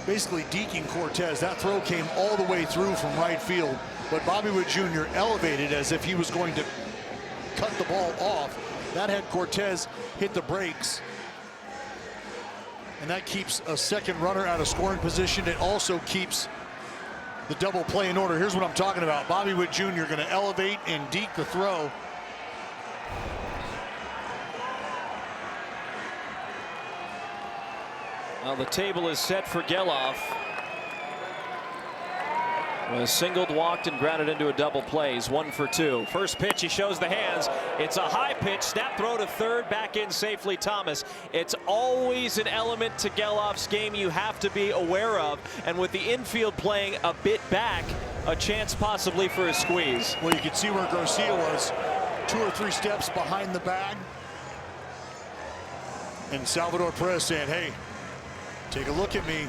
S4: basically deking Cortez. That throw came all the way through from right field, but Bobby Witt Jr. elevated as if he was going to cut the ball off. That had Cortez hit the brakes, and that keeps a second runner out of scoring position. It also keeps the double play in order. Here's what I'm talking about. Bobby Witt Jr. going to elevate and deke the throw.
S3: Well, the table is set for Geloff. Was singled, walked, and grounded into a double play. He's 1 for 2. First pitch, he shows the hands. It's a high pitch, snap throw to third, back in safely Thomas. It's always an element to Geloff's game you have to be aware of. And with the infield playing a bit back, a chance possibly for a squeeze.
S4: Well, you can see where Garcia was 2 or 3 steps behind the bag. And Salvador Perez saying, hey, take a look at me.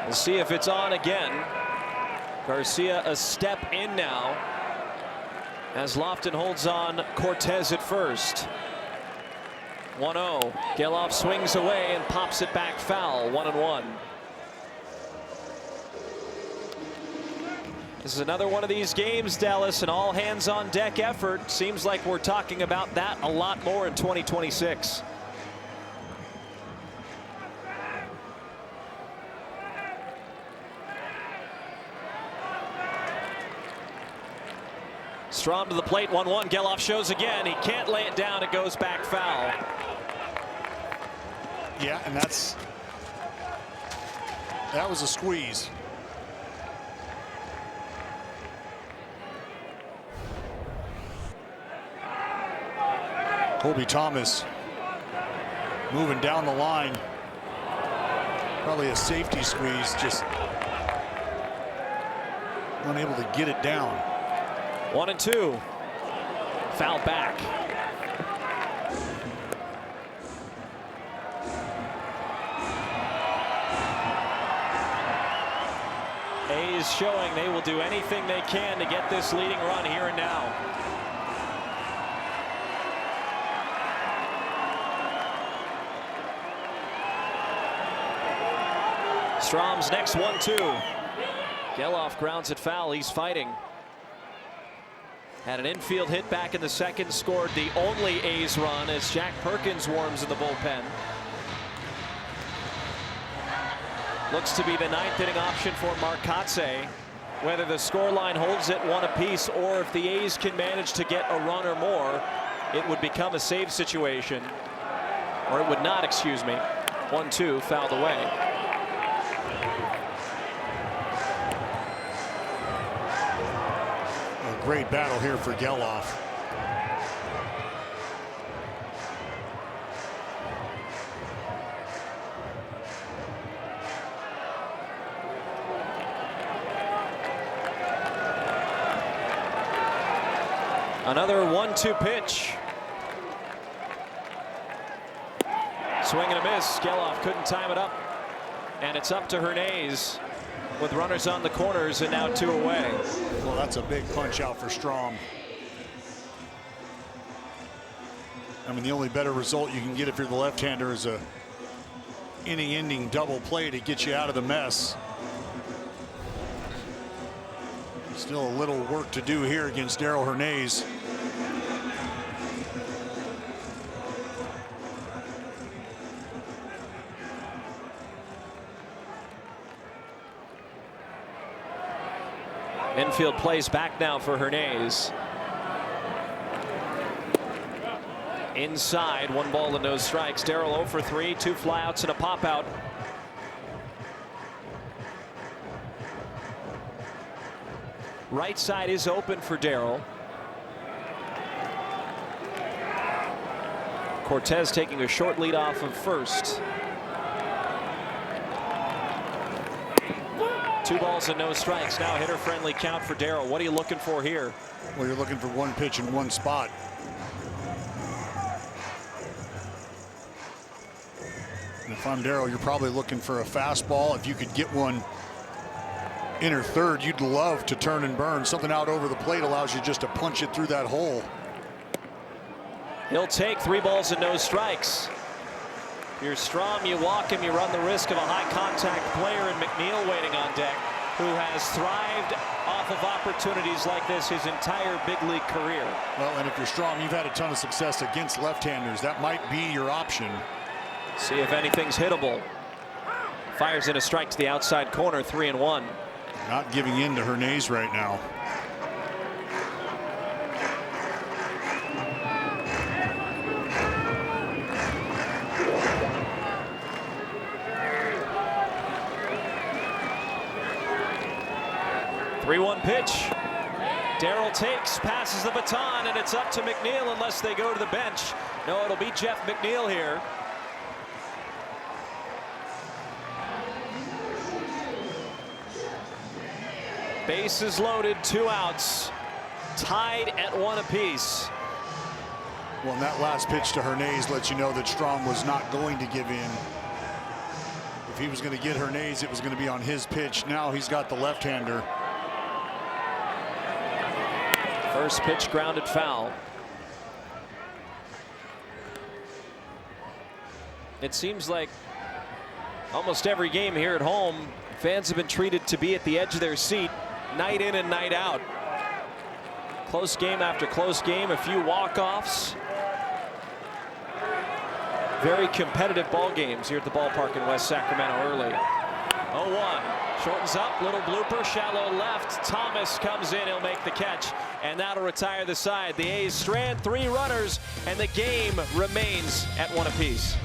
S3: We'll see if it's on again. Garcia a step in now as Lofton holds on Cortez at first. 1-0. Geloff swings away and pops it back foul. 1-1. This is another one of these games, Dallas, an all hands on deck effort. Seems like we're talking about that a lot more in 2026. Strom to the plate, 1-1. Geloff shows again. He can't lay it down. It goes back foul.
S4: Yeah, and that was a squeeze. Colby Thomas moving down the line. Probably a safety squeeze, just unable to get it down.
S3: 1-2. Foul back. A's showing they will do anything they can to get this leading run here and now. Strom's next 1-2. Geloff grounds it foul. He's fighting. Had an infield hit back in the second, scored the only A's run as Jack Perkins warms in the bullpen. Looks to be the 9th inning option for Marcotte. Whether the scoreline holds it 1 apiece or if the A's can manage to get a run or more, it would become a save situation. Or it would not, excuse me. 1-2, fouled away.
S4: Great battle here for Geloff.
S3: Another 1-2 pitch. Swing and a miss. Geloff couldn't time it up. And it's up to Hernandez with runners on the corners and now 2 away.
S4: Well, that's a big punch out for Strom. I mean, the only better result you can get if you're the left-hander is a inning-ending double play to get you out of the mess. Still a little work to do here against Darell Hernandez.
S3: Infield plays back now for Hernandez. Inside, 1 ball and no strikes. Darell 0 for 3, 2 flyouts and a pop out. Right side is open for Darell. Cortez taking a short lead off of first. 2 balls and no strikes. Now hitter friendly count for Darryl. What are you looking for here?
S4: Well, you're looking for one pitch in one spot. And if I'm Darryl, you're probably looking for a fastball. If you could get one inner third, you'd love to turn and burn. Something out over the plate allows you just to punch it through that hole.
S3: He'll take 3 balls and no strikes. If you're Strom, you walk him, you run the risk of a high contact player in McNeil waiting on deck, who has thrived off of opportunities like this his entire big league career.
S4: Well, and if you're Strom, you've had a ton of success against left-handers. That might be your option.
S3: See if anything's hittable. Fires in a strike to the outside corner, 3-1.
S4: Not giving in to Hernandez right now.
S3: Three-one pitch. Darryl takes, passes the baton, and it's up to McNeil unless they go to the bench. No, it'll be Jeff McNeil here. Bases loaded, 2 outs, tied at 1 apiece.
S4: Well, and that last pitch to Hernandez lets you know that Strom was not going to give in. If he was going to get Hernandez, it was going to be on his pitch. Now he's got the left-hander.
S3: First pitch grounded foul. It seems like almost every game here at home, fans have been treated to be at the edge of their seat night in and night out. Close game after close game, a few walk-offs. Very competitive ball games here at the ballpark in West Sacramento early. 0-1. Shortens up, little blooper, shallow left. Thomas comes in, he'll make the catch, and that'll retire the side. The A's strand 3 runners, and the game remains at 1 apiece.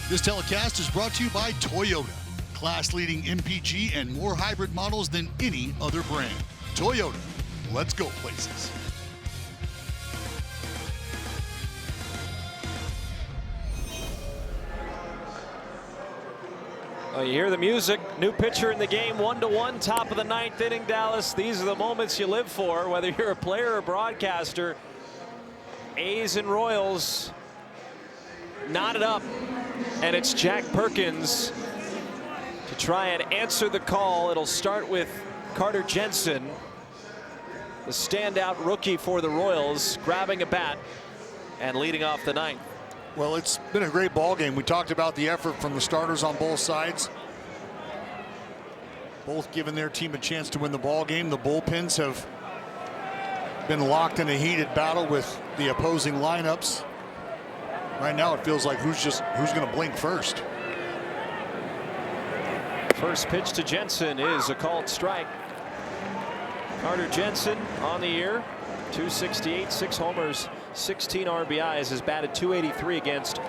S4: This telecast is brought to you by Toyota. Class-leading MPG and more hybrid models than any other brand. Toyota, let's go places.
S3: Well, you hear the music. New pitcher in the game, 1-1, top of the 9th inning, Dallas. These are the moments you live for, whether you're a player or broadcaster. A's and Royals knotted up, and it's Jack Perkins to try and answer the call. It'll start with Carter Jensen, the standout rookie for the Royals, grabbing a bat and leading off the 9th.
S4: Well, it's been a great ball game. We talked about the effort from the starters on both sides. Both giving their team a chance to win the ball game. The bullpens have been locked in a heated battle with the opposing lineups. Right now it feels like who's going to blink first.
S3: First pitch to Jensen is a called strike. Carter Jensen on the year, 268, 6 homers, 16 RBIs, has batted .283 against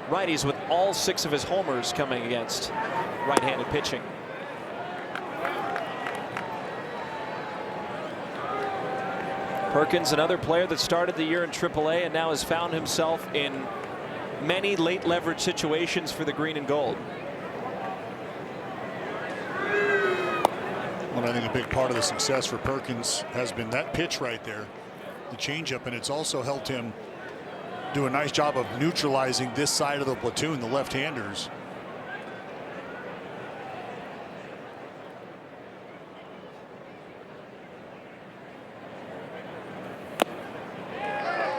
S3: righties, with all 6 of his homers coming against right-handed pitching. Perkins, another player that started the year in AAA and now has found himself in many late leverage situations for the green and gold.
S4: Well, I think a big part of the success for Perkins has been that pitch right there, the changeup, and it's also helped him do a nice job of neutralizing this side of the platoon, the left-handers.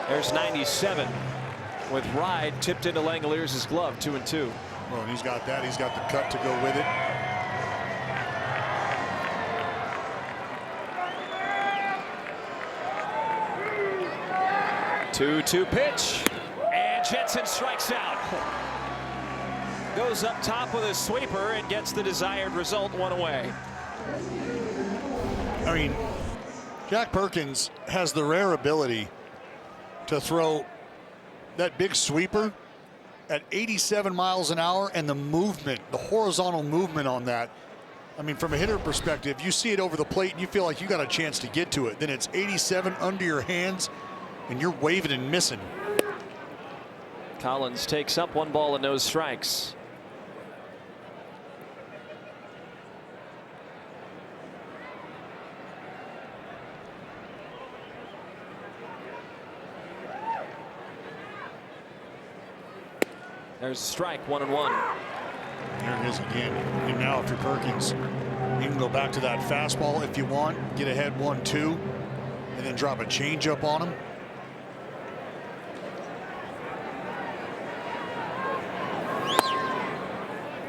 S3: There's 97 with Ride tipped into Langoliers' glove, 2-2.
S4: Well, and he's got that. He's got the cut to go with it.
S3: Two pitch, and Jensen strikes out. Goes up top with a sweeper and gets the desired result, 1 away.
S4: I mean, Jack Perkins has the rare ability to throw that big sweeper at 87 miles an hour, and the movement, the horizontal movement on that I mean, from a hitter perspective, you see it over the plate and you feel like you got a chance to get to it. Then it's 87 under your hands and you're waving and missing.
S3: Collins takes up 1 ball and no strikes. There's a strike, 1-1.
S4: There it is again. And now if you're Perkins, you can go back to that fastball if you want, get ahead 1-2, and then drop a changeup on him.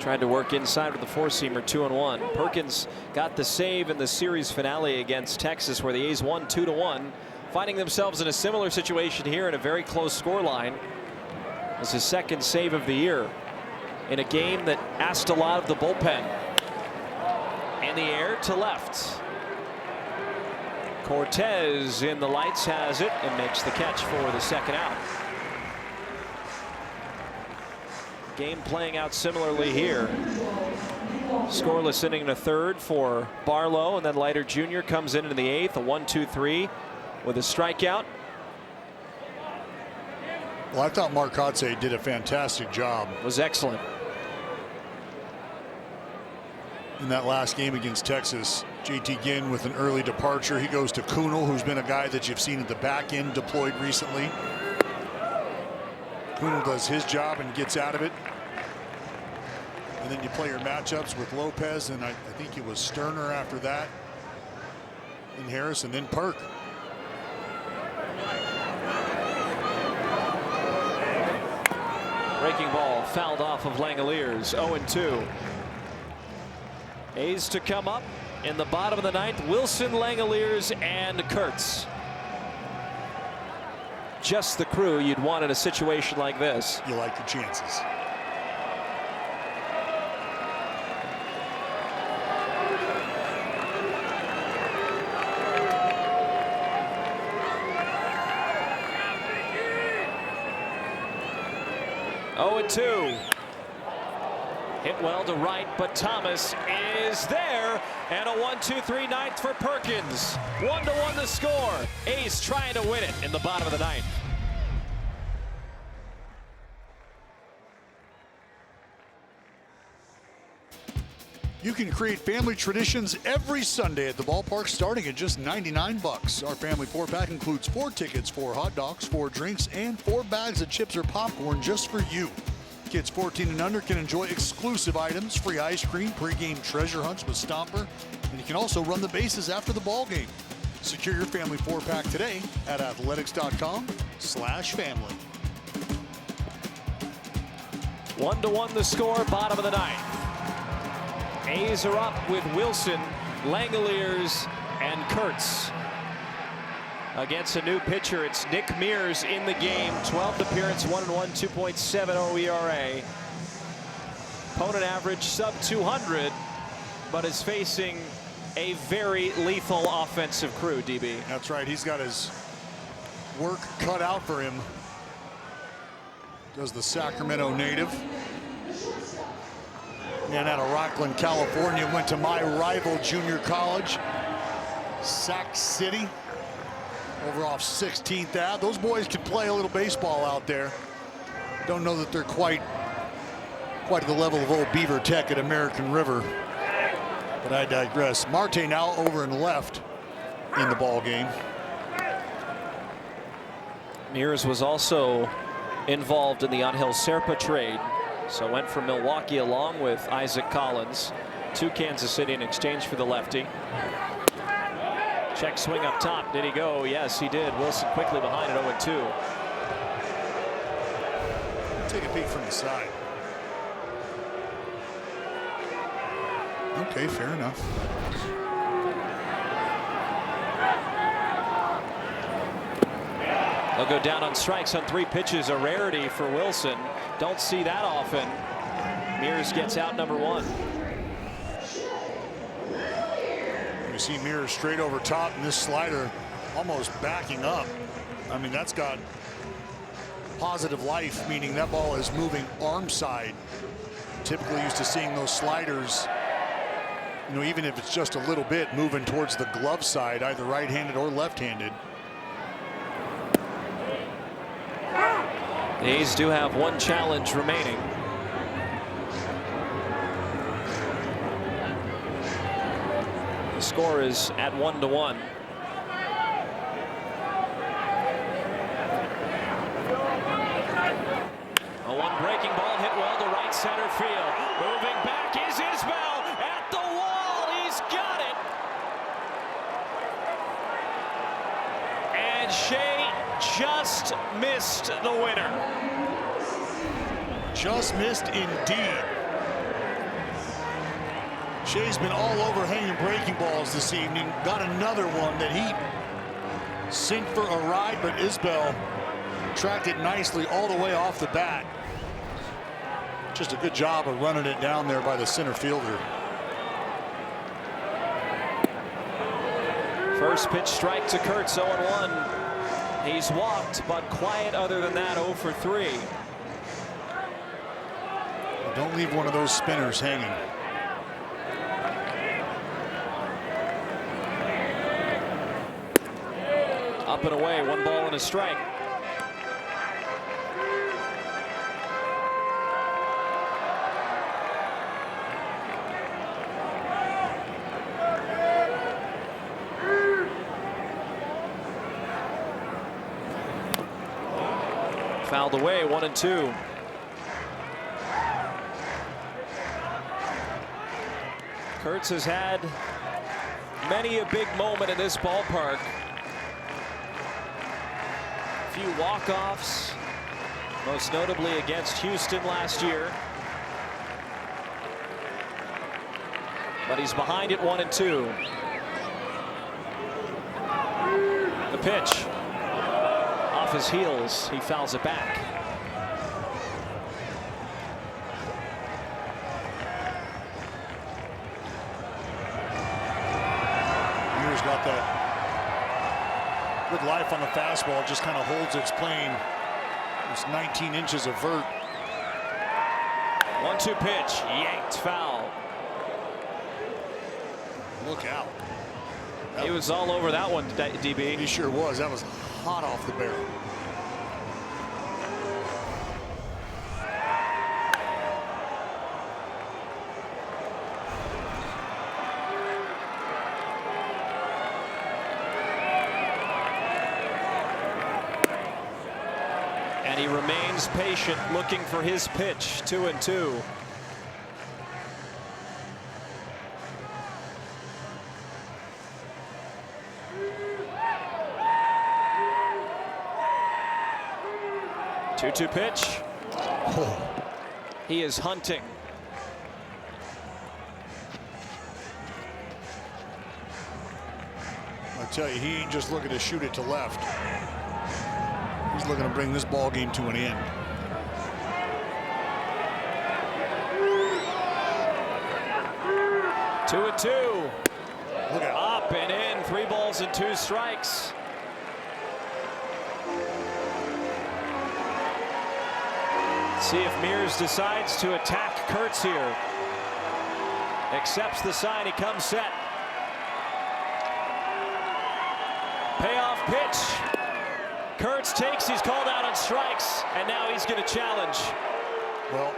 S3: Tried to work inside with the 4-seamer, 2-1. Perkins got the save in the series finale against Texas, where the A's won 2-1, finding themselves in a similar situation here in a very close scoreline. It's his 2nd save of the year in a game that asked a lot of the bullpen. In the air to left. Cortez in the lights has it and makes the catch for the 2nd out. Game playing out similarly here. Scoreless inning in a 3rd for Barlow, and then Leiter Jr. comes in the 8th, a 1-2-3 with a strikeout.
S4: Well, I thought Mark Kotze did a fantastic job.
S3: Was excellent.
S4: In that last game against Texas, JT Ginn with an early departure. He goes to Kunal, who's been a guy that you've seen at the back end deployed recently. Kunal does his job and gets out of it. And then you play your matchups with Lopez, and I think it was Sterner after that, and Harris, and then Perk.
S3: Breaking ball fouled off of Langoliers, 0-2. A's to come up in the bottom of the 9th. Wilson, Langoliers, and Kurtz. Just the crew you'd want in a situation like this.
S4: You like your chances.
S3: Oh, 2. Hit well to right, but Thomas is there. And a 1-2-3 ninth for Perkins. 1-1 the score. A's trying to win it in the bottom of the 9th.
S4: You can create family traditions every Sunday at the ballpark, starting at just $99. Our family 4-pack includes 4 tickets, 4 hot dogs, 4 drinks, and 4 bags of chips or popcorn just for you. Kids 14 and under can enjoy exclusive items, free ice cream, pregame treasure hunts with Stomper, and you can also run the bases after the ball game. Secure your family 4-pack today at athletics.com/family.
S3: 1-1 the score, bottom of the 9th. A's are up with Wilson, Langoliers, and Kurtz. Against a new pitcher, it's Nick Mears in the game. 12th appearance, 1-1, 2.70 ERA. Opponent average sub 200, but is facing a very lethal offensive crew, DB.
S4: That's right. He's got his work cut out for him. Does the Sacramento native. Man out of Rockland, California, went to my rival junior college, Sac City, over off 16th Ave. Those boys can play a little baseball out there. Don't know that they're quite at the level of old Beaver Tech at American River, but I digress. Marte now over and left in the ball game.
S3: Mears was also involved in the Angel Serpa trade. So went from Milwaukee along with Isaac Collins to Kansas City in exchange for the lefty. Check swing up top. Did he go? Yes, he did. Wilson quickly behind it, 0-2.
S4: Take a peek from the side. Okay, fair enough.
S3: They'll go down on strikes on 3 pitches, a rarity for Wilson. Don't see that often. Mears gets out number 1.
S4: You see Mears straight over top, and this slider almost backing up. I mean, that's got positive life, meaning that ball is moving arm side. Typically used to seeing those sliders
S7: You know, even if it's just a little bit, moving towards the glove side, either right-handed or left-handed.
S3: The A's do have one challenge remaining. The score is at 1-1. A one breaking ball hit well to right center field. Moving back is Isbell at the wall. He's got it. And Shea just missed the winner.
S7: Just missed indeed. Shea's been all over hanging breaking balls this evening. Got another one that he sent for a ride, but Isbell tracked it nicely all the way off the bat. Just a good job of running it down there by the center fielder.
S3: First pitch strike to Kurtz, 0-1. He's walked, but quiet other than that, 0 for 3.
S7: Don't leave one of those spinners hanging.
S3: Up and away, 1 ball and a strike. Fouled away, 1-2. Kurtz has had many a big moment in this ballpark. A few walk-offs, most notably against Houston last year. But he's behind at 1-2. The pitch. Off his heels, he fouls it back.
S7: Muir's got that good life on the fastball, just kind of holds its plane. It's 19 inches of vert.
S3: 1-2 pitch, yanked foul.
S7: Look out.
S3: He was all over that one, DB.
S7: He sure was. That was hot off the barrel.
S3: And he remains patient, looking for his pitch. 2-2. Two pitch. Oh. He is hunting.
S7: I tell you, he ain't just looking to shoot it to left. He's looking to bring this ball game to an end.
S3: Two and two.
S7: Look out.
S3: Up and in. 3 balls and 2 strikes. See if Mears decides to attack Kurtz here. Accepts the sign. He comes set. Payoff pitch. Kurtz takes. He's called out on strikes, and now he's going to challenge.
S7: Well,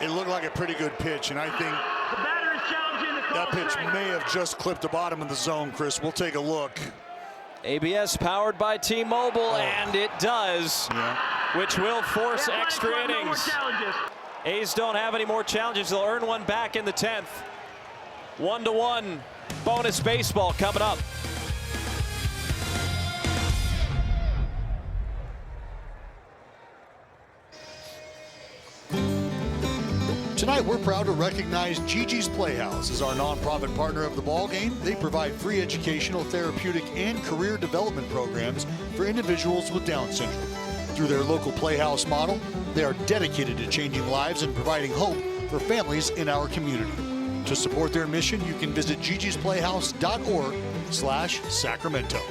S7: it looked like a pretty good pitch, and I think that pitch may have just clipped the bottom of the zone, Chris. We'll take a look.
S3: ABS powered by T-Mobile, and it does, which will force extra innings. A's don't have any more challenges. They'll earn one back in the 10th. 1-1 bonus baseball coming up.
S4: Tonight, we're proud to recognize Gigi's Playhouse as our nonprofit partner of the ball game. They provide free educational, therapeutic, and career development programs for individuals with Down syndrome. Through their local Playhouse model, they are dedicated to changing lives and providing hope for families in our community. To support their mission, you can visit gigisplayhouse.org/Sacramento.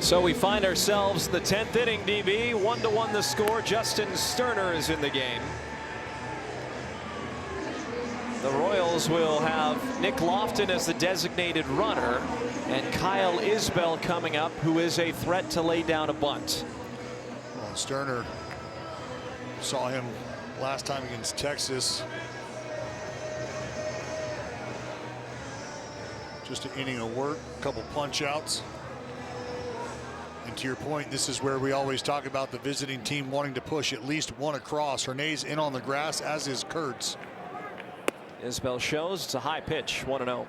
S3: So we find ourselves the 10th inning, DB. 1-1 the score. Justin Sterner is in the game. The Royals will have Nick Lofton as the designated runner, and Kyle Isbell coming up, who is a threat to lay down a bunt.
S7: Well, Sterner saw him last time against Texas. Just an inning of work, a couple punch outs. And to your point, this is where we always talk about the visiting team wanting to push at least one across. Hernay's in on the grass, as is Kurtz.
S3: Isbell shows it's a high pitch, 1-0.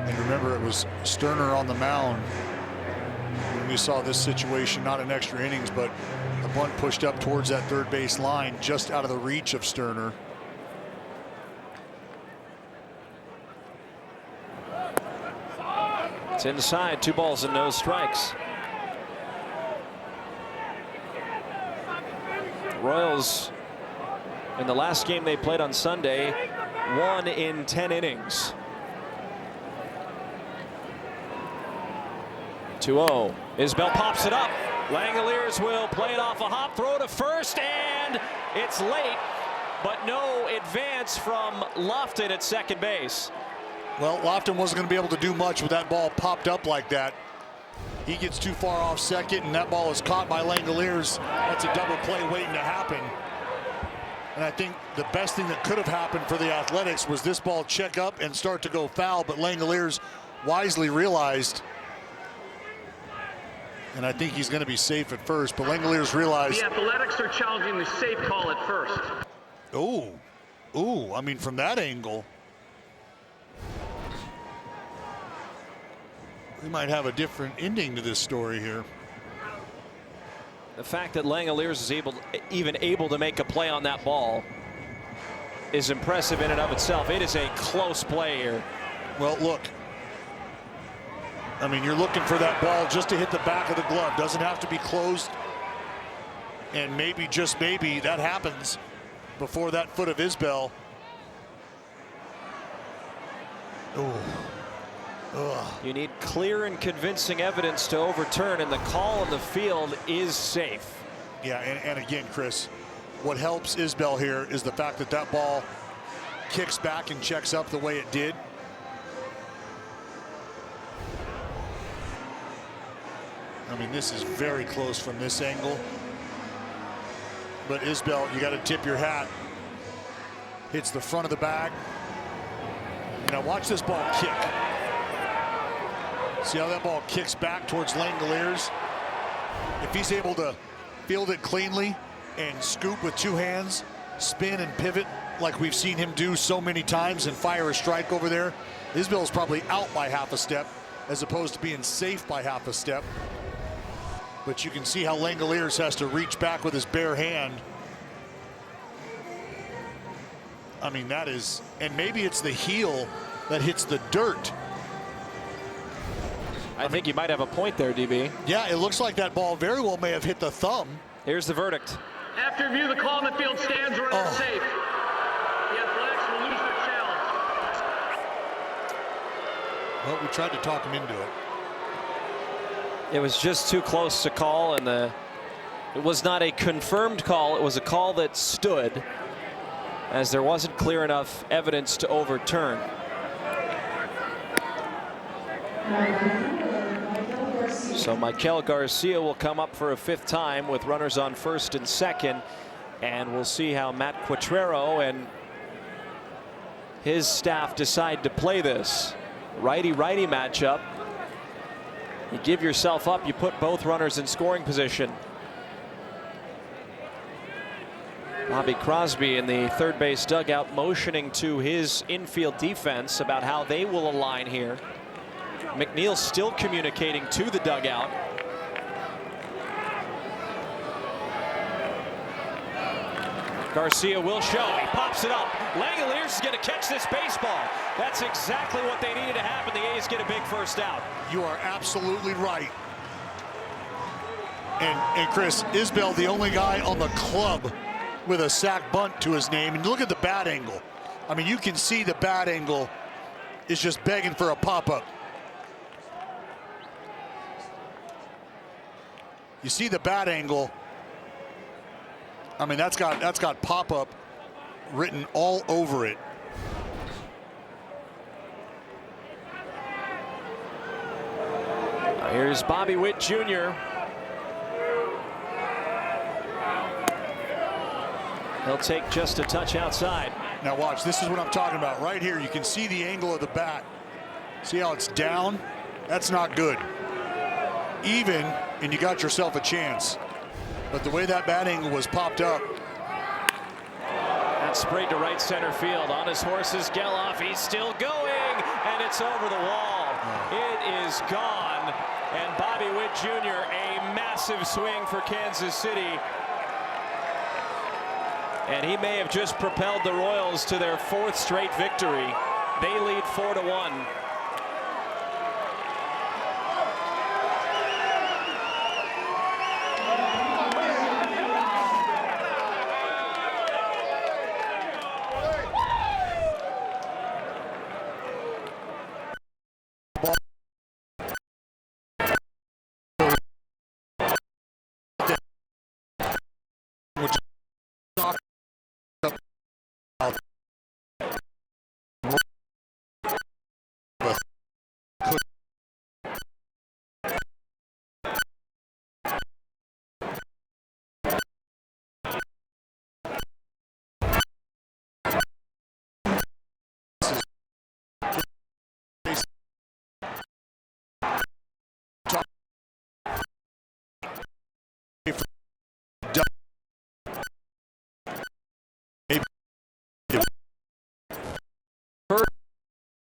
S7: And remember, it was Sterner on the mound when we saw this situation, not in extra innings, but a bunt pushed up towards that third base line, just out of the reach of Sterner.
S3: It's inside, 2 balls and no strikes. Royals, in the last game they played on Sunday, won in 10 innings. 2-0. Isbell pops it up. Langoliers will play it off a hop, throw to first, and it's late, but no advance from Lofton at second base.
S7: Well, Lofton wasn't going to be able to do much with that ball popped up like that. He gets too far off second, and that ball is caught by Langoliers. That's a double play waiting to happen. And I think the best thing that could have happened for the Athletics was this ball check up and start to go foul, but Langoliers wisely realized, and I think he's going to be safe at first, but Langoliers realized.
S9: The Athletics are challenging the safe call at first.
S7: Ooh, I mean, from that angle, we might have a different ending to this story here.
S3: The fact that Langoliers is even able to make a play on that ball is impressive in and of itself. It is a close play here.
S7: Well, look, I mean, you're looking for that ball just to hit the back of the glove. Doesn't have to be closed. And maybe, just maybe, that happens before that foot of Isbell.
S3: You need clear and convincing evidence to overturn, and the call on the field is safe.
S7: Yeah, and again, Chris, what helps Isbell here is the fact that that ball kicks back and checks up the way it did. I mean, this is very close from this angle. But Isbell, you got to tip your hat. Hits the front of the bag. Now watch this ball kick. See how that ball kicks back towards Langoliers? If he's able to field it cleanly and scoop with 2 hands, spin and pivot like we've seen him do so many times and fire a strike over there, Isbell's probably out by half a step as opposed to being safe by half a step. But you can see how Langoliers has to reach back with his bare hand. I mean, that is, and maybe it's the heel that hits the dirt.
S3: I think you might have a point there, DB.
S7: Yeah, it looks like that ball very well may have hit the thumb.
S3: Here's the verdict.
S9: After review, the call on the field stands runner safe. The Athletics will lose their challenge.
S7: Well, we tried to talk him into it.
S3: It was just too close to call, and it was not a confirmed call. It was a call that stood, as there wasn't clear enough evidence to overturn. So Michael Garcia will come up for a 5th time with runners on first and second, and we'll see how Matt Quatrero and his staff decide to play this righty-righty matchup. You give yourself up, you put both runners in scoring position. Bobby Crosby in the third base dugout motioning to his infield defense about how they will align here. McNeil still communicating to the dugout. Garcia will show. He pops it up. Langoliers is going to catch this baseball. That's exactly what they needed to happen. The A's get a big first out.
S7: You are absolutely right. And Chris, Isbell, the only guy on the club with a sac bunt to his name. And look at the bat angle. I mean, you can see the bat angle is just begging for a pop-up. You see the bat angle. I mean, that's got pop-up written all over it.
S3: Here's Bobby Witt Jr. He'll take just a touch outside.
S7: Now watch, this is what I'm talking about. Right here, you can see the angle of the bat. See how it's down? That's not good. Even, and you got yourself a chance. But the way that bat angle was popped up.
S3: That sprayed to right center field. On his horse's Geloff, he's still going, and it's over the wall. It is gone, and Bobby Witt Jr., a massive swing for Kansas City. And he may have just propelled the Royals to their 4th straight victory. They lead 4-1.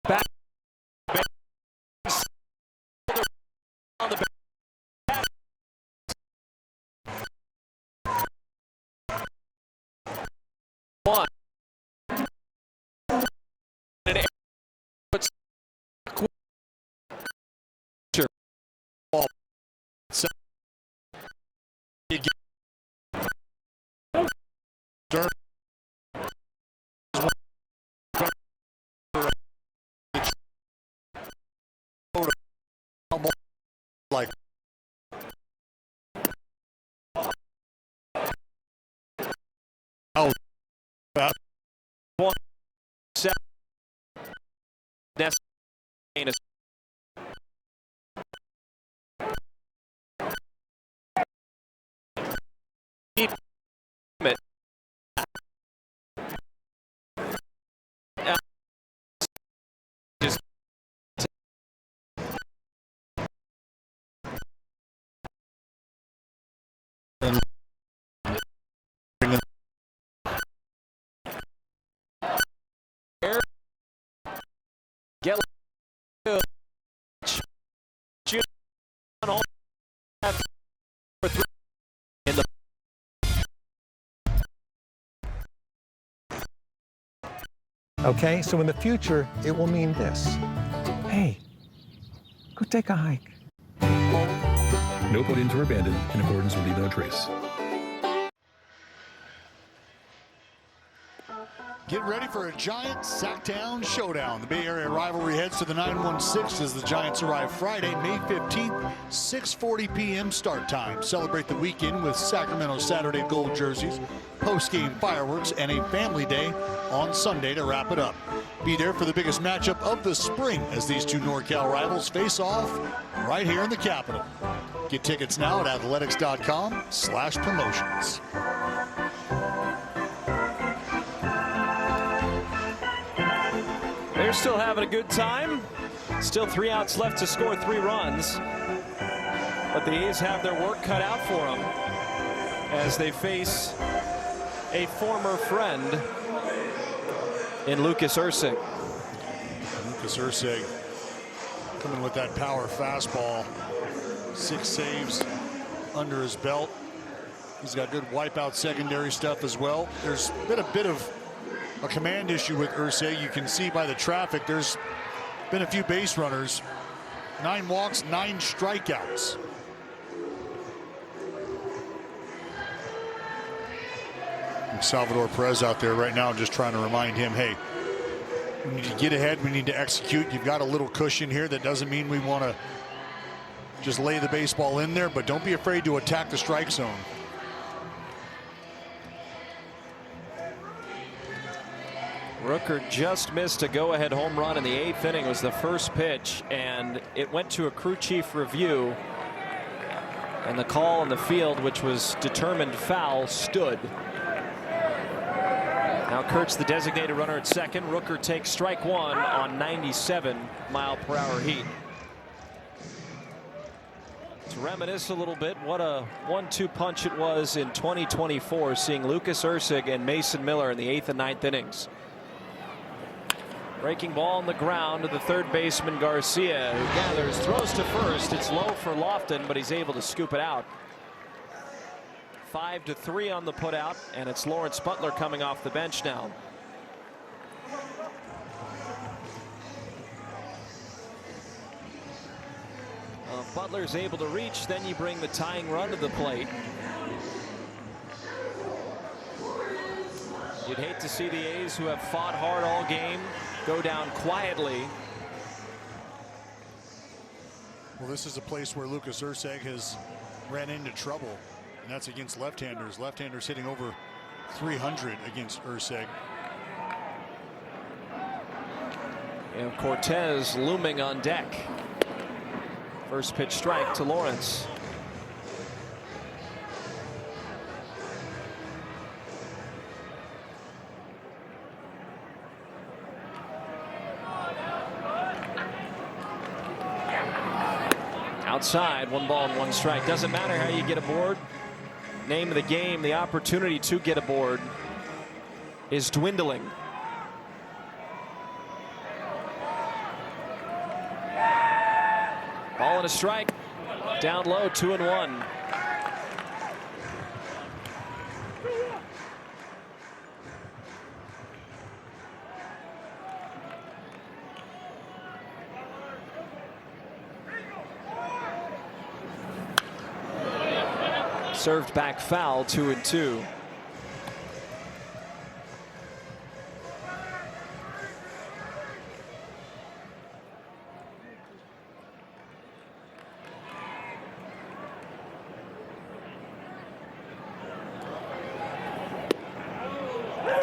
S3: Back on the back. One.
S7: Like oh, that
S3: 1-7. That's
S10: Okay, so in the future, it will mean this. Hey, go take a hike.
S11: No put-ins were abandoned in accordance with Leave No Trace.
S7: Get ready for a giant Sacktown showdown. The Bay Area rivalry heads to the 916 as the Giants arrive Friday, May 15th, 6:40 p.m. start time. Celebrate the weekend with Sacramento Saturday gold jerseys, post-game fireworks, and a family day on Sunday to wrap it up. Be there for the biggest matchup of the spring as these two NorCal rivals face off right here in the Capitol. Get tickets now at athletics.com/promotions.
S3: They're still having a good time. Still 3 outs left to score 3 runs. But the A's have their work cut out for them as they face a former friend in Lucas Erceg.
S7: Lucas Erceg coming with that power fastball. 6 saves under his belt. He's got good wipeout secondary stuff as well. There's been a bit of a command issue with Erceg. You can see by the traffic there's been a few base runners. 9 walks, 9 strikeouts. And Salvador Perez out there right now just trying to remind him, hey, we need to get ahead, we need to execute. You've got a little cushion here. That doesn't mean we want to just lay the baseball in there, but don't be afraid to attack the strike zone.
S3: Rooker just missed a go-ahead home run in the 8th inning. Was the first pitch, and it went to a crew chief review, and the call in the field, which was determined foul, stood. Now Kurtz the designated runner at second. Rooker takes strike one on 97-mile-per-hour heat. To reminisce a little bit what a 1-2 punch it was in 2024, seeing Lucas Erceg and Mason Miller in the 8th and 9th innings. Breaking ball on the ground to the third baseman Garcia, who gathers, throws to first. It's low for Lofton, but he's able to scoop it out. 5-3 on the putout, and it's Lawrence Butler coming off the bench now. If Butler's able to reach, then you bring the tying run to the plate. You'd hate to see the A's, who have fought hard all game, go down quietly.
S7: Well, this is a place where Lucas Erceg has ran into trouble, and that's against left-handers. Left-handers hitting over 300 against Erceg.
S3: And Cortez looming on deck. First pitch strike to Lawrence. Outside, 1 ball and 1 strike. Doesn't matter how you get aboard. Name of the game, the opportunity to get aboard is dwindling. Ball and a strike. Down low, 2-1. Served back foul, 2-2.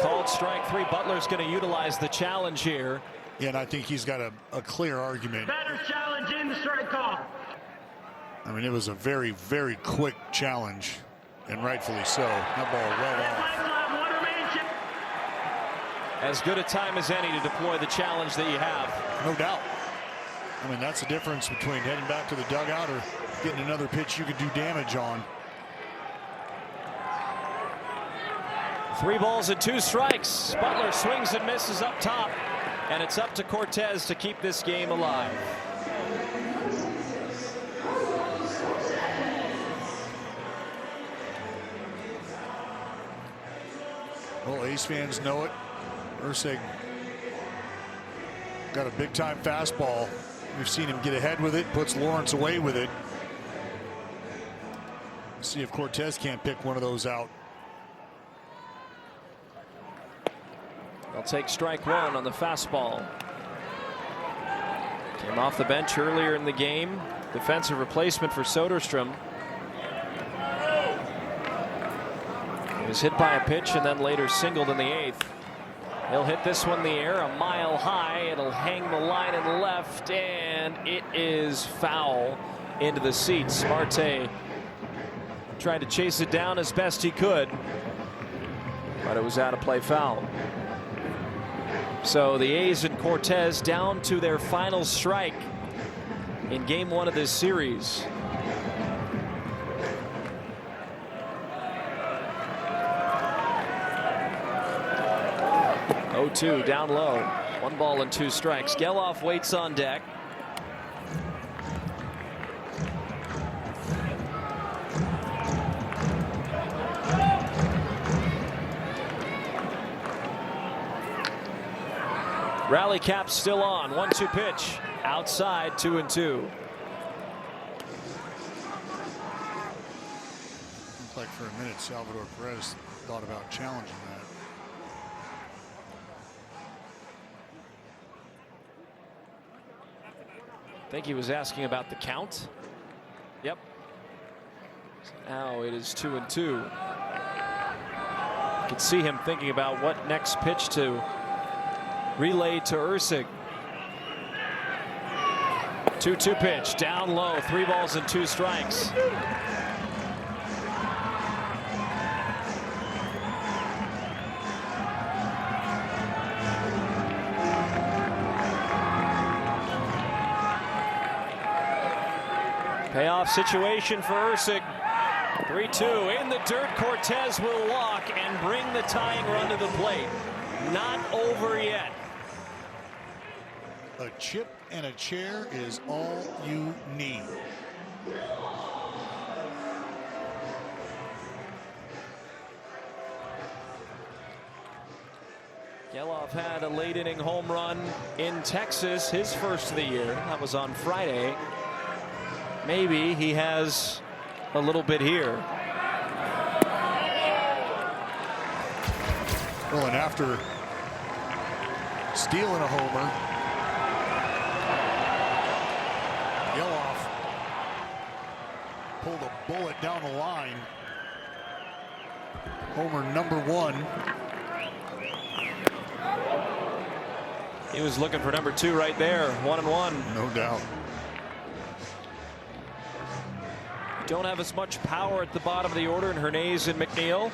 S3: Called strike 3. Butler's going to utilize the challenge here.
S7: Yeah, and I think he's got a clear argument.
S9: Batter's challenge in the strike call.
S7: I mean, it was a very, very quick challenge, and rightfully so. That ball well off.
S3: As good a time as any to deploy the challenge that you have.
S7: No doubt. I mean, that's the difference between heading back to the dugout or getting another pitch you could do damage on.
S3: 3 balls and 2 strikes. Butler swings and misses up top, and it's up to Cortez to keep this game alive.
S7: Well, A's fans know it. Erceg got a big-time fastball. We've seen him get ahead with it, puts Lawrence away with it. Let's see if Cortez can't pick one of those out.
S3: They'll take strike 1 on the fastball. Came off the bench earlier in the game. Defensive replacement for Soderstrom. He was hit by a pitch and then later singled in the 8th. He'll hit this one in the air a mile high. It'll hang the line in left, and it is foul into the seats. Marte tried to chase it down as best he could, but it was out of play foul. So the A's and Cortez down to their final strike in game 1 of this series. Two down low. 1 ball and 2 strikes. Geloff waits on deck. Rally cap still on. 1-2 pitch. Outside, 2-2.
S7: Looked like for a minute Salvador Perez thought about challenging that.
S3: I think he was asking about the count. Yep. Now it is 2-2. You can see him thinking about what next pitch to Relayed to Ursig. 2-2 pitch, down low, 3 balls and 2 strikes. Payoff situation for Ursig. 3-2 in the dirt. Cortez will walk and bring the tying run to the plate. Not over yet.
S7: A chip and a chair is all you need.
S3: Geloff had a late inning home run in Texas, his first of the year. That was on Friday. Maybe he has a little bit here.
S7: Well, and after stealing a homer, Geloff pulled a bullet down the line. Homer number 1.
S3: He was looking for number 2 right there. 1-1.
S7: No doubt.
S3: Don't have as much power at the bottom of the order in Hernandez and McNeil.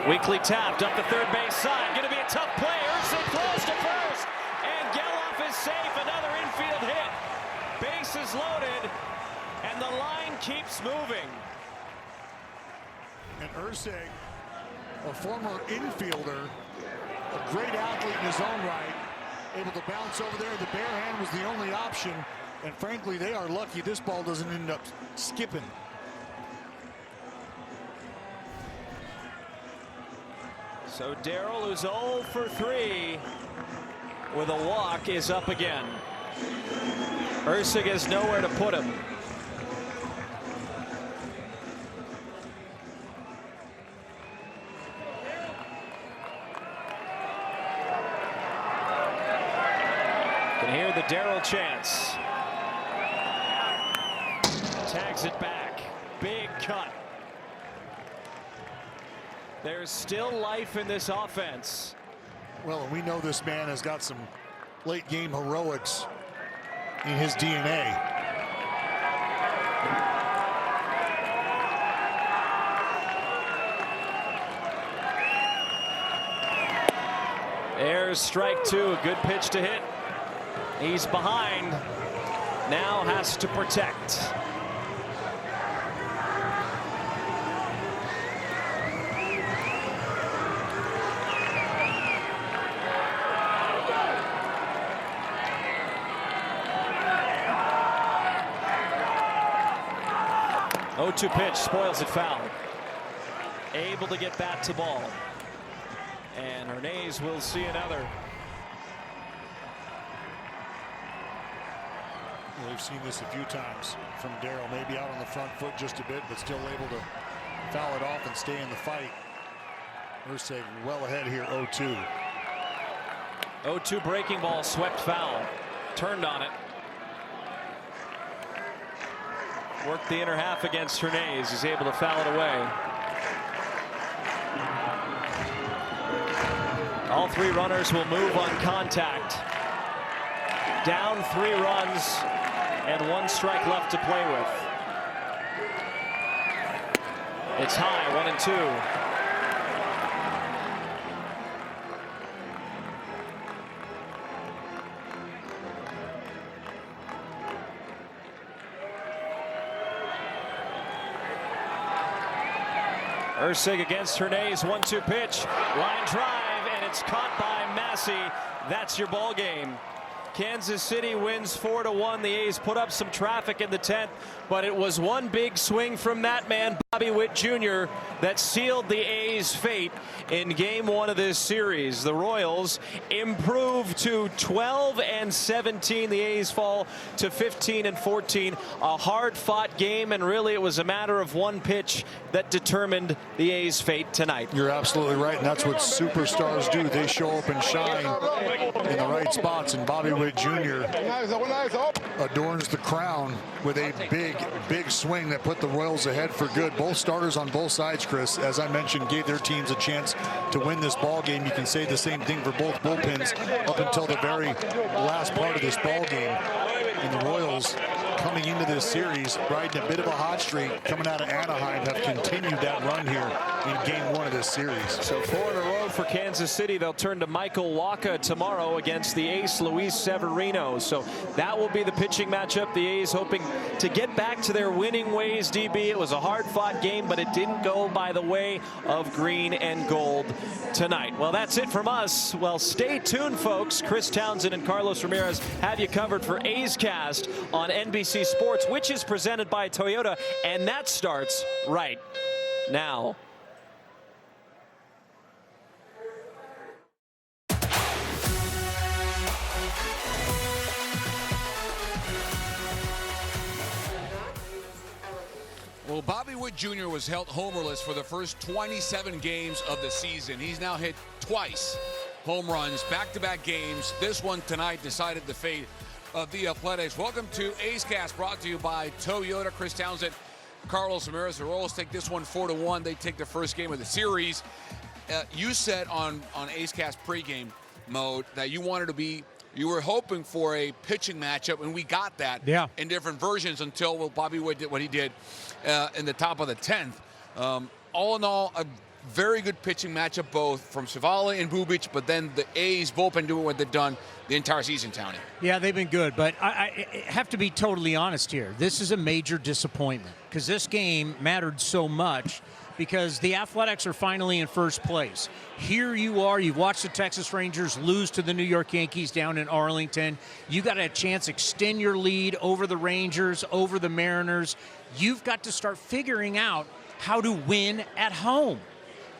S3: Weekly tapped up the third base side. Going to be a tough play. Ursig throws to first. And Geloff is safe. Another infield hit. Base is loaded. And the line keeps moving.
S7: And Ursig, a former infielder, a great athlete in his own right, able to bounce over there. The bare hand was the only option. And frankly, they are lucky this ball doesn't end up skipping.
S3: So Darrell, who's 0 for 3 with a walk, is up again. Ursig has nowhere to put him. Can hear the Darrell chants. Tags it back. Big cut. There's still life in this offense.
S7: Well, and we know this man has got some late game heroics in his DNA.
S3: There's strike 2, a good pitch to hit. He's behind, now has to protect. Oh, 2 pitch, spoils it foul. Able to get that to ball. And Hernandez will see another.
S7: Well, we've seen this a few times from Darrell, maybe out on the front foot just a bit, but still able to foul it off and stay in the fight. Ursig well ahead here, 0-2.
S3: 0-2 breaking ball, swept foul. Turned on it. Worked the inner half against Hernandez. He's able to foul it away. All 3 runners will move on contact. Down 3 runs and 1 strike left to play with. It's high, 1-2. Ursig against Hernandez, 1-2 pitch, line drive, and it's caught by Massey. That's your ball game. Kansas City wins 4-1. The A's put up some traffic in the 10th, but it was one big swing from that man, Bobby Witt Jr., that sealed the A's fate in Game 1 of this series. The Royals improve to 12-17. The A's fall to 15-14. A hard-fought game, and really it was a matter of 1 pitch that determined the A's fate tonight.
S7: You're absolutely right, and that's what superstars do. They show up and shine in the right spots, and Bobby Witt Witt Jr. adorns the crown with a big swing that put the Royals ahead for good. Both starters on both sides, Chris, as I mentioned, gave their teams a chance to win this ball game. You can say the same thing for both bullpens up until the very last part of this ball game. And the Royals, coming into this series, riding a bit of a hot streak, coming out of Anaheim, have continued that run here in game 1 of this series.
S3: So 4 in a row for Kansas City. They'll turn to Michael Wacha tomorrow against the ace Luis Severino. So that will be the pitching matchup. The A's hoping to get back to their winning ways, DB. It was a hard-fought game, but it didn't go by the way of green and gold tonight. Well, that's it from us. Well, stay tuned, folks. Chris Townsend and Carlos Ramirez have you covered for A's Cast on NBC Sports, which is presented by Toyota, and that starts right now.
S2: Well, Bobby Witt Jr. was held homerless for the first 27 games of the season. He's now hit twice home runs, back-to-back games. This one tonight decided the fate of the Athletics. Welcome to A's Cast, brought to you by Toyota. Chris Townsend, Carlos Ramirez. The Royals take this one 4-1. They take the first game of the series. You said on A's Cast pregame mode that you were hoping for a pitching matchup, and we got that in different versions until Bobby Witt did what he did in the top of the 10th. All in all, a very good pitching matchup, both from Civale and Bubic, but then the A's bullpen doing what they've done the entire season, Townie.
S1: Yeah, they've been good, but I have to be totally honest here. This is a major disappointment because this game mattered so much because the Athletics are finally in first place. Here you are, you've watched the Texas Rangers lose to the New York Yankees down in Arlington. You got a chance to extend your lead over the Rangers, over the Mariners. You've got to start figuring out how to win at home.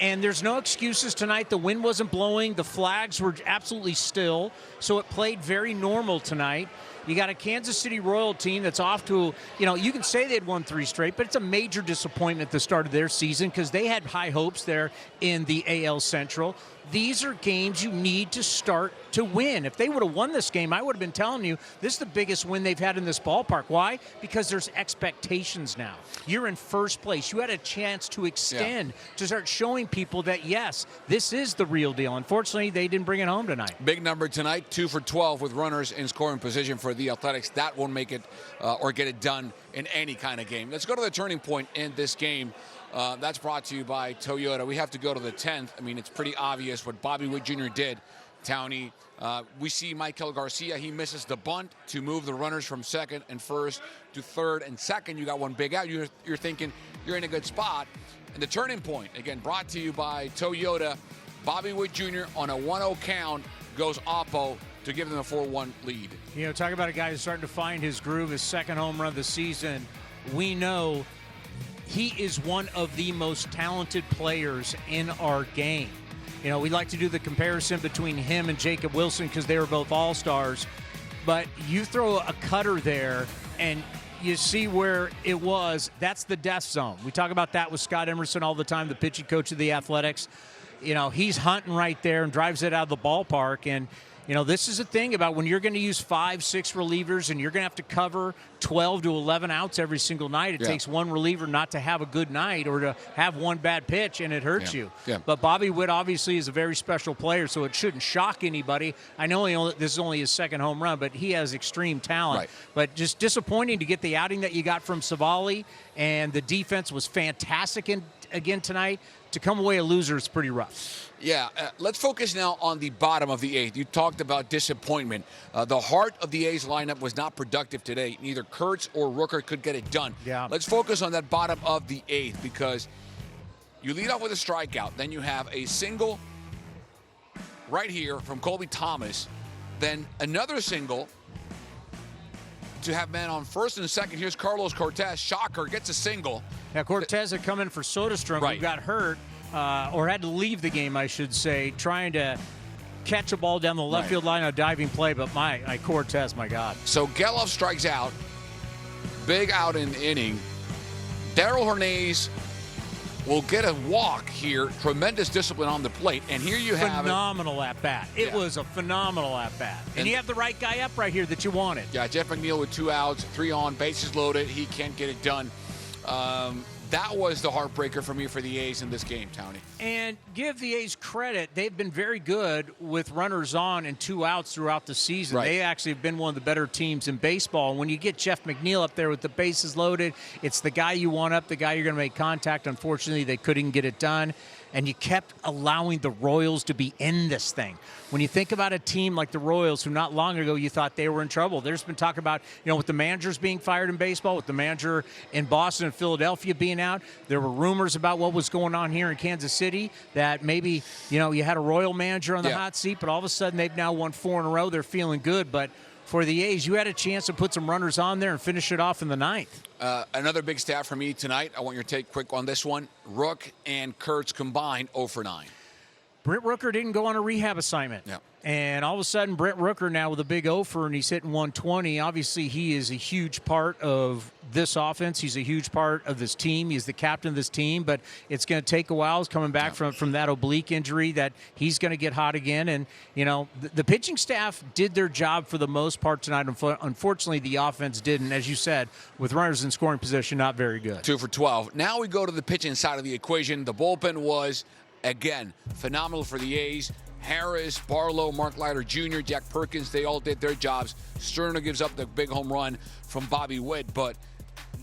S1: And there's no excuses tonight. The wind wasn't blowing. The flags were absolutely still. So it played very normal tonight. You got a Kansas City Royal team that's off to, you can say they'd won 3 straight, but it's a major disappointment at the start of their season because they had high hopes there in the AL Central. These are games you need to start to win. If they would have won this game, I would have been telling you this is the biggest win they've had in this ballpark. Why? Because there's expectations now. You're in first place. You had a chance to extend, to start showing people that, yes, this is the real deal. Unfortunately, they didn't bring it home tonight.
S2: Big number tonight, 2 for 12 with runners in scoring position for the Athletics. That won't make it or get it done in any kind of game. Let's go to the turning point in this game. That's brought to you by Toyota. We have to go to the 10th. I mean, it's pretty obvious what Bobby Witt Jr. did, Townie. We see Michael Garcia. He misses the bunt to move the runners from second and first to third and second. You got one big out. You're thinking you're in a good spot. And the turning point, again, brought to you by Toyota. Bobby Witt Jr. on a 1-0 count goes oppo to give them a 4-1 lead.
S1: Talk about a guy who's starting to find his groove, his second home run of the season. We know he is one of the most talented players in our game. We like to do the comparison between him and Jacob Wilson because they were both all-stars. But you throw a cutter there and you see where it was. That's the death zone. We talk about that with Scott Emerson all the time, the pitching coach of the Athletics. He's hunting right there and drives it out of the ballpark. And this is the thing about when you're going to use 5, 6 relievers and you're going to have to cover 12 to 11 outs every single night. It takes one reliever not to have a good night or to have one bad pitch, and it hurts you. But Bobby Witt obviously is a very special player, so it shouldn't shock anybody. I know this is only his second home run, but he has extreme talent. But just disappointing to get the outing that you got from Civale, and the defense was fantastic again tonight. To come away a loser is pretty rough.
S2: Let's focus now on the bottom of the 8th. You talked about disappointment. The heart of the A's lineup was not productive today. Neither Kurtz or Rooker could get it done. Let's focus on that bottom of the 8th because you lead off with a strikeout. Then you have a single right here from Colby Thomas. Then another single to have men on first and second. Here's Carlos Cortez. Shocker, gets a single.
S1: Cortez had come in for Soderstrom, who got hurt, or had to leave the game, I should say, trying to catch a ball down the left field line on a diving play, but Cortez, my God.
S2: So Gelof strikes out. Big out in the inning. Darrell Hernandez will get a walk here. Tremendous discipline on the plate. And here you have
S1: phenomenal at bat. It was a phenomenal at bat. And you have the right guy up right here that you wanted.
S2: Yeah, Jeff McNeil with 2 outs, 3 on, bases loaded. He can't get it done. That was the heartbreaker for me for the A's in this game, Tony.
S1: And give the A's credit. They've been very good with runners on and 2 outs throughout the season.
S2: Right.
S1: They actually have been one of the better teams in baseball. And when you get Jeff McNeil up there with the bases loaded, it's the guy you want up, the guy you're going to make contact. Unfortunately, they couldn't get it done. And you kept allowing the Royals to be in this thing. When you think about a team like the Royals, who not long ago you thought they were in trouble, there's been talk about, with the managers being fired in baseball, with the manager in Boston and Philadelphia being out, there were rumors about what was going on here in Kansas City, that maybe, you had a Royal manager on the hot seat, but all of a sudden they've now won 4 in a row. They're feeling good, but for the A's, you had a chance to put some runners on there and finish it off in the 9th.
S2: Another big stat for me tonight. I want your take quick on this one. Rook and Kurtz combined 0 for 9.
S1: Brent Rooker didn't go on a rehab assignment.
S2: Yeah.
S1: And all of a sudden, Brent Rooker now with a big offer, and he's hitting 120. Obviously, he is a huge part of this offense. He's a huge part of this team. He's the captain of this team, but it's going to take a while. He's coming back from that oblique injury that he's going to get hot again. And, the pitching staff did their job for the most part tonight. Unfortunately, the offense didn't. As you said, with runners in scoring position, not very good.
S2: 2 for 12. Now we go to the pitching side of the equation. The bullpen was, again, phenomenal for the A's. Harris, Barlow, Mark Leiter Jr., Jack Perkins, they all did their jobs. Sterner gives up the big home run from Bobby Witt. But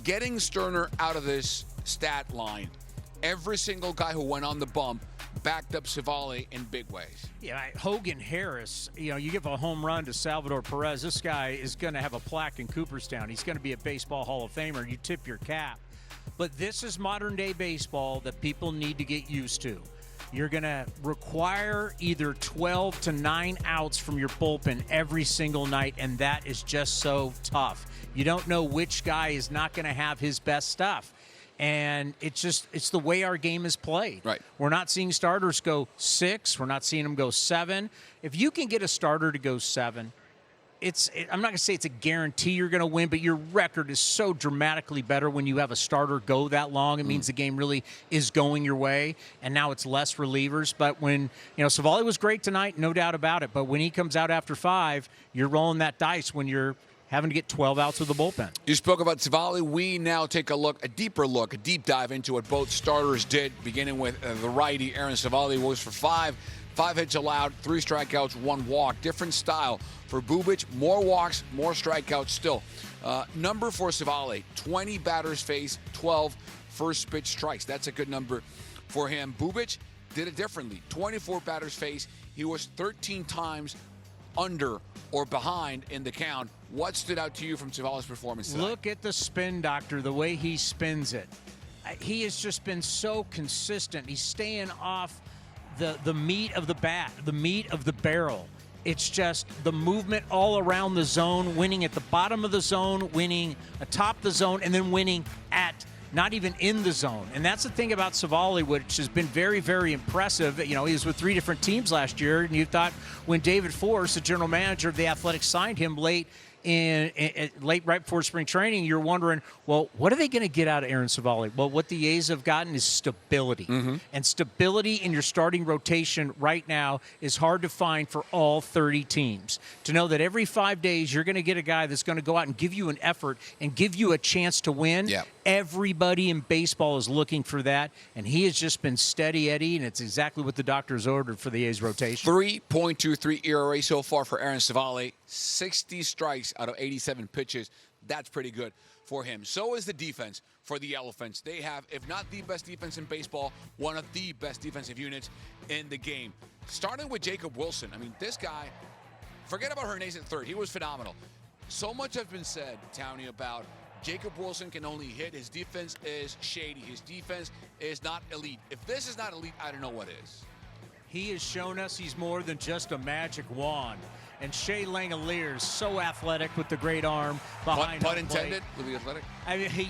S2: getting Sterner out of this stat line, every single guy who went on the bump backed up Civale in big ways.
S1: Yeah, Hogan Harris, you give a home run to Salvador Perez, this guy is going to have a plaque in Cooperstown. He's going to be a Baseball Hall of Famer. You tip your cap. But this is modern-day baseball that people need to get used to. You're going to require either 12 to 9 outs from your bullpen every single night, and that is just so tough. You don't know which guy is not going to have his best stuff. And it's the way our game is played.
S2: Right.
S1: We're not seeing starters go 6. We're not seeing them go 7. If you can get a starter to go 7, I'm not going to say it's a guarantee you're going to win, but your record is so dramatically better when you have a starter go that long. It means the game really is going your way, and now it's less relievers. But when, Civale was great tonight, no doubt about it. But when he comes out after 5, you're rolling that dice when you're having to get 12 outs with the bullpen.
S2: You spoke about Civale. We now take a deep dive into what both starters did, beginning with the righty Aaron Civale was for 5 hits allowed, 3 strikeouts, 1 walk. Different style for Bubic. More walks, more strikeouts still. Number for Civale, 20 batters faced, 12 first pitch strikes. That's a good number for him. Bubic did it differently. 24 batters faced. He was 13 times under or behind in the count. What stood out to you from Civale's performance tonight?
S1: Look at the spin doctor, the way he spins it. He has just been so consistent. He's staying off the meat of the bat, the meat of the barrel. It's just the movement all around the zone, winning at the bottom of the zone, winning atop the zone, and then winning at not even in the zone. And that's the thing about Civale, which has been very, very impressive. He was with 3 different teams last year, and you thought when David Force, the general manager of the Athletics, signed him late right before spring training, you're wondering, well, what are they going to get out of Aaron Civale? Well, what the A's have gotten is stability. And stability in your starting rotation right now is hard to find for all 30 teams. To know that every 5 days you're going to get a guy that's going to go out and give you an effort and give you a chance to win.
S2: Yeah.
S1: Everybody in baseball is looking for that, and he has just been steady Eddie, and it's exactly what the doctors ordered for the A's rotation.
S2: 3.23 ERA so far for Aaron Civale, 60 strikes out of 87 pitches. That's pretty good for him. So is the defense for the Elephants. They have, if not the best defense in baseball, one of the best defensive units in the game. Starting with Jacob Wilson. I mean, this guy, forget about Hernandez at third. He was phenomenal. So much has been said, Townie, about Jacob Wilson can only hit. His defense is shady. His defense is not elite. If this is not elite, I don't know what is.
S1: He has shown us he's more than just a magic wand. And Shea Langolier is so athletic with the great arm behind
S2: Pun
S1: home
S2: intended
S1: plate.
S2: with the athletic.
S1: I mean,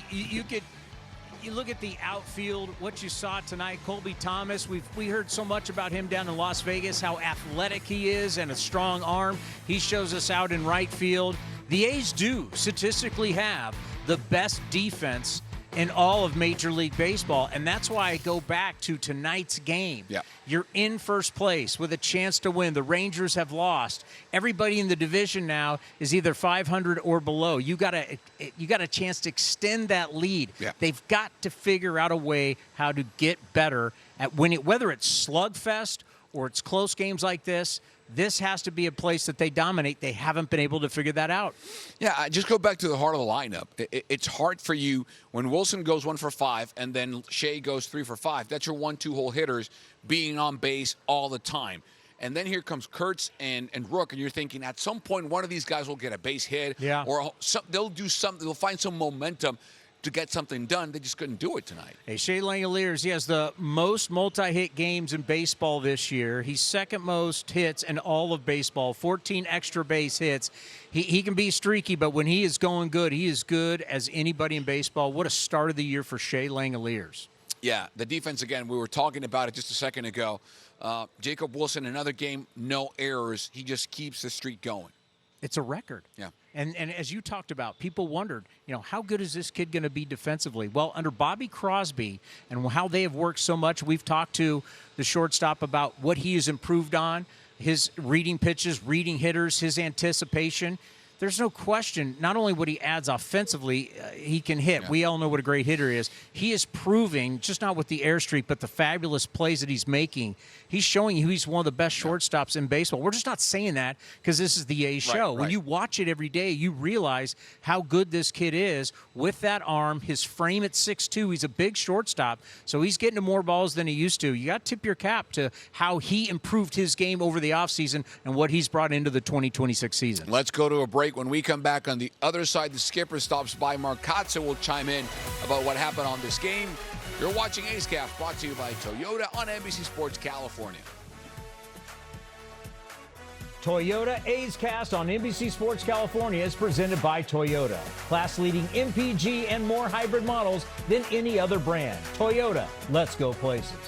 S1: you look at the outfield, what you saw tonight, Colby Thomas. We heard so much about him down in Las Vegas, how athletic he is and a strong arm. He shows us out in right field. The A's do statistically have the best defense in all of Major League Baseball. And that's why I go back to tonight's game.
S2: Yeah.
S1: You're in first place with a chance to win. The Rangers have lost. Everybody in the division now is either 500 or below. You got a chance to extend that lead.
S2: Yeah.
S1: They've got to figure out a way how to get better at winning, whether it's slugfest or it's close games like this. This has to be a place that they dominate. They haven't been able to figure that out.
S2: Yeah, I just go back to the heart of the lineup. It's hard for you when Wilson goes 1 for 5 and then Shea goes 3 for 5. That's your 1-2 hole hitters being on base all the time. And then here comes Kurtz and Rook, and you're thinking at some point one of these guys will get a base hit, or they'll do something. They'll find some momentum to get something done. They just couldn't do it tonight.
S1: Hey, Shea Langeliers, he has the most multi-hit games in baseball this year. He's second most hits in all of baseball, 14 extra base hits. He can be streaky, but when he is going good, he is good as anybody in baseball. What a start of the year for Shea Langeliers.
S2: Yeah, the defense, again, we were talking about it just a second ago. Jacob Wilson, another game, no errors. He just keeps the streak going.
S1: It's a record.
S2: Yeah.
S1: And as you talked about, people wondered, how good is this kid going to be defensively? Well, under Bobby Crosby and how they have worked so much, we've talked to the shortstop about what he has improved on, his reading pitches, reading hitters, his anticipation. There's no question, not only what he adds offensively, he can hit. Yeah. We all know what a great hitter he is. He is proving, just not with the air streak, but the fabulous plays that he's making. He's showing you he's one of the best shortstops in baseball. We're just not saying that because this is the A's show. Right. When you watch it every day, you realize how good this kid is with that arm, his frame at 6'2". He's a big shortstop, so he's getting to more balls than he used to. You got to tip your cap to how he improved his game over the offseason and what he's brought into the 2026 season.
S2: Let's go to a break. When we come back on the other side, the skipper stops by. Mark Kotze will chime in about what happened on this game. You're watching A's Cast, brought to you by Toyota on NBC Sports California.
S1: Toyota A's Cast on NBC Sports California is presented by Toyota. Class-leading MPG and more hybrid models than any other brand. Toyota, let's go places.